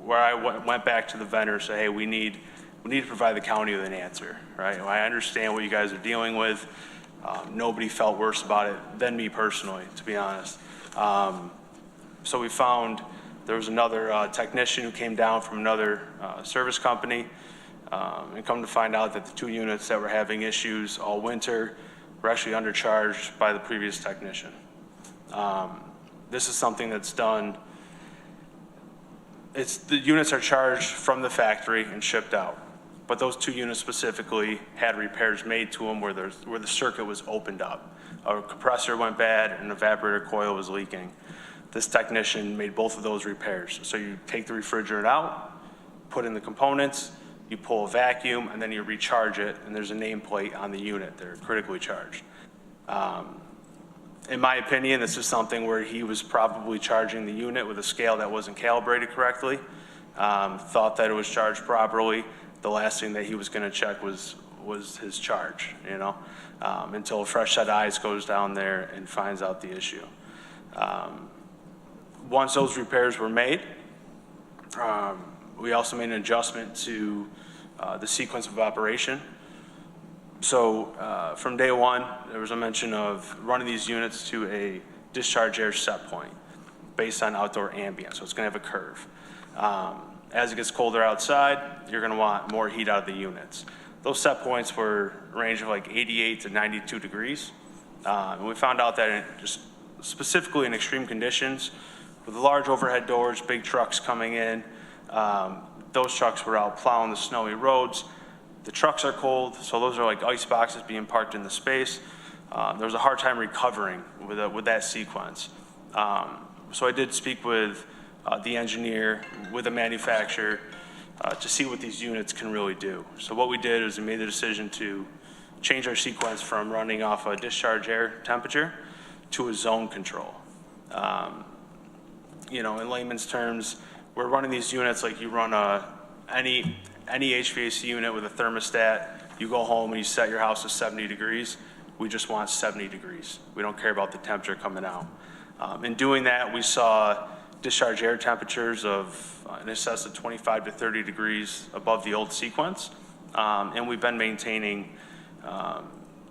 where I went back to the vendor and said, hey, we need to provide the county with an answer, right? I understand what you guys are dealing with. Nobody felt worse about it than me personally, to be honest. So we found there was another technician who came down from another service company, and come to find out that the 2 units that were having issues all winter were actually undercharged by the previous technician. This is something that's done. The units are charged from the factory and shipped out, but those 2 units specifically had repairs made to them where the circuit was opened up. A compressor went bad and an evaporator coil was leaking. This technician made both of those repairs. So you take the refrigerant out, put in the components, you pull a vacuum, and then you recharge it, and there's a nameplate on the unit. They're critically charged. In my opinion, this is something where he was probably charging the unit with a scale that wasn't calibrated correctly, thought that it was charged properly. The last thing that he was going to check was his charge, until a fresh set of eyes goes down there and finds out the issue. Once those repairs were made, we also made an adjustment to the sequence of operation. So from day one, there was a mention of running these units to a discharge air set point based on outdoor ambient. So it's going to have a curve. As it gets colder outside, you're going to want more heat out of the units. those set points were a range of like 88 to 92 degrees. And we found out that just specifically in extreme conditions, with large overhead doors, big trucks coming in, those trucks were out plowing the snowy roads. The trucks are cold, so those are like ice boxes being parked in the space. There was a hard time recovering with that sequence. So I did speak with the engineer, with the manufacturer, to see what these units can really do. So what we did is we made the decision to change our sequence from running off a discharge air temperature to a zone control. You know, in layman's terms, we're running these units like you run any HVAC unit with a thermostat. You go home and you set your house to 70 degrees. We just want 70 degrees. We don't care about the temperature coming out. In doing that, we saw discharge air temperatures of in excess of 25 to 30 degrees above the old sequence. And we've been maintaining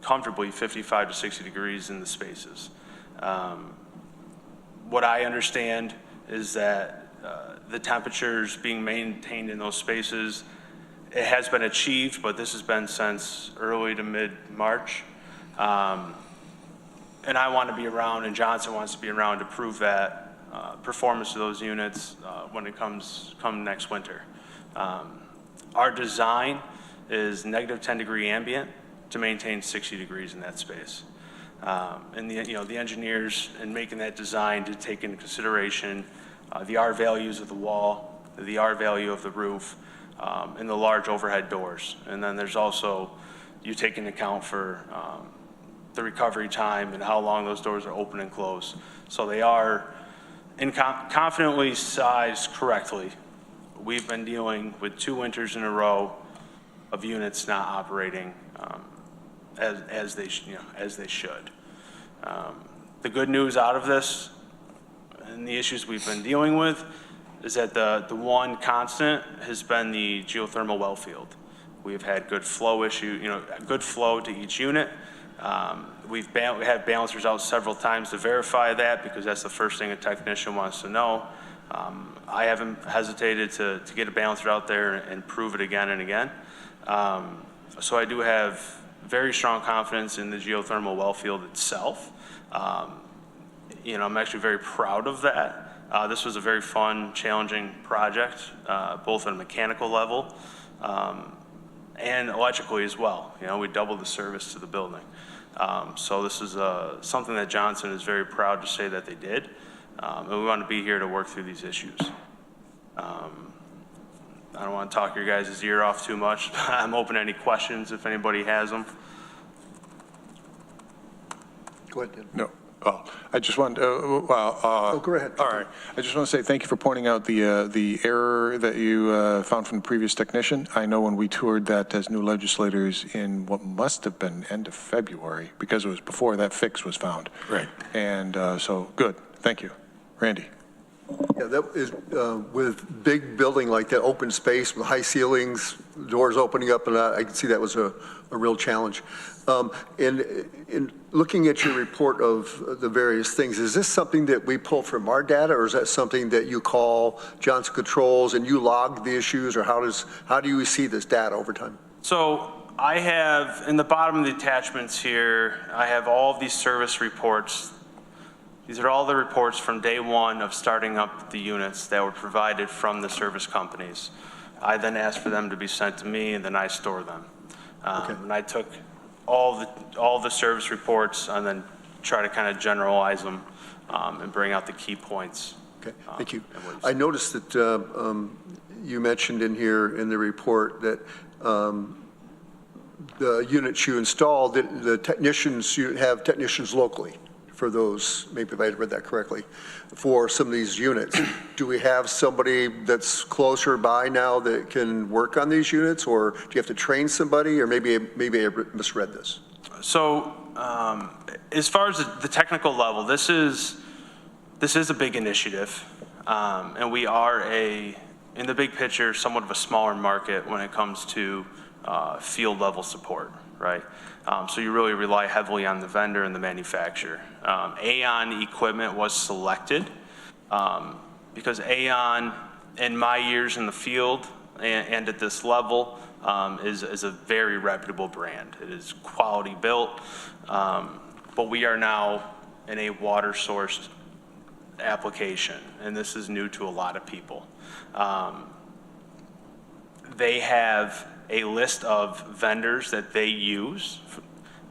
comfortably 55 to 60 degrees in the spaces. What I understand is that the temperatures being maintained in those spaces, it has been achieved, but this has been since early to mid-March. And I want to be around, and Johnson wants to be around to prove that performance of those units when it come next winter. Our design is negative 10 degree ambient to maintain 60 degrees in that space. And the engineers in making that design to take into consideration the R values of the wall, the R value of the roof, and the large overhead doors. And then there's also, you take into account for the recovery time and how long those doors are open and closed. So they are confidently sized correctly. We've been dealing with 2 winters in a row of units not operating as they should. The good news out of this and the issues we've been dealing with is that the one constant has been the geothermal well field. We've had good flow good flow to each unit. We had balancers out several times to verify that, because that's the first thing a technician wants to know. I haven't hesitated to get a balancer out there and prove it again and again. So I do have very strong confidence in the geothermal well field itself. I'm actually very proud of that. This was a very fun, challenging project, both at a mechanical level and electrically as well. We doubled the service to the building. So this is something that Johnson is very proud to say that they did. And we want to be here to work through these issues. I don't want to talk your guys' ear off too much. I'm open to any questions if anybody has them. Go ahead, Dan. No. Oh, I just want to, go ahead. All right. I just want to say thank you for pointing out the error that you found from the previous technician. I know when we toured that as new legislators in what must have been end of February, because it was before that fix was found. Right. And so, good. Thank you. Randy. Yeah, that is, with big building like that, open space with high ceilings, doors opening up, and I can see that was a real challenge. In looking at your report of the various things, is this something that we pull from our data, or is that something that you call Johnson Controls and you log the issues, or how do you see this data over time? So I have, in the bottom of the attachments here, I have all of these service reports. These are all the reports from day one of starting up the units that were provided from the service companies. I then asked for them to be sent to me, and then I store them. And I took all the service reports and then try to kind of generalize them and bring out the key points. Okay, thank you. I noticed that you mentioned in here in the report that the units you installed, the technicians, you have technicians locally for those, maybe if I read that correctly, for some of these units. Do we have somebody that's closer by now that can work on these units, or do you have to train somebody, or maybe I misread this? So as far as the technical level, this is a big initiative, and we are in the big picture, somewhat of a smaller market when it comes to field level support, right? So you really rely heavily on the vendor and the manufacturer. AON equipment was selected because AON, in my years in the field and at this level, is a very reputable brand. It is quality built, but we are now in a water-sourced application, and this is new to a lot of people. They have a list of vendors that they use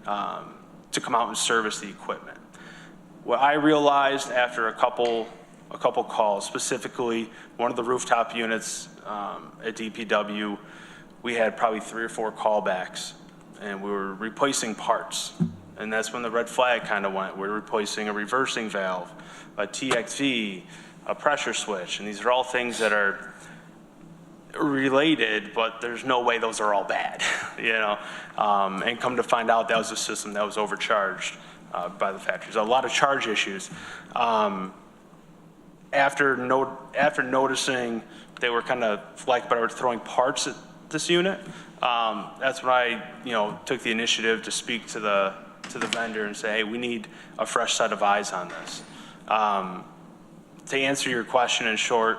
to come out and service the equipment. What I realized after a couple calls, specifically one of the rooftop units at DPW, we had probably 3 or 4 callbacks, and we were replacing parts. And that's when the red flag kind of went. We're replacing a reversing valve, a TXV, a pressure switch, and these are all things that are related, but there's no way those are all bad, you know? And come to find out, that was a system that was overcharged by the factory. There's a lot of charge issues. After noticing they were kind of like, but I was throwing parts at this unit, that's when I, took the initiative to speak to the vendor and say, hey, we need a fresh set of eyes on this. To answer your question in short,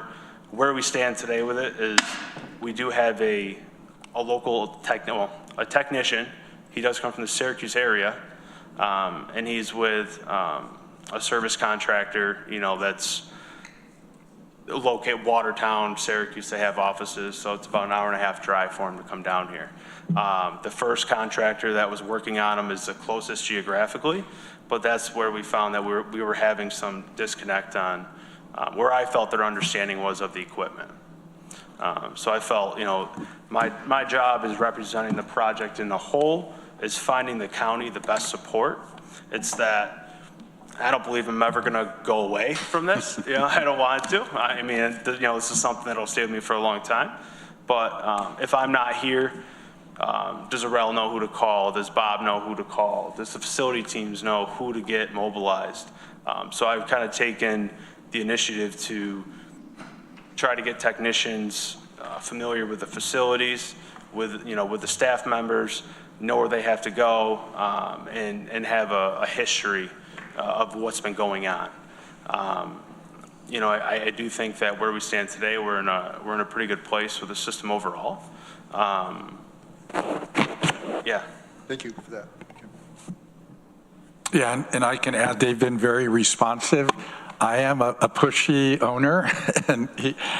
where we stand today with it is we do have a local technician. He does come from the Syracuse area, and he's with a service contractor, that's located Watertown, Syracuse. They have offices, so it's about an hour-and-a-half drive for him to come down here. The first contractor that was working on him is the closest geographically, but that's where we found that we were having some disconnect on where I felt their understanding was of the equipment. So I felt, my job is representing the project in the whole, is finding the county the best support. It's that I don't believe I'm ever going to go away from this. I don't want to. I mean, this is something that'll stay with me for a long time. But if I'm not here, does Arel know who to call? Does Bob know who to call? Does the facility teams know who to get mobilized? So I've kind of taken the initiative to try to get technicians familiar with the facilities, with the staff members, know where they have to go, and have a history of what's been going on. I do think that where we stand today, we're in a pretty good place with the system overall. Yeah. Thank you for that. Yeah, and I can add, they've been very responsive. I am a pushy owner, and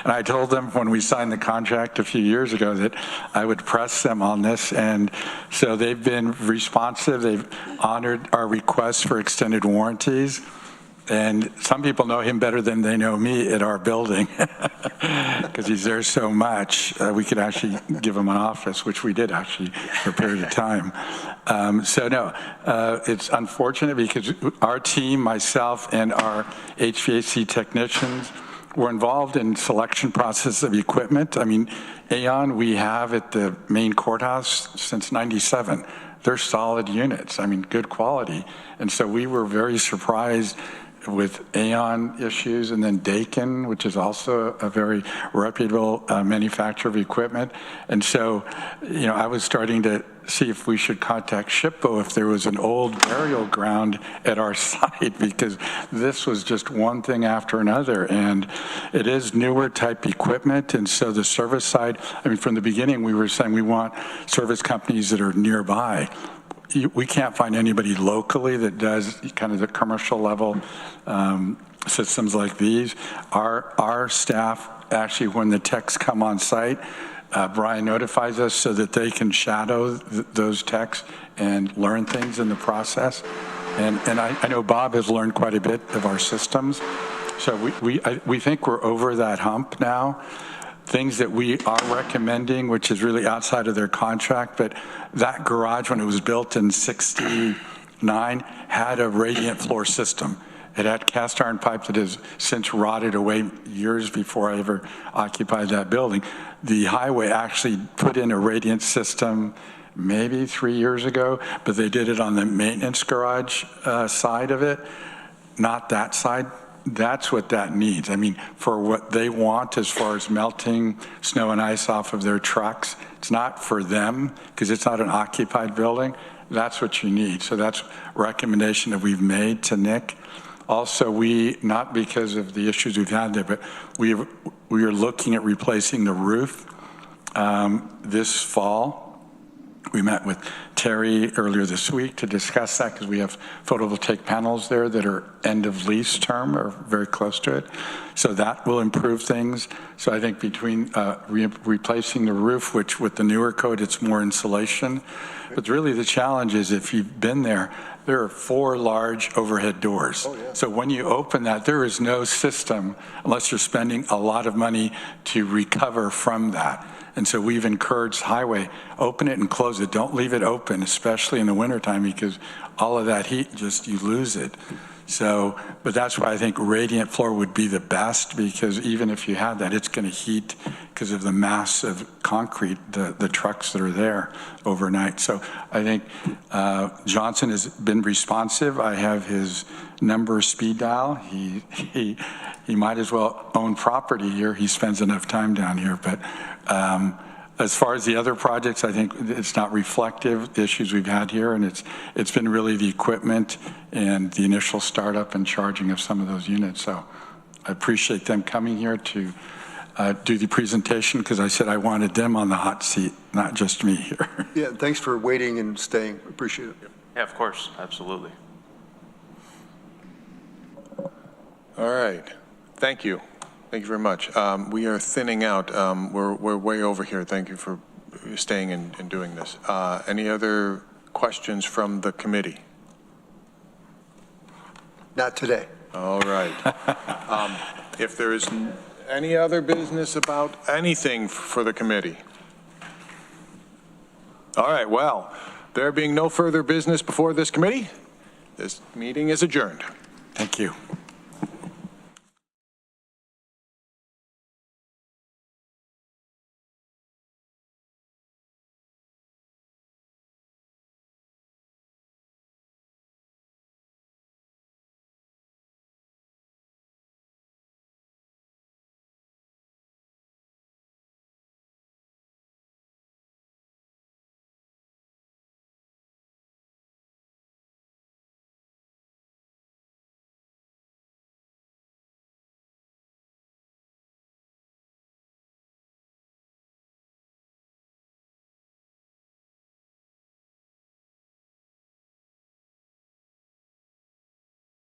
I told them when we signed the contract a few years ago that I would press them on this, and so they've been responsive. They've honored our requests for extended warranties, and some people know him better than they know me at our building because he's there so much. We could actually give him an office, which we did actually for a period of time. So no, it's unfortunate because our team, myself, and our HVAC technicians were involved in selection process of equipment. I mean, Aon we have at the main courthouse since '97. They're solid units. I mean, good quality. And so we were very surprised with Aon issues, and then Dakin, which is also a very reputable manufacturer of equipment. And so, I was starting to see if we should contact SHPO if there was an old burial ground at our site, because this was just one thing after another. And it is newer type equipment. And so the service side, from the beginning, we were saying we want service companies that are nearby. We can't find anybody locally that does kind of the commercial level systems like these. Our staff, actually, when the techs come on site, Brian notifies us so that they can shadow those techs and learn things in the process. And I know Bob has learned quite a bit of our systems. So we think we're over that hump now. Things that we are recommending, which is really outside of their contract, but that garage, when it was built in '69, had a radiant floor system. It had cast iron pipe that has since rotted away years before I ever occupied that building. The highway actually put in a radiant system maybe 3 years ago, but they did it on the maintenance garage side of it, not that side. That's what that needs. For what they want as far as melting snow and ice off of their trucks, it's not for them because it's not an occupied building. That's what you need. So that's a recommendation that we've made to Nick. Also, not because of the issues we've had there, but we are looking at replacing the roof This fall, we met with Terry earlier this week to discuss that because we have photovoltaic panels there that are end of lease term or very close to it. So that will improve things. So I think between replacing the roof, which with the newer code, it's more insulation. But really the challenge is if you've been there, there are 4 large overhead doors. Oh, yeah. So when you open that, there is no system unless you're spending a lot of money to recover from that. And so we've encouraged highway, open it and close it. Don't leave it open, especially in the wintertime, because all of that heat, just you lose it. So, but that's why I think radiant floor would be the best, because even if you had that, it's going to heat because of the mass of concrete, the trucks that are there overnight. So I think Johnson has been responsive. I have his number speed dial. He might as well own property here. He spends enough time down here. But as far as the other projects, I think it's not reflective the issues we've had here, and it's been really the equipment and the initial startup and charging of some of those units. So I appreciate them coming here to do the presentation, because I said I wanted them on the hot seat, not just me here. Yeah, thanks for waiting and staying. Appreciate it. Yeah, of course, absolutely. All right. Thank you. Thank you very much. We are thinning out. We're way over here. Thank you for staying and doing this. Any other questions from the committee? Not today. All right. If there is any other business about anything for the committee? All right. Well, there being no further business before this committee, this meeting is adjourned. Thank you.